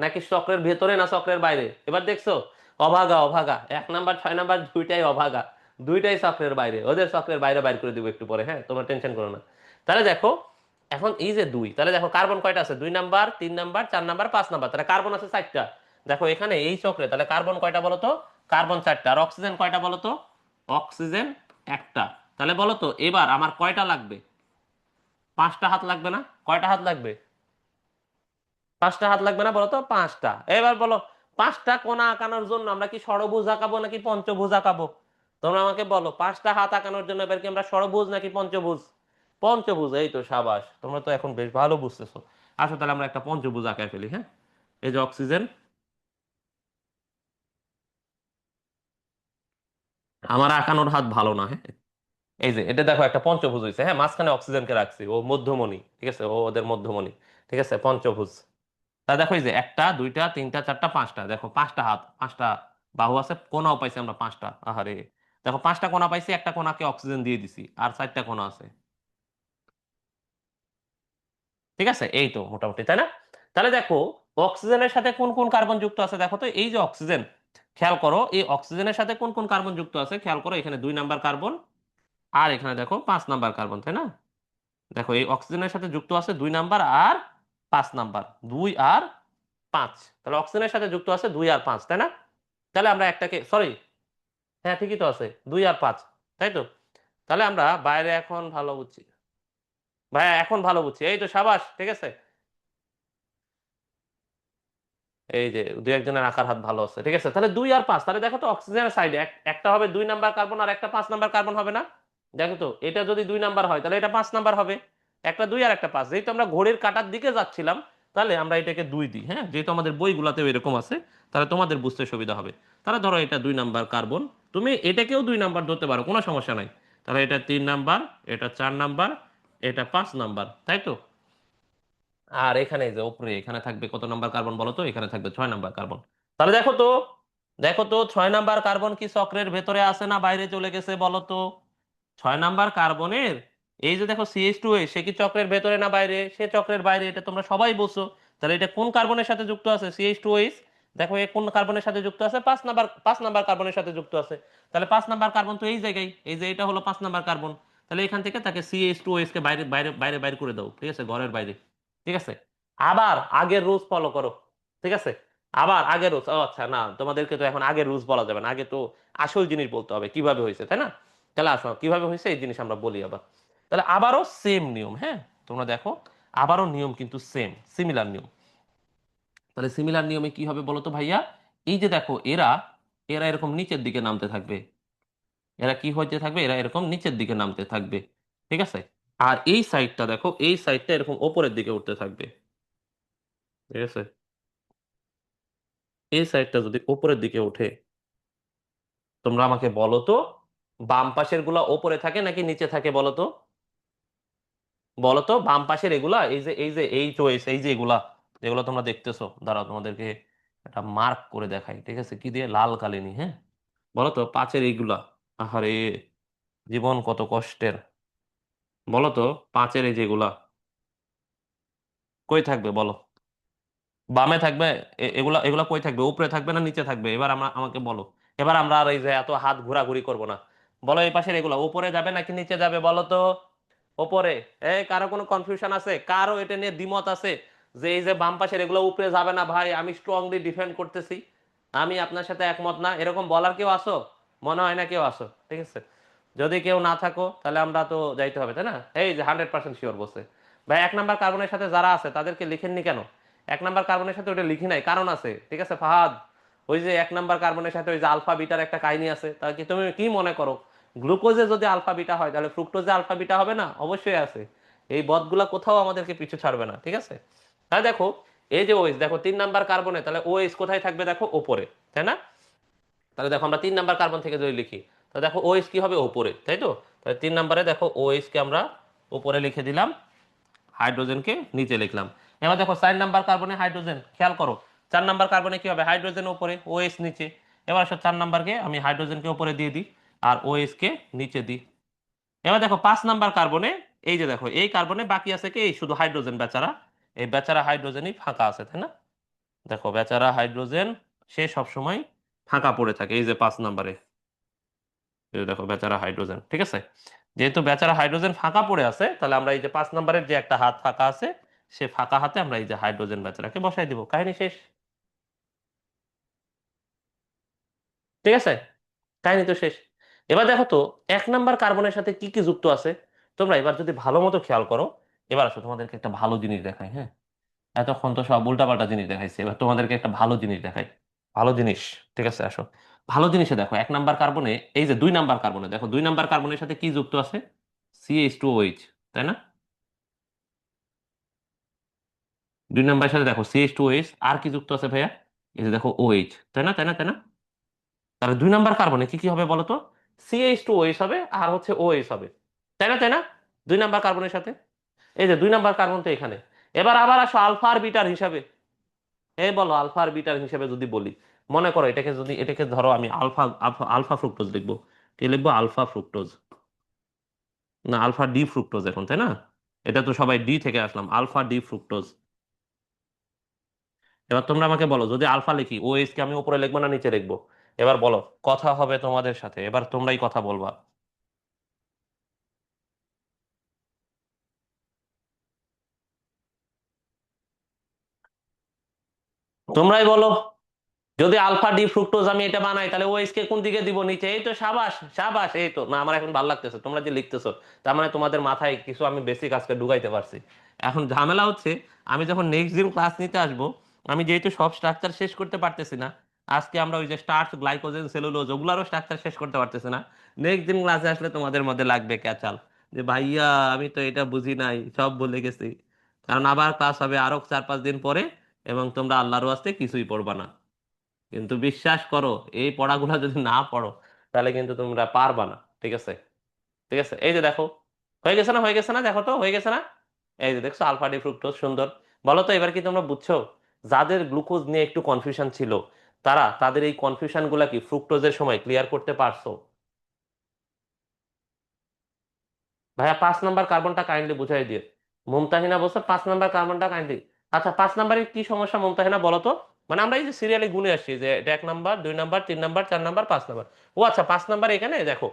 নাকি চক্রের ভেতরে না চক্রের বাইরে? এবার দেখছো, অভাগা অভাগা, 1 নাম্বার 6 নাম্বার দুইটাই অভাগা, দুইটাই চক্রের বাইরে। ওদের চক্রের বাইরে বাইর করে দিব একটু পরে, হ্যাঁ, তোমরা টেনশন করো না। তাহলে দেখো এখন এই যে দুই, তাহলে দেখো কার্বন কয়টা আছে? 2 নাম্বার, 3 নাম্বার, 4 নাম্বার, 5 নাম্বার, তাহলে কার্বন আছে 4টা। দেখো এখানে এই চক্রে তাহলে কার্বন কয়টা বলো তো? কার্বন 4টা। আর অক্সিজেন কয়টা বলো তো? অক্সিজেন একটা। তাহলে বলো তো এবার আমার কয়টা লাগবে? 5টা হাত লাগবে না? কয়টা হাত লাগবে? 5টা হাত লাগবে না বলো তো? 5টা। এবার বলো 5টা কোণা আঁকানোর জন্য আমরা কি ষড়ভুজ আঁকাবো নাকি পঞ্চভুজ আঁকাবো? তোমরা আমাকে বলো 5টা হাত আঁকানোর জন্য এবার কি আমরা ষড়ভুজ নাকি পঞ্চভুজ? পঞ্চভুজ, এই তো সাবাস, তোমরা তো এখন বেশ ভালো বুঝতেছো। আসো তাহলে আমরা একটা পঞ্চভুজ আঁকায় ফেলি, হ্যাঁ। এই যে অক্সিজেন, আমার আঁকানোর হাত ভালো না, হ্যাঁ। এই যে এটা দেখো একটা পঞ্চভুজ হয়েছে, হ্যাঁ, মাঝখানে অক্সিজেনকে রাখছি, ও মধ্যমণি, ঠিক আছে, ও ওদের মধ্যমণি, ঠিক আছে, পঞ্চভুজ। তা দেখো এই যে একটা, দুইটা, তিনটা, চারটা, পাঁচটা, দেখো 5টা হাত, 5টা বাহু আছে, কোনাও পাইছি আমরা 5টা, আহারে। দেখো 5টা কোনা পাইছি, একটা কোনাকে অক্সিজেন দিয়ে দিছি, আর 4টা কোনা আছে, ঠিক আছে, এই তো মোটামুটি, তাই না? তাহলে দেখো অক্সিজেনের সাথে কোন কোন কার্বন যুক্ত আছে দেখো তো, এই যে অক্সিজেন, খেয়াল করো এই অক্সিজেনের সাথে কোন কোন কার্বন যুক্ত আছে, খেয়াল করো এখানে 2 নাম্বার কার্বন, আর এখানে দেখো 5 নাম্বার কার্বন, তাই না? দেখো এই অক্সিজেনের সাথে যুক্ত আছে 2 নাম্বার আর 5 নাম্বার, 2 আর 5। তাহলে অক্সিজেনের সাথে যুক্ত আছে 2 আর 5, তাই না? তাহলে আমরা একটাকে, সরি, হ্যাঁ ঠিকই তো আছে, 2 আর 5, তাই তো? তাহলে আমরা বাইরে এখন ভালো বুঝছি, ভাইয়া এখন ভালো বুঝছি, এই তো সাবাস, ঠিক আছে। এই যে দুই একজনের আকার হাত ভালো আছে, ঠিক আছে। তাহলে 2 আর 5, তাহলে দেখো তো অক্সিজেনের সাইডে একটা হবে 2 নাম্বার কার্বন আর একটা 5 নাম্বার কার্বন হবে না? দেখো তো এটা যদি 2 নাম্বার হয় তাহলে এটা 5 নাম্বার হবে, একটা 2 আর একটা 5, যেহেতু আমরা ঘড়ির কাঁটার দিকে যাচ্ছিলাম, তাহলে আমরা এটাকে 2 দিই, হ্যাঁ, যেহেতু আমাদের বইগুলাতেও এরকম আছে, তাহলে তোমাদের বুঝতে সুবিধা হবে। তাহলে ধরো এটা 2 নাম্বার কার্বন, তুমি এটাকেও 2 নাম্বার ধরতে পারো, কোনো সমস্যা নাই। তাহলে এটা 3 নাম্বার, এটা 4 নাম্বার, এটা 5 নাম্বার, তাই তো? আর এখানে এই যে উপরে এখানে থাকবে কত নাম্বার কার্বন বলো তো, এখানে থাকবে 6 নাম্বার কার্বন। তাহলে দেখো তো, দেখো তো 6 নাম্বার কার্বন কি চক্রের ভেতরে আছে না বাইরে চলে গেছে বলো তো? 6 নাম্বার কার্বনের, এই যে দেখো CH2 সে কি চক্রের ভেতরে না বাইরে? সে চক্রের বাইরে, এটা তোমরা সবাই বলছো। তাহলে এটা কোন কার্বনের সাথে যুক্ত আছে? CH2, দেখো এ কোন কার্বনের সাথে যুক্ত আছে? 5 নাম্বার কার্বনের সাথে যুক্ত আছে। তাহলে 5 নাম্বার কার্বন তো এই জায়গায়, এই যে এটা হলো 5 নাম্বার কার্বন। তাহলে এখান থেকে তাকে CH2 কে বাইরে বাইরে বাইরে বাইরে করে দাও, ঠিক আছে, ঘরের বাইরে। ঠিক আছে, আবার আগের রুলস ফলো করো। ঠিক আছে, আবার আগের রুলস, ও আচ্ছা না, তোমাদেরকে তো এখন আগের রুলস বলা যাবে না, আগে তো আসল জিনিস বলতে হবে কিভাবে হয়েছে, তাই না? তাহলে আসো কিভাবে হয়েছে এই জিনিস আমরা বলি আবার। তাহলে আবারও সেম নিয়ম, হ্যাঁ, তোমরা দেখো আবারও নিয়ম কিন্তু সেম, সিমিলার নিয়ম। তাহলে সিমিলার নিয়মে কি হবে বলো তো ভাইয়া? এই যে দেখো এরা, এরা এরকম নিচের দিকে নামতে থাকবে, এরা কি হইতে থাকবে, এরা এরকম নিচের দিকে নামতে থাকবে, ঠিক আছে। আর এই সাইডটা দেখো, এই সাইডটা এরকম ওপরের দিকে উঠতে থাকবে, ঠিক আছে। এই সাইডটা যদি উপরের দিকে ওঠে, তোমরা আমাকে বলো তো, বাম পাশের গুলা ওপরে থাকে নাকি নিচে থাকে বলো তো? বলো তো বাম পাশের এগুলা, এই যে এই চয়েস, এই যে এগুলা যেগুলো তোমরা দেখতেছো, দাঁড়াও তোমাদেরকে একটা মার্ক করে দেখাই, ঠিক আছে, কি দিয়ে, লাল কালিনী, হ্যাঁ। বলো তো পাঁচের এইগুলা, আহারে জীবন কত কষ্টের। বলো তো পাঁচের এই যেগুলা কই থাকবে বলো? বামে থাকবে? এগুলা এগুলা কই থাকবে, উপরে থাকবে না নিচে থাকবে? এবার আমরা, আমাকে বলো। এবার আমরা আর এই যে এত হাত ঘোরাঘুরি করব না। বলো এই পাশের এগুলা উপরে যাবে নাকি নিচে যাবে বলো তো? উপরে। এই কারো কোনো কনফিউশন আছে? কারো এটা নিয়ে দ্বিমত আছে যে এই যে বাম পাশের এগুলো উপরে যাবে না? ভাই আমি স্ট্রংলি ডিফেন্ড করতেছি, আমি আপনার সাথে একমত না, এরকম বলার কেউ আসো? মনে হয় না কেউ আসো, ঠিক আছে। যদি কেউ না থাকো তাহলে আমরা তো যাইতে হবে, তাই না? এই যে 100% শিওর বসে। ভাই 1 নাম্বার কার্বনের সাথে যারা আছে তাদেরকে লিখেননি কেন? 1 নাম্বার কার্বনের সাথে ওটা লিখি নাই, কারণ আছে, ঠিক আছে ফাহাদ। ওই যে 1 নাম্বার কার্বনের সাথে ওই যে আলফা বিটার একটা কাহিনী আছে, তা কি তুমি কি মনে করো গ্লুকোজে যদি আলফা বিটা হয় তাহলে ফ্রুক্টোজে আলফা বিটা হবে না? অবশ্যই আছে। এই বদগুলা কোথাও আমাদেরকে পিছু ছাড়বে না, ঠিক আছে। তাহলে দেখো এই যে ওএইচ, দেখো 3 নাম্বার কার্বনে, তাহলে ওএইচ কোথায় থাকবে দেখো, ওপরে, তাই না? তাহলে দেখো আমরা 3 নাম্বার কার্বন থেকে যদি লিখি, তাহলে দেখো ওএইচ কি হবে, ওপরে, তাই তো? তাহলে 3 নাম্বারে দেখো ওএইচ কে আমরা উপরে লিখে দিলাম, হাইড্রোজেনকে নিচে লিখলাম। এবার দেখো 4 নাম্বার কার্বনে হাইড্রোজেন, খেয়াল করো 4 নাম্বার কার্বনে কি হবে, হাইড্রোজেন উপরে ওএইচ নিচে। এবার আসো 4 নাম্বারকে আমি হাইড্রোজেনকে উপরে দিয়ে দিই আর ওএইচ কে নিচে দিই। এবার দেখো 5 নাম্বার কার্বনে, এই যে দেখো এই কার্বনে বাকি আছে কি, এই শুধু হাইড্রোজেন বেচারা, এই বেচারা হাইড্রোজেনই ফাঁকা আছে, তাই না? দেখো বেচারা হাইড্রোজেন, সে সবসময় ফাঁকা পড়ে থাকে এই যে 5 নাম্বারে, এই যে দেখো বেচারা হাইড্রোজেন, ঠিক আছে। যেহেতু বেচারা হাইড্রোজেন ফাঁকা পড়ে আছে, তাহলে আমরা এই যে 5 নাম্বারের যে একটা হাত ফাঁকা আছে, সে ফাঁকা হাতে আমরা এই যে হাইড্রোজেন বেচারাকে বসাই দিব, কাহিনী শেষ। ঠিক আছে, কাহিনী তো শেষ। এবার দেখো তো 1 নাম্বার কার্বনের সাথে কি কি যুক্ত আছে, তোমরা এবার যদি ভালো মতো খেয়াল করো। এবার আসো তোমাদেরকে একটা ভালো জিনিস দেখাই, হ্যাঁ। এতক্ষণ তো সব উল্টাপাল্টা জিনিস দেখাইছে, এবার তোমাদেরকে একটা ভালো জিনিস দেখাই। ভালো জিনিস, ঠিক আছে আসো। ভালো জিনিসে দেখো 1 নাম্বার কার্বনে, এই যে 2 নাম্বার কার্বনে, দেখো 2 নাম্বার কার্বনের সাথে কি যুক্ত আছে? CH2OH, তাই না? 2 নাম্বারের সাথে দেখো CH2OH, আর কি যুক্ত আছে ভাইয়া? এই যে দেখো OH, তাই না, তাই না, তাই না? তাহলে 2 নাম্বার কার্বনে কি কি হবে বলো তো? CH2OH হবে আর হচ্ছে OH হবে, তাই না, তাই না? 2 নাম্বার কার্বনের সাথে, এই যে 2 নাম্বার কার্বন তো এখানে। এবার আবার আসো আলফা আর বিটার হিসাবে। এই বলো আলফা আর বিটার হিসেবে যদি বলি, মনে করো এটাকে যদি, এটাকে ধরো আমি আলফা আলফা আলফা ফ্রুক্টোজ লিখবো। কি লিখবো? আলফা ফ্রুক্টোজ, না আলফা ডি ফ্রুক্টোজ এখন, তাই না? এটা তো সবাই ডি থেকে আসলাম, আলফা ডি ফ্রুক্টোজ। এবার তোমরা আমাকে বলো, যদি আলফা লিখি ওএইচ কে আমি উপরে লিখবো না নিচে লিখবো? এবার বলো, কথা হবে তোমাদের সাথে, এবার তোমরাই কথা বলবা। তোমরাই বলো। যদি আলফা ডি ফ্রুক্টোজ আমি এটা বানাই, তাহলে ওএইচ কে কোন দিকে দিব? নিচে। এই তো, সাবাস সাবাস, এই তো। না, আমার এখন ভালো লাগতেছে তোমরা যে লিখতেছো, তার মানে তোমাদের মাথায় কিছু আমি বেসিক আজকে ঢুকাইতে পারছি। এখন ঝামেলা হচ্ছে, আমি যখন নেক্সট দিন ক্লাস নিতে আসবো, আমি যেহেতু সব স্ট্রাকচার শেষ করতে পারতেছি না, আজকে আমরা ওই যে স্টার্চ, গ্লাইকোজেন, সেলুলোজ ওগুলারও স্ট্রাকচার শেষ করতে পারতেছি না, নেক্সট দিন ক্লাসে আসলে তোমাদের মধ্যে লাগবে ক্যাচাল, যে ভাইয়া আমি তো এটা বুঝি নাই, সব বলে গেছি। কারণ আবার ক্লাস হবে আরো 4-5 দিন পরে, এবং তোমরা আল্লাহর ওয়াস্তে কিছুই পড়বা না। কিন্তু বিশ্বাস করো, এই পড়াগুলো যদি না পড়ো, তাহলে কিন্তু তোমরা পারবা না। ঠিক আছে? ঠিক আছে, এই যে দেখো, হয়ে গেছে না? হয়ে গেছে না? দেখো তো, হয়ে গেছে না? এই যে দেখছো, আলফা ডি ফ্রুক্টোজ, সুন্দর। বলো তো এবার কি তোমরা বুঝছো? যাদের গ্লুকোজ নিয়ে একটু কনফিউশন ছিল, তারা তাদের এই কনফিউশন গুলা কি ফ্রুক্টোজের সময় ক্লিয়ার করতে পারছো? ভাইয়া 5 নাম্বার কার্বনটা কাইন্ডলি বুঝাই দিয়ে। মুমতাহিনা বলছো 5 নাম্বার কার্বনটা কাইন্ডলি। আচ্ছা, 5 নাম্বারের কি সমস্যা মুমতাহিনা বলো তো? মানে আমরা এই যে সিরিয়ালি গুনে আসছি, যে এটা 1 number, 2 number, 3 number, 4 number, 5 number. ও আচ্ছা, 5 নাম্বার এখানে দেখো,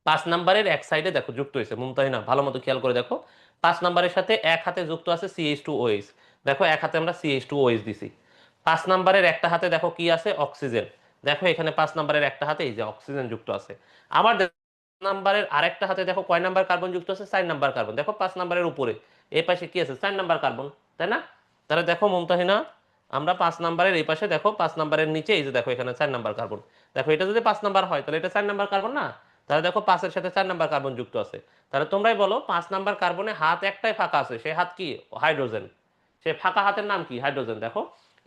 5 নাম্বারের এক সাইডে দেখো যুক্ত হয়েছে, মুমতাহিনা ভালো মতো খেয়াল করে দেখো। 5 নাম্বারের সাথে এক হাতে যুক্ত আছে CH2OH। দেখো, এক হাতে আমরা CH2OH দিছি। 5 নাম্বারের একটা হাতে দেখো কি আছে, অক্সিজেন। দেখো এখানে 5 নাম্বারের একটা হাতে এই যে অক্সিজেন যুক্ত আছে। আবার নাম্বারের আরেকটা হাতে দেখো কয় নাম্বার কার্বন যুক্ত আছে, 4 নাম্বার কার্বন। দেখো 5 নাম্বারের উপরে এই পাশে কি আছে, 4 নাম্বার কার্বন, তাই না? তাহলে দেখো মুমতাহিনা, আমরা 5 নাম্বারের এই পাশে দেখো, 5 নাম্বারের নিচে এই যে দেখো এখানে 4 নাম্বার কার্বন। দেখো এটা যদি 5 নাম্বার হয়, তাহলে এটা 4 নাম্বার কার্বন না? তাহলে দেখো 5-এর সাথে 4 নাম্বার কার্বন যুক্ত আছে। তাহলে তোমরাই বলো, 5 নাম্বার কার্বনে হাত একটাই ফাঁকা আছে, সেই হাত কি? হাইড্রোজেন। সেই ফাঁকা হাতের নাম কি? হাইড্রোজেন। দেখো,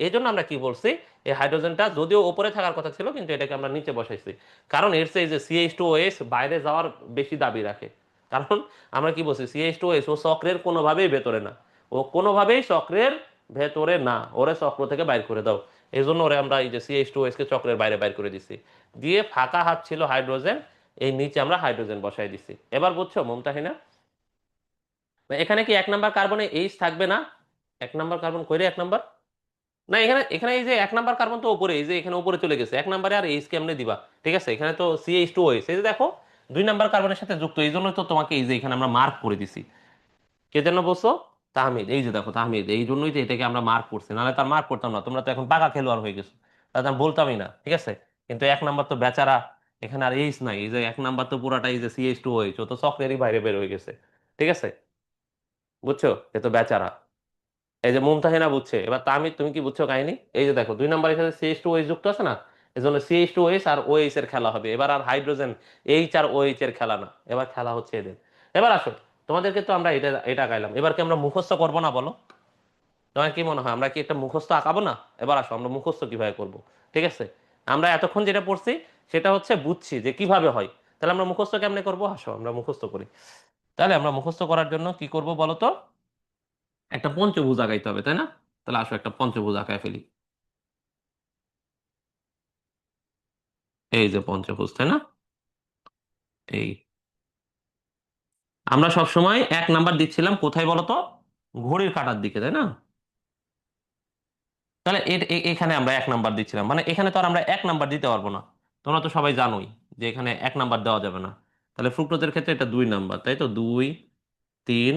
এই জন্য আমরা কি বলছি, এই হাইড্রোজেনটা যদিও উপরে থাকার কথা ছিল, কিন্তু এটাকে আমরা নিচে বসাইছি। কারণ এর চেয়ে যে CH2OH বাইরে যাওয়ার বেশি দাবি রাখে। কারণ আমরা কি বলছি, CH2OH ও চক্রের কোনোভাবেই ভেতরে না। ও কোনোভাবেই চক্রের ভেতরে না, ওরে চক্র থেকে বাইর করে দাও। এই জন্য ওরে আমরা এই যে CH2OH কে চক্রের বাইরে বাইর করে দিছি। দিয়ে ফাঁকা হাত ছিল হাইড্রোজেন, এই নিচে আমরা হাইড্রোজেন বসাই দিছি। এবার বুঝছো মুমতাহিনা? এখানে কি 1 নাম্বার কার্বনে এইচ থাকবে না? 1 নাম্বার কার্বন কইরে 1 নাম্বার, না এখানে, এখানে এই যে 1 নাম্বার কার্বন তো উপরে, এই যে এখানে উপরে চলে গেছে 1 নাম্বারে, আর এইচ কেমনে দিবা? ঠিক আছে, এখানে তো CH2OH, এই যে দেখো 2 নাম্বার কার্বনের সাথে যুক্ত, এই জন্যই তো তোমাকে এই যে এখানে আমরা মার্ক করে দিছি। কে যেন বলছো? তাহমিদ। এই যে দেখো তাহমিদ, এই জন্যই তো এটাকে আমরা মার্ক করছি, নাহলে তার মার্ক করতাম না, তোমরা তো এখন পাকা খেলোয়াড় হয়ে গেছো, তাহলে আমি বলতামই না। ঠিক আছে? কিন্তু 1 নাম্বার তো বেচারা, এখানে আর এইচ নাই, এই যে 1 নাম্বার তো পুরাটা এই যে CH2OH, ও তো চক্রেরই বাইরে বের হয়ে গেছে। ঠিক আছে? বুঝছো? এ তো বেচারা। এই যে মুমতাহিনা বুঝছে, এবার তাহমিদ তুমি কি বুঝছো কাহিনী? এই যে দেখো 2 নাম্বারের সাথে CH2OH যুক্ত আছে না, এই জন্য CH2OH আর OH এর খেলা হবে এবার, আর হাইড্রোজেন এইচ আর OH এর খেলা না, এবার খেলা হচ্ছে এদের। এবার আসো, তোমাদেরকে তো আমরা এটা এটা গাইলাম, এবার কি আমরা মুখস্থ করবো না বলো? তোমার কি মনে হয়, আমরা কি একটা মুখস্থ আঁকাবো না? এবার আসো, আমরা মুখস্থ কিভাবে করব। ঠিক আছে? আমরা এতক্ষণ যেটা পড়ছি, সেটা হচ্ছে বুঝছি যে কিভাবে হয়, তাহলে আমরা মুখস্থ কেমনে করবো? আসো আমরা মুখস্থ করি। তাহলে আমরা মুখস্থ করার জন্য কি করব বলো তো? একটা পঞ্চভুজ আঁকাইতে হবে, তাই না? তাহলে আসো একটা পঞ্চভুজ আঁকায় ফেলি। এই যে পঞ্চভুজ, তাই না? এই, আমরা সব সময় 1 নাম্বার দিচ্ছিলাম কোথায় বলো তো? ঘড়ির কাঁটার দিকে, তাই না? তাহলে এখানে আমরা 1 নাম্বার দিচ্ছিলাম, মানে এখানে তো আর আমরা 1 নাম্বার দিতে পারবো না। তোমরা তো সবাই জানোই যে এখানে 1 নাম্বার দেওয়া যাবে না। তাহলে ফ্রুক্টোজের ক্ষেত্রে এটা 2 নাম্বার, তাই তো? 2, 3,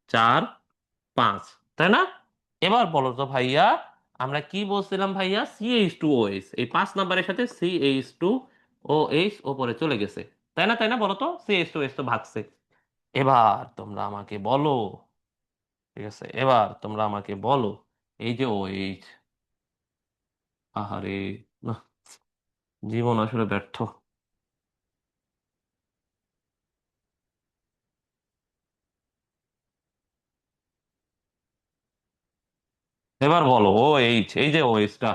4, 5, তাই না? এবার বলো তো ভাইয়া, আমরা কি বলছিলাম ভাইয়া? CH2OH, এই 5 নাম্বারের সাথে CH2OH ওপরে চলে গেছে, তাই না? তাই না, বলো তো? CH2OH তো ভাগছে। এবার তোমরা আমাকে বলো, ঠিক আছে, এবার তোমরা আমাকে বলো, এই যে OH, আহারে, না, জীবন আসলে ব্যর্থ। এবার বলো OH, এই যে OH টা,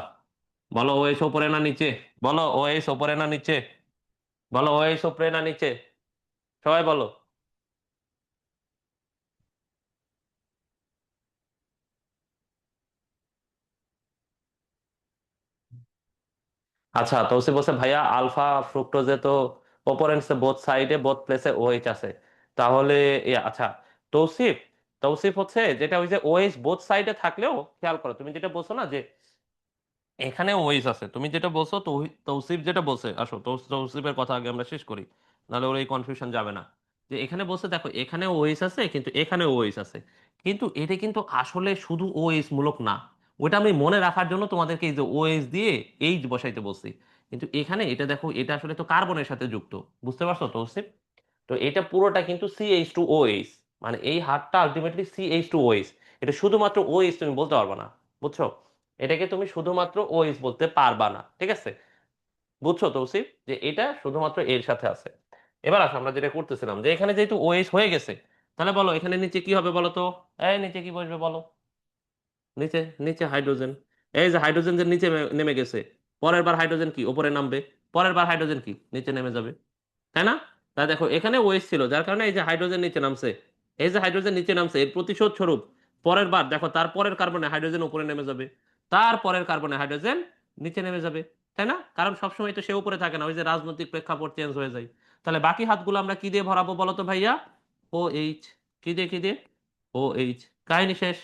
বলো OH ওপরে না নিচে? বলো OH ওপরে না নিচে? বলো OH ওপরে না নিচে? সবাই বলো। আচ্ছা, তো সে বলছে ভাইয়া আলফা ফ্রুক্টোজে তো ওপর এন্ড বোথ সাইডে বোথ প্লেসে OH আছে, তাহলে আচ্ছা, তৌসিফ, তৌসিফ হচ্ছে যেটা ওই যে ওএইচ বোথ সাইডে থাকলেও, খেয়াল করো তুমি যেটা বলছো না যে এখানে ওএইচ আছে, তুমি যেটা বলছো তৌসিফ যেটা বলছে, আসো তৌসিফের কথা আগে আমরা শেষ করি, নাহলে ওর এই কনফিউশন যাবে না। যে এখানে বলছে দেখো এখানে ওএইচ আছে কিন্তু এখানে ওএইচ আছে, কিন্তু এটা কিন্তু আসলে শুধু ওএইচ মূলক না। ওটা আমি মনে রাখার জন্য তোমাদেরকে এই যে ওএইচ দিয়ে এইচ বসাইতে বলছি, কিন্তু এখানে এটা দেখো এটা আসলে তো কার্বনের সাথে যুক্ত, বুঝতে পারছো তৌসিফ? তো এটা পুরোটা কিন্তু CH2OH, মানে এই হারটা আলটিমেটলি CH2OH। এটা শুধুমাত্র ওএইচ তুমি বলতে পারবা না, বুঝছো? এটাকে তুমি শুধুমাত্র ওএইচ বলতে পারবা না, ঠিক আছে? বুঝছো তৌসিফ যে এটা শুধুমাত্র এর সাথে আছে। এবার আসো আমরা যেটা করতেছিলাম, যে এখানে যেহেতু ওএইচ হয়ে গেছে, তাহলে বলো এখানে নিচে কি হবে বলো তো? এই নিচে কি বসবে বলো? নিচে, নিচে হাইড্রোজেন। এই যে হাইড্রোজেন যে নিচে নেমে গেছে, পরের বার হাইড্রোজেন কি উপরে নামবে, পরের বার হাইড্রোজেন কি নিচে নেমে যাবে, তাই না? তা দেখো এখানে ওএইচ ছিল যার কারণে এই যে হাইড্রোজেন নিচে নামছে, এই যে হাইড্রোজেন নিচে নামছে এর প্রতিশোধ স্বরূপ পরের বার দেখো তার পরের কার্বনে হাইড্রোজেন উপরে নেমে যাবে, তার পরের কার্বনে হাইড্রোজেন নিচে নেমে যাবে, তাই না? কারণ সবসময় তো সে উপরে থাকে না, ওই যে রাজনৈতিক প্রেক্ষাপট চেঞ্জ হয়ে যায়। তাহলে বাকি হাতগুলো আমরা কি দিয়ে ভরাবো বলো তো ভাইয়া? O H. কি দিয়ে, কি দিয়ে? O H. কাহিনী শেষ।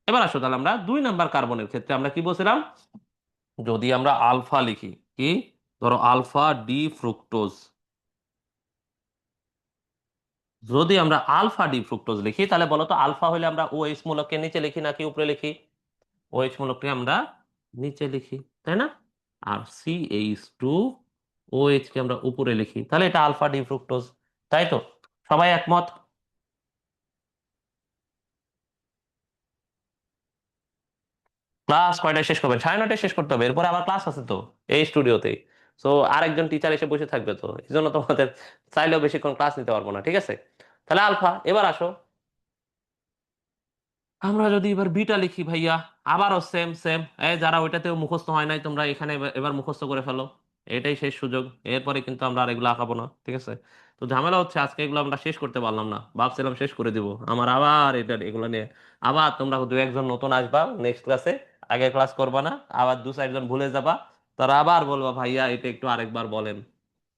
এবার আসো তাহলে আমরা 2 নাম্বার কার্বনের ক্ষেত্রে আমরা কি বলছিলাম, যদি আমরা আলফা লিখি, কি, ধরো আলফা ডি ফ্রুক্টোজ, যদি আমরা আলফা ডি ফ্রুক্টোজ লিখি তাহলে বলো তো আলফা হলে আমরা ওএইচ মূলককে নিচে লিখি নাকি উপরে লিখি? ওএইচ মূলককে আমরা নিচে লিখি, তাই না? আর CH2OH কে আমরা উপরে লিখি, তাহলে এটা আলফা ডি ফ্রুক্টোজ, তাই তো? সবাই একমত? ক্লাস কয়টায় শেষ করবেন? 9:30 শেষ করতে হবে, এরপরে আবার ক্লাস আছে তো এই স্টুডিওতে। সো আরেকজন টিচার এসে বসে থাকবে, তো এই জন্য তোমাদের চাইলেও বেশিক্ষণ ক্লাস নিতে পারবো না, ঠিক আছে? তাহলে আলফা। এবার আসো আমরা যদি এবার বিটা লিখি ভাইয়া, আবারও সেম সেম, এই যারা ওইটাতেও মুখস্থ হয় নাই তোমরা এখানে এবার মুখস্থ করে ফেলো, এটাই শেষ সুযোগ, এরপরে কিন্তু আমরা আর এগুলো আঁকাবো না, ঠিক আছে? তো ঝামেলা হচ্ছে আজকে এগুলো আমরা শেষ করতে পারলাম না, ভাবছিলাম শেষ করে দিব, আমার আবার এটা এগুলো নিয়ে আবার তোমরা 2-1 জন নতুন আসবা নেক্সট ক্লাসে, আগে ক্লাস করবা না, আবার 2-4 জন ভুলে যাবা, তারা আবার বলবা ভাইয়া এটা একটু আরেকবার বলেন।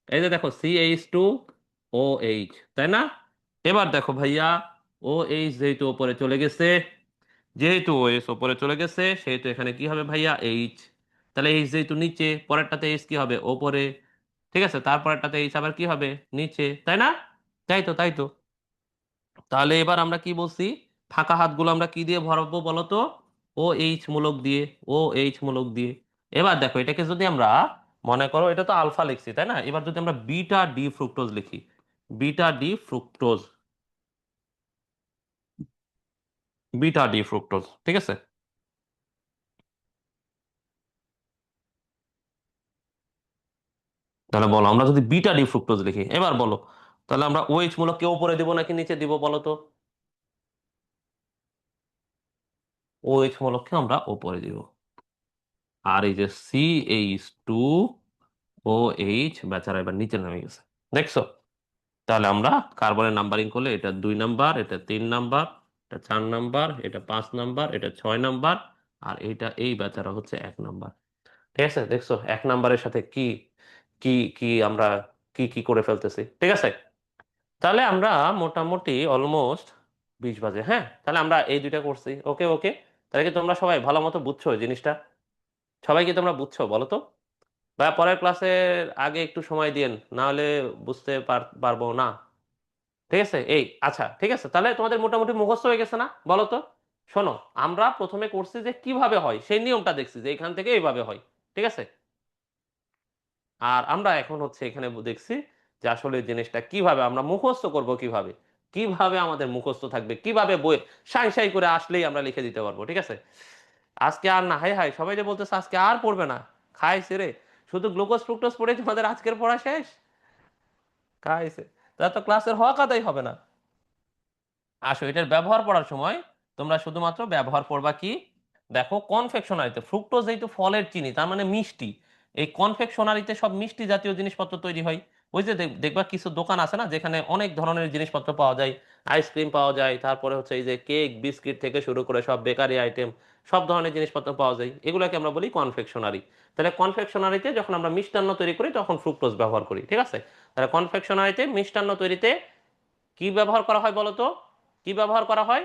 এই যে দেখো CH2OH, তাই না? এবার দেখো ভাইয়া, ও এইচ যেহেতু ওপরে চলে গেছে, যেহেতু ওএস ওপরে চলে গেছে সেহেতু এখানে কি হবে ভাইয়া, এইচ। তাহলে এইচ যেহেতু নিচে, পরেরটাতে এইচ কি হবে, ওপরে, ঠিক আছে? তারপরেরটাতে এইচ আবার কি হবে, নিচে, তাই না? তাই তো, তাই তো। তাহলে এবার আমরা কি বলছি, ফাঁকা হাতগুলো আমরা কি দিয়ে ভরাবো বলো তো? ও এইচ মূলক দিয়ে, ও এইচ মূলক দিয়ে। এবার দেখো এটাকে যদি আমরা, মনে করো এটা তো আলফা লিখছি তাই না, এবার যদি আমরা বিটা ডি ফ্রুক্টোজ লিখি, beta D fructose, beta D fructose, ঠিক আছে? তাহলে বলো আমরা যদি বিটা ডি ফ্রুক্টোজ লিখি, এবার বলো তাহলে আমরা ওএইচ মূলক কে উপরে দিব নাকি নিচে দিব বলো তো? ওএইচ মূলককে আমরা উপরে দিব। আর এই যে CH2OH বেচারা এবার নিচে নেমে গেছে, দেখছো? তাহলে আমরা কার্বনের নাম্বারিং করলে এটা 2 নাম্বার, এটা 3 নাম্বার, এটা 4 নাম্বার, এটা 5 নাম্বার, এটা 6 নাম্বার, আর এটা এই বেচারা হচ্ছে 1 নাম্বার। ঠিক আছে, দেখছো 1 নাম্বারের সাথে কি কি কি আমরা কি কি করে ফেলতেছি, ঠিক আছে? তাহলে আমরা মোটামুটি অলমোস্ট 20 বাজে, হ্যাঁ, তাহলে আমরা এই দুইটা করছি, ওকে ওকে। তাহলে কি তোমরা সবাই ভালো মতো বুঝছো এই জিনিসটা? সবাই কি তোমরা বুঝছো বলো তো? বা পরের ক্লাসের আগে একটু সময় দিন, না হলে বুঝতে পারবো না। ঠিক আছে, এই আচ্ছা ঠিক আছে, তাহলে তোমাদের মোটামুটি মুখস্থ হয়ে গেছে না বলো তো? শোনো, আমরা প্রথমে করছি যে কিভাবে হয় সেই নিয়মটা দেখছি যে এখান থেকে এইভাবে হয়, ঠিক আছে? আর আমরা এখন হচ্ছে এখানে দেখছি যে আসলে এই জিনিসটা কিভাবে আমরা মুখস্থ করব, কিভাবে কিভাবে আমাদের মুখস্থ থাকবে, কিভাবে বই সাই সাই করে আসলেই আমরা লিখে দিতে পারবো, ঠিক আছে? আজকে আর না, হাই হাই সবাই যে বলতেছে আজকে আর পড়বে না, খাইছে রে, শুধু গ্লুকোজ ফ্রুক্টোজ পড়ে তোমাদের আজকের পড়া শেষ? খাইছে, তা তো ক্লাসের হক আদায় হবে না। আসো এটার ব্যবহার পড়ার সময় তোমরা শুধুমাত্র ব্যবহার পড়বা কি, দেখো কনফেকশনারিতে ফ্রুক্টোজ যেহেতু ফলের চিনি তার মানে মিষ্টি, এই কনফেকশনারিতে সব মিষ্টি জাতীয় জিনিসপত্র তৈরি হয়। ওই যে দেখবা কিছু দোকান আছে না যেখানে অনেক ধরনের জিনিসপত্র পাওয়া যায়, আইসক্রিম পাওয়া যায়, তারপরে হচ্ছে এই যে কেক বিস্কিট থেকে শুরু করে সব বেকারি আইটেম, সব ধরনের জিনিসপত্র পাওয়া যায়, এগুলোকে আমরা বলি কনফেকশনারি। তাহলে কনফেকশনারিতে যখন আমরা মিষ্টান্ন তৈরি করি তখন ফ্রুক্টোজ ব্যবহার করি, ঠিক আছে? তাহলে কনফেকশনারিতে মিষ্টান্ন তৈরিতে কি ব্যবহার করা হয় বলো তো? কি ব্যবহার করা হয়?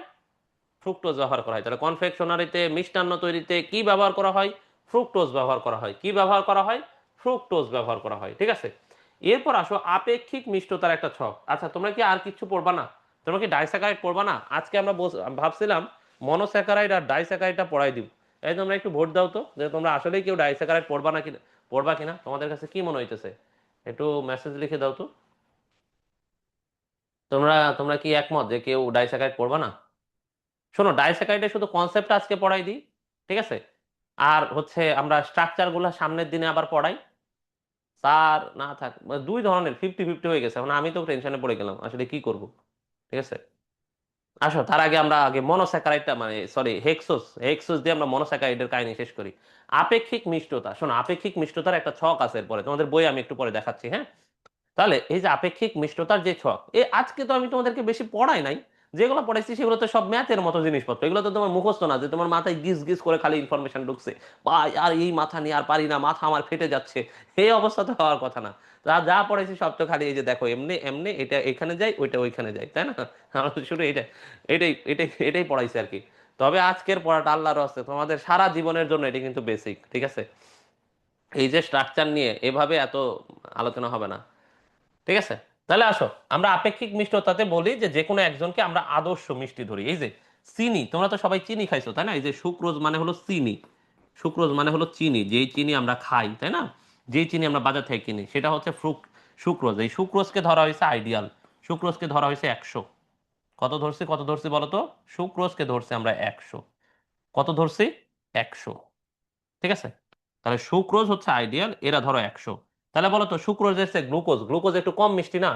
ফ্রুক্টোজ ব্যবহার করা হয়। তাহলে কনফেকশনারিতে, মিষ্টান্ন তৈরিতে কি ব্যবহার করা হয়? ফ্রুক্টোজ ব্যবহার করা হয়। কি ব্যবহার করা হয়? ফ্রুক্টোজ ব্যবহার করা হয়। ঠিক আছে, এরপর আসো আপেক্ষিক মিষ্টতার একটা ছক। আচ্ছা, তোমরা কি আর কিছু পড়বা না? তোমরা কি ডাইস্যাকারাইড পড়বা না? আজকে আমরা ভাবছিলাম মনোস্যাকারাইড আর ডাইস্যাকারাইডটা পড়াই দিব। এই তোমরা একটু ভোট দাও তো, যে তোমরা আসলেই কেউ ডাইস্যাকারাইড পড়বা না কিনা, পড়বা কিনা, তোমাদের কাছে কি মনে হইতেছে? একটু মেসেজ লিখে দাও তো। তোমরা তোমরা কি একমত যে কেউ ডাইস্যাকারাইড পড়বা না? শোনো, ডাইস্যাকারাইডের শুধু কনসেপ্ট আজকে পড়াই দিই, ঠিক আছে? আর হচ্ছে আমরা স্ট্রাকচার গুলা সামনের দিনে আবার পড়াই। স্যার না থাক, মানে দুই ধরনের 50-50 হয়ে গেছে, মানে আমি তো টেনশনে পড়ে গেলাম আসলে কি করব। ঠিক আছে, আসো তার আগে আমরা আগে মনোস্যাকারাইডটা, মানে সরি, হেক্সোস, হেক্সোস দিয়ে আমরা মনোস্যাকারাইডের কাহিনী শেষ করি। আপেক্ষিক মিষ্টতা, শোনো, আপেক্ষিক মিষ্টতার একটা ছক আছে, এরপরে তোমাদের বই আমি একটু পরে দেখাচ্ছি, হ্যাঁ? তাহলে এই যে আপেক্ষিক মিষ্টতার যে ছক, আজকে তো আমি তোমাদেরকে বেশি পড়াই নাই। যেগুলো পড়াইছি সেগুলো তো সব ম্যাথের মতো জিনিসপত্র, এগুলো তো তোমার মুখস্থ না যে তোমার মাথায় গিজ গিজ করে খালি ইনফরমেশন ঢুকছে, বা আর এই মাথা নিয়ে আর পারি না, মাথা আমার ফেটে যাচ্ছে, এই অবস্থা তো হওয়ার কথা না। যা যা পড়াইছি সব তো খালি এই যে দেখো, এমনি এমনি এটা এখানে যায়, ওইটা ওইখানে যায়, তাই না? আমরা তো শুধু এটা, এটাই পড়াইছি আর কি। তবে আজকের পড়াটা আল্লাহর হস্তে তোমাদের সারা জীবনের জন্য, এটা কিন্তু বেসিক, ঠিক আছে? এই যে স্ট্রাকচার নিয়ে এভাবে এত আলোচনা হবে না, ঠিক আছে? তাহলে আসো, আমরা আপেক্ষিক মিষ্টতাতে বলি যে যে কোনো একজনকে আমরা আদর্শ মিষ্টি ধরি। এই যে চিনি, তোমরা তো সবাই চিনি খাইছো, তাই না? এই যে সুক্রোজ মানে হলো চিনি, সুক্রোজ মানে হলো চিনি, যেই চিনি আমরা খাই, তাই না? যেই চিনি আমরা বাজার থেকে কিনি সেটা হচ্ছে সুক্রোজ। এই সুক্রোজকে ধরা হয়েছে আইডিয়াল, সুক্রোজকে ধরা হয়েছে 100। কত ধরছি বলো তো? সুক্রোজকে ধরছি আমরা 100। কত ধরছি? 100। ঠিক আছে, তাহলে সুক্রোজ হচ্ছে আইডিয়াল, এরা ধরো 100। তাহলে বলো তো, সুক্রোজের চেয়ে গ্লুকোজ, গ্লুকোজ একটু কম মিষ্টি না?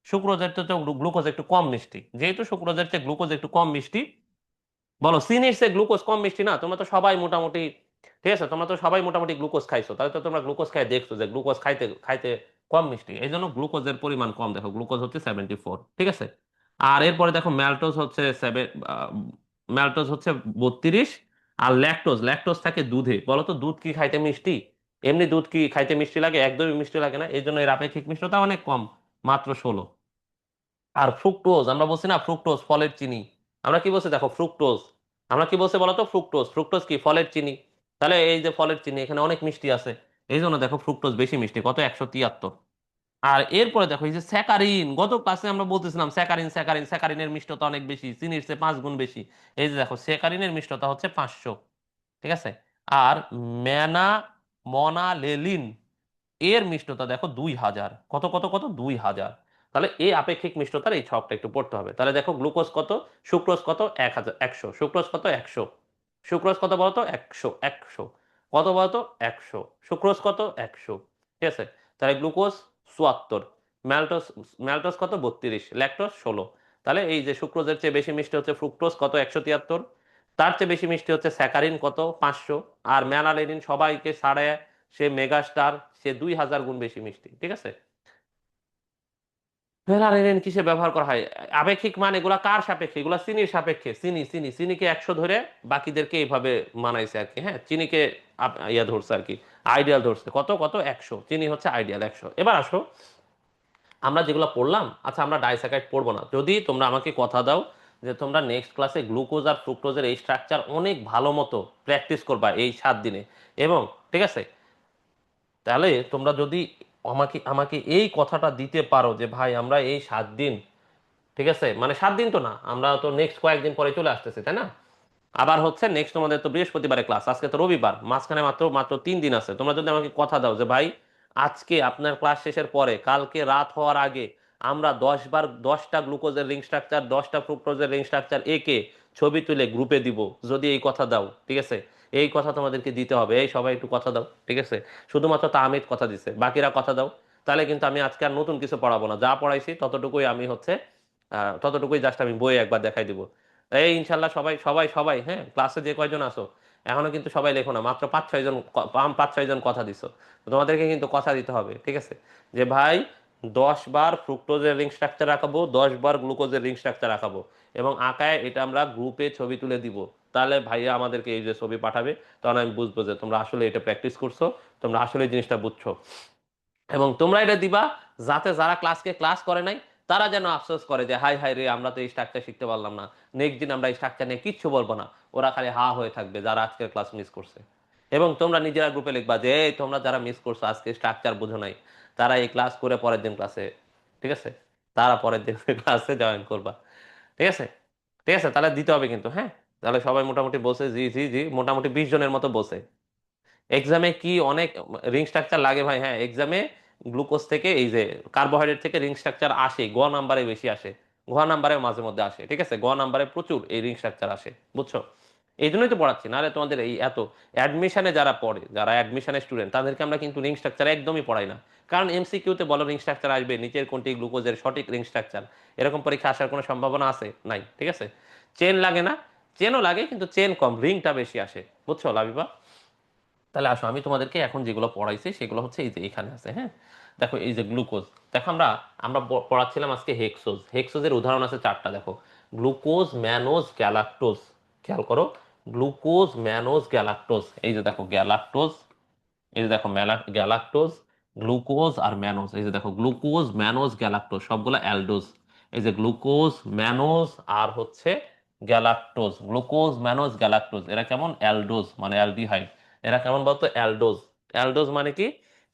সুক্রোজের তো গ্লুকোজ একটু কম মিষ্টি, যেহেতু সুক্রোজের চেয়ে গ্লুকোজ একটু কম মিষ্টি, বলো চিনির চেয়ে গ্লুকোজ কম মিষ্টি না? তোমরা তো সবাই মোটামুটি, ঠিক আছে, তোমরা তো সবাই মোটামুটি গ্লুকোজ খাইছো, তাহলে তো তোমরা গ্লুকোজ খাই দেখছো যে গ্লুকোজ খাইতে খাইতে কম মিষ্টি, এই জন্য গ্লুকোজের পরিমাণ কম। দেখো গ্লুকোজ হচ্ছে 74, ঠিক আছে? আর এরপরে দেখো ম্যালটোজ হচ্ছে ম্যালটোজ হচ্ছে 32। আর ল্যাকটোজ, ল্যাকটোজ থাকে দুধে। বলো তো দুধ কি খাইতে মিষ্টি? এমনি দুধ কি খাইতে মিষ্টি লাগে? একদমই মিষ্টি লাগে না, এই জন্য এর আপেক্ষিক মিষ্টতা অনেক কম, মাত্র 16। আর ফ্রুক্টোজ, আমরা বলছি না ফ্রুক্টোজ ফলের চিনি, আমরা কি বলছি দেখো ফ্রুক্টোজ, আমরা কি বলছি বলতো? ফ্রুক্টোজ, ফ্রুক্টোজ কি ফলের চিনি? তাহলে এই যে ফলের চিনি, এখানে অনেক মিষ্টি আছে, এই জন্য দেখো ফ্রুক্টোজ বেশি মিষ্টি, কত? 173। আর এরপরে দেখো এই যে স্যাকারিন, গত ক্লাসে আমরা বলতেছিলাম স্যাকারিন, স্যাকারিন, স্যাকারিনের মিষ্টতা অনেক বেশি, চিনির চেয়ে 5 গুণ বেশি। এই যে দেখো স্যাকারিনের মিষ্টতা হচ্ছে 500, ঠিক আছে? আর ম্যানা মনালেলিন, এর মিষ্টতা দেখো 2000। কত 2000। তাহলে এই আপেক্ষিক মিষ্টতার এই ছকটা একটু পড়তে হবে। তাহলে দেখো গ্লুকোজ কত, সুক্রোজ কত? 1000, 100। সুক্রোজ কত? 100। সুক্রোজ কত বলতো? 100, 100। কত বলতো? 100। সুক্রোজ কত? 100। ঠিক আছে, তাহলে গ্লুকোজ 74, ম্যালটোস, ম্যালটোস কত? 32, ল্যাকটোস 16। তাহলে এই যে সুক্রোজের চেয়ে বেশি মিষ্টি হচ্ছে ফ্রুক্টোজ, কত? 173। তার চেয়ে বেশি মিষ্টি হচ্ছে স্যাকারিন, কত? 500। আর ম্যানালেনিন সবাইকে ছাড়ে, সে মেগাস্টার, সে 2000 গুণ বেশি মিষ্টি, ঠিক আছে? ভ্যালানিন কিসে ব্যবহার করা হয়? আপেক্ষিক মান, এগুলা কার সাপেক্ষে? এগুলা চিনির সাপেক্ষে। চিনিকে 100 ধরে বাকিদেরকে এইভাবে মানাইছে আর কি, হ্যাঁ? চিনিকে ইয়া ধরছে আর কি, আইডিয়াল ধরছে। কত 100, চিনি হচ্ছে আইডিয়াল 100। এবার আসো, আমরা যেগুলো পড়লাম, আচ্ছা আমরা ডাইস্যাকারাইড পড়বো না, যদি তোমরা আমাকে কথা দাও যে তোমরা নেক্সট ক্লাসে গ্লুকোজ আর ফ্রুক্টোজের এই স্ট্রাকচার অনেক ভালো মতো প্র্যাকটিস করবা এই 7 দিনে, এবং ঠিক আছে, তাহলে তোমরা যদি আমাকে আমাকে এই কথাটা দিতে পারো যে ভাই আমরা এই 7 দিন, ঠিক আছে, মানে 7 দিন তো না, আমরা তো নেক্সট কয়েকদিন পরে চলে আসতেছি, তাই না? আবার হচ্ছে নেক্সট তোমাদের তো বৃহস্পতিবারে ক্লাস, আজকে তো রবিবার, মাঝখানে মাত্র মাত্র 3 দিন আছে। তোমরা যদি আমাকে কথা দাও যে ভাই আজকে আপনার ক্লাস শেষের পরে কালকে রাত হওয়ার আগে আমরা 10 বার 10টা গ্লুকোজের রিং স্ট্রাকচার, 10টা ফ্রুক্টোজের রিং স্ট্রাকচার এঁকে ছবি তুলে গ্রুপে দিব, যদি এই কথা দাও, ঠিক আছে, এই কথা তোমাদেরকে দিতে হবে, এই সবাই একটু কথা দাও, ঠিক আছে? শুধুমাত্র তাহমিদ কথা দিছে, বাকিরা কথা দাও। তাহলে কিন্তু আমি আজকে আর নতুন কিছু পড়াবো না, যা পড়াইছি ততটুকুই আমি হচ্ছে ততটুকুই জাস্ট আমি বইয়ে একবার দেখাই দিব। এই ইনশাল্লাহ সবাই সবাই সবাই, হ্যাঁ, ক্লাসে যে কয়জন আসো, এখনো কিন্তু সবাই লেখো না, মাত্র 5-6 জন, 5-6 জন কথা দিছো। তো তোমাদেরকে কিন্তু কথা দিতে হবে, ঠিক আছে, যে ভাই 10 বার ফ্রুক্টোজের রিং স্ট্রাকচার আঁকাবো, 10 বার গ্লুকোজের রিং স্ট্রাকচার আঁকাবো, এবং আঁকায় এটা আমরা গ্রুপে ছবি তুলে দিব। তাহলে ভাইয়া আমাদেরকে এই যে ছবি পাঠাবে, তখন আমি বুঝবো যে তোমরা আসলে এটা প্র্যাকটিস করছো, তোমরা আসলে এই জিনিসটা বুঝছো। এবং তোমরা এটা দিবা যাতে যারা ক্লাসকে ক্লাস করে নাই তারা যেন আফসোস করে যে হাই হাই রে, আমরা তো এই স্ট্রাকচার শিখতে পারলাম না, নেক্সট দিন আমরা এই স্ট্রাকচার নিয়ে কিচ্ছু বলবো না। ওরা খালি হা হয়ে থাকবে যারা আজকের ক্লাস মিস করছে। এবং তোমরা নিজেরা গ্রুপে লিখবা যে এই তোমরা যারা মিস করছো আজকে স্ট্রাকচার বুঝো নাই, তারা এই ক্লাস করে পরের দিন ক্লাসে, ঠিক আছে, তারা পরের দিন ক্লাসে জয়েন করবা। ঠিক আছে, ঠিক আছে, তাহলে দিতে হবে কিন্তু, হ্যাঁ। তাহলে সবাই মোটামুটি বসে, জি জি জি, মোটামুটি 20 জনের মতো বসে। এক্সামে কি অনেক রিং স্ট্রাকচার লাগে ভাই, হ্যাঁ এক্সামে গ্লুকোজ থেকে এই যে কার্বোহাইড্রেট থেকে রিং স্ট্রাকচার আসে, গ নাম্বারে বেশি আসে, ঘ নাম্বারে মাঝে মধ্যে আসে, ঠিক আছে, গ নাম্বারে প্রচুর এই রিং স্ট্রাকচার আসে, বুঝছো? এই জন্যই তো পড়াচ্ছি, নাহলে তোমাদের এই এত অ্যাডমিশনে যারা পড়ে, যারা অ্যাডমিশনের স্টুডেন্ট, তাদেরকে আমরা কিন্তু রিং স্ট্রাকচার একদমই পড়াই না। কারণ এমসিকিউতে বলো রিং স্ট্রাকচার আসবে, নিচের কোনটি গ্লুকোজের সঠিক রিং স্ট্রাকচার, এরকম পরীক্ষা আসার কোনো সম্ভাবনা আছে? নাই, ঠিক আছে। চেন লাগে না, চেনও লাগে কিন্তু চেন কম, রিংটা বেশি আসে, বুঝছো লাবিবা? তাহলে আসো আমি তোমাদেরকে এখন যেগুলো পড়াইছি সেগুলো হচ্ছে এই যে এখানে আছে, হ্যাঁ। দেখো এই যে গ্লুকোজ, দেখো আমরা আমরা পড়াচ্ছিলাম আজকে হেক্সোজ, হেক্সোজের উদাহরণ আছে 4টা, দেখো গ্লুকোজ, ম্যানোজ, গ্যালাক্টোজ। খেয়াল করো, গ্লুকোজ, ম্যানোজ, গ্যালাক্টোজ, এই যে দেখো গ্যালাক্টোজ, এই যে দেখো গ্যালাক্টোজ, গ্লুকোজ আর ম্যানোজ, এই যে দেখো গ্লুকোজ, ম্যানোজ, গ্যালাক্টোজ, সবগুলো অ্যালডোজ। এই যে গ্লুকোজ, ম্যানোজ আর হচ্ছে গ্যালাক্টোজ, গ্লুকোজ, ম্যানোজ, গ্যালাক্টোজ, এরা কেমন? অ্যালডোজ মানে অ্যালডিহাইড। এরা কেমন বলতো? অ্যালডোজ। অ্যালডোজ মানে কি?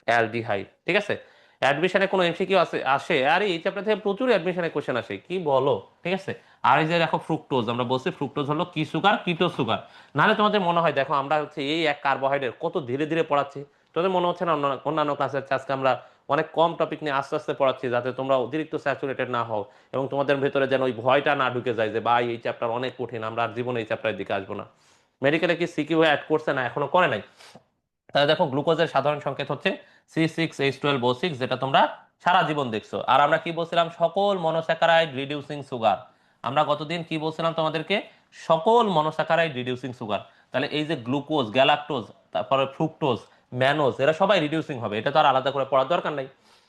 অ্যালডিহাইড, ঠিক আছে। অ্যাডমিশনে কোনো এমসিকিউ আসে আসে আর এই চ্যাপ্টার থেকে প্রচুর অ্যাডমিশনে কোশ্চেন আসে, কি বলো, ঠিক আছে। আর এই যে দেখো ফ্রুক্টোজ, আমরা বলছি ফ্রুক্টোজ হলো কি সুগার? কিটো সুগার। নাহলে তোমাদের মনে হয় দেখো আমরা হচ্ছে এই এক কার্বোহাইড্রেট কত ধীরে ধীরে পড়াচ্ছি, তোদের মনে হচ্ছে না অন্যান্য ক্লাসের আজকে আমরা অনেক কম টপিক নিয়ে আস্তে আস্তে পড়াচ্ছি, যাতে তোমরা অতিরিক্ত স্যাচুরেটেড না হও এবং তোমাদের ভেতরে যেন ওই ভয়টা না ঢুকে যায় যে ভাই এই চ্যাপ্টার অনেক কঠিন, আমরা আর জীবনে এই চ্যাপ্টারের দিকে আসবো না। মেডিকেলে কি সিকিউ অ্যাড করছে? না, এখনো করে নাই। তাহলে দেখো গ্লুকোজের সাধারণ সংকেত হচ্ছে C6H12O6, যেটা তোমরা সারা জীবন দেখছো। আর আমরা কি বলছিলাম? সকল মনোস্যাকারাইড রিডিউসিং সুগার। আমরা গতদিন কি বলছিলাম তোমাদেরকে? সকল মনোস্যাকারাইড রিডিউসিং সুগার। তাহলে এই যে গ্লুকোজ, গ্যালাক্টোজ, তারপরে ফ্রুক্টোজ, ম্যানোজ, এরা সবাই রিডিউসিং হবে, এটা তো আর আলাদা করে পড়ার দরকার নাই।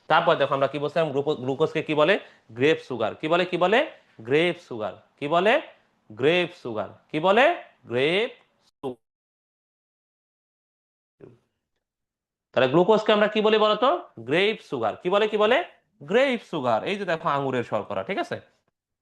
তারপর দেখো আমরা কি বলছিলাম? গ্লুকোজকে কি বলে? Grape sugar. কি বলে? কি বলে? Grape sugar. কি বলে? Grape sugar. কি বলে? গ্রেপ। তাহলে গ্লুকোজকে আমরা কি বলি বলতো? Grape sugar. কি বলে? কি বলে? Grape sugar. এই যে দেখো আঙ্গুরের শর্করা, ঠিক আছে।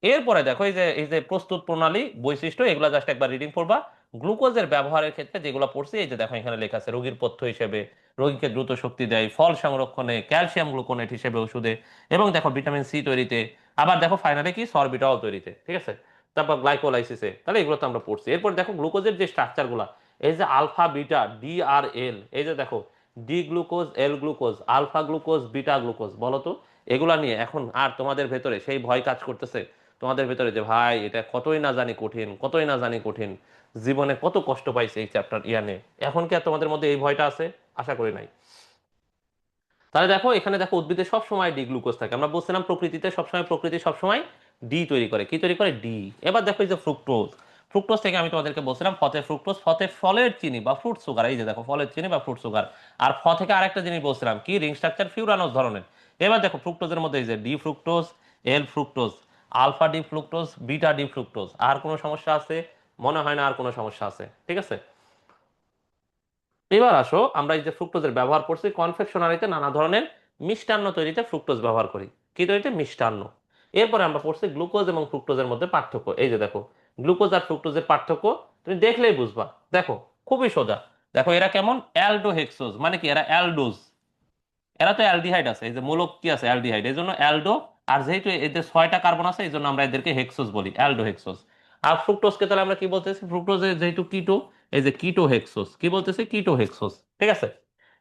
এরপরে দেখো এই যে প্রস্তুত প্রণালী, বৈশিষ্ট্য, এগুলো জাস্ট একবার রিডিং করবা। গ্লুকোজের ব্যবহারের ক্ষেত্রে যেগুলো পড়ছি, এই যে দেখো এখানে লেখা আছে রোগীর পথ্য হিসেবে, রোগীকে দ্রুত শক্তি দেয়, ফল সংরক্ষণে, ক্যালসিয়াম গ্লুকোনেট হিসেবে ওষুধে, এবং দেখো ভিটামিন সি তৈরিতে, আবার দেখো ফাইনালি কি সরবিটল তৈরিতে, ঠিক আছে। তারপর গ্লাইকোলাইসিসে, তাহলে এগুলো তো আমরা পড়ছি। এরপর দেখো গ্লুকোজের যে স্ট্রাকচার গুলা, এই যে আলফা বিটা ডি আর এল, এই যে দেখো D glucose, L glucose, alpha glucose, beta glucose, বলো তো এগুলা নিয়ে এখন আর তোমাদের ভেতরে সেই ভয় কাজ করতেছে তোমাদের ভেতরে যে ভাই এটা কতই না জানি কঠিন, কতই না জানি কঠিন, জীবনে কত কষ্ট পাইছে এই চ্যাপ্টার নিয়ে, এখন কি আর তোমাদের মধ্যে এই ভয়টা আছে? আশা করি নাই। তাহলে দেখো এখানে দেখো উদ্ভিদে সব সময় ডি গ্লুকোজ থাকে, আমরা বলছিলাম প্রকৃতিতে সবসময়, প্রকৃতি সবসময় ডি তৈরি করে, কি তৈরি করে? ডি। এবার দেখো এই যে ফ্রুক্টোজ, ফ্রুক্টোজ থেকে আমি তোমাদেরকে বলছিলাম ফতে ফ্রুক্টোজ, ফতে ফলের চিনি বা ফ্রুট সুগার, এই যে দেখো ফলের চিনি বা ফ্রুট সুগার। আর থেকে আরেকটা জিনিস বলছিলাম কি? রিং স্ট্রাকচার ফিউরানোস ধরনের। এবার দেখো ফ্রুক্টোজের মধ্যে এই যে D fructose, L fructose, alpha D fructose, beta D fructose. আর কোনো সমস্যা আছে? মনে হয় না আর কোনো সমস্যা আছে, ঠিক আছে। এবার আসো আমরা এই যে ফ্রুক্টোজের ব্যবহার করছি কনফেকশনারিতে, নানা ধরনের মিষ্টান্ন তৈরিতে ফ্রুক্টোজ ব্যবহার করি, কি তৈরিতে? মিষ্টান্ন। এরপরে আমরা পড়ছি গ্লুকোজ এবং ফ্রুক্টোজের মধ্যে পার্থক্য, এই যে দেখো গ্লুকোজ আর ফ্রুক্টোজের পার্থক্য তুমি দেখলেই বুঝবা। দেখো খুবই সোজা, দেখো এরা কেমন? অ্যালডোহেক্সোজ, মানে কি? এরা অ্যালডোজ, এরা তো অ্যালডিহাইড আছে, এই যে মূলক কি আছে? অ্যালডিহাইড, এই জন্য অ্যালডো। আর যেহেতু এদের 6টা কার্বন আছে এই জন্য আমরা এদেরকে হেক্সোজ বলি, অ্যালডো হেক্সোজ। আর ফ্রুক্টোজকে তাহলে আমরা কি বলতেছি? ফ্রুক্টোজে যেহেতু কিটো, এই যে কিটো হেক্সোজ, কি বলতেছি? কিটো হেক্সোজ, ঠিক আছে।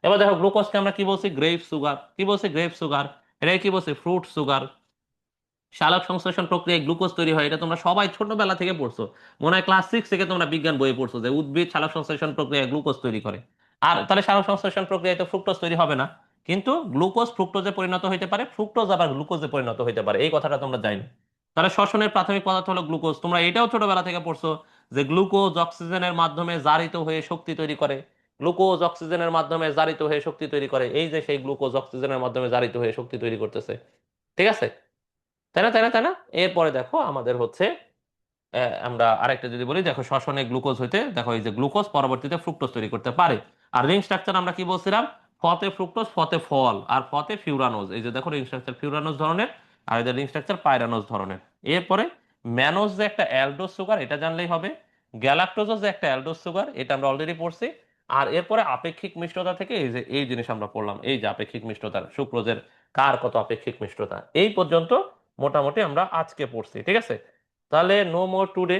এবার দেখো গ্লুকোজকে আমরা কি বলছি? Grape sugar. কি বলছি? Grape sugar. এটা কি বলছি? Fruit sugar. সালোক সংশ্লেষণ প্রক্রিয়ায় গ্লুকোজ তৈরি হয়, এটা তোমরা সবাই ছোটবেলা থেকে পড়ছো, মনে হয় ক্লাস 6 থেকে তোমরা বিজ্ঞান বইয়ে পড়ছো যে উদ্ভিদ সালোক সংশ্লেষণ প্রক্রিয়ায় গ্লুকোজ তৈরি করে। আর তাহলে সালোক সংশ্লেষণ প্রক্রিয়ায় তো ফ্রুক্টোজ তৈরি হবে না, কিন্তু গ্লুকোজ ফ্রুক্টোজে পরিণত হইতে পারে, ফ্রুক্টোজ আবার গ্লুকোজে পরিণত হইতে পারে, এই কথাটা তোমরা জানো। তাহলে শ্বসনের প্রাথমিক পদার্থ হলো গ্লুকোজ, তোমরা এটাও ছোটবেলা থেকে পড়ছো যে গ্লুকোজ অক্সিজেনের মাধ্যমে জারিত হয়ে শক্তি তৈরি করে, গ্লুকোজ অক্সিজেনের মাধ্যমে জারিত হয়ে শক্তি তৈরি করে, এই যে সেই গ্লুকোজ অক্সিজেনের মাধ্যমে জারিত হয়ে শক্তি তৈরি করতেছে, ঠিক আছে। তাই না, তাই না, তাই না? এরপরে দেখো আমাদের হচ্ছে আমরা আরেকটা যদি বলি, দেখো শ্বসনে গ্লুকোজ হইতে, দেখো এই যে গ্লুকোজ পরবর্তীতে ফ্রুক্টোজ তৈরি করতে পারে। আর রিং স্ট্রাকচার আমরা কি বলছিলাম? ফতে ফ্রুক্টোজ, ফতে ফল, আর ফতে ফিউরানোজ, এই যে দেখো রিং স্ট্রাকচার ফিউরানোজ ধরনের, আর এদের রিং স্ট্রাকচার পাইরানোজ ধরনের। এরপরে ম্যানোজ যে একটা অ্যালডোজ সুগার এটা জানলেই হবে, গ্যালাক্টোজোজ যে একটা অ্যালডোজ সুগার এটা আমরা অলরেডি পড়ছি। আর এরপরে আপেক্ষিক মিষ্টতা থেকে এই যে এই জিনিস আমরা পড়লাম, এই যে আপেক্ষিক মিষ্টতার সুক্রোজের কার কত আপেক্ষিক মিষ্টতা, এই পর্যন্ত মোটামুটি আমরা আজকে পড়ছি, ঠিক আছে? তাহলে নো মোর টুডে,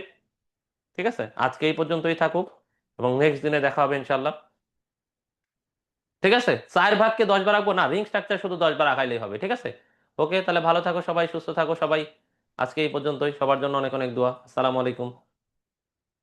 ঠিক আছে, আজকে এই পর্যন্তই থাকুক, এবং নেক্সট দিনে দেখা হবে ইনশাল্লাহ। ঠিক আছে, 4 ভাগকে 10 বার রাখবো না, রিং স্ট্রাকচার শুধু 10 বার রাখাইলেই হবে, ঠিক আছে? ওকে, তাহলে ভালো থাকো সবাই, সুস্থ থাকো সবাই। আজকে এই পর্যন্তই, সবার জন্য অনেক অনেক দোয়া। আসসালামু আলাইকুম।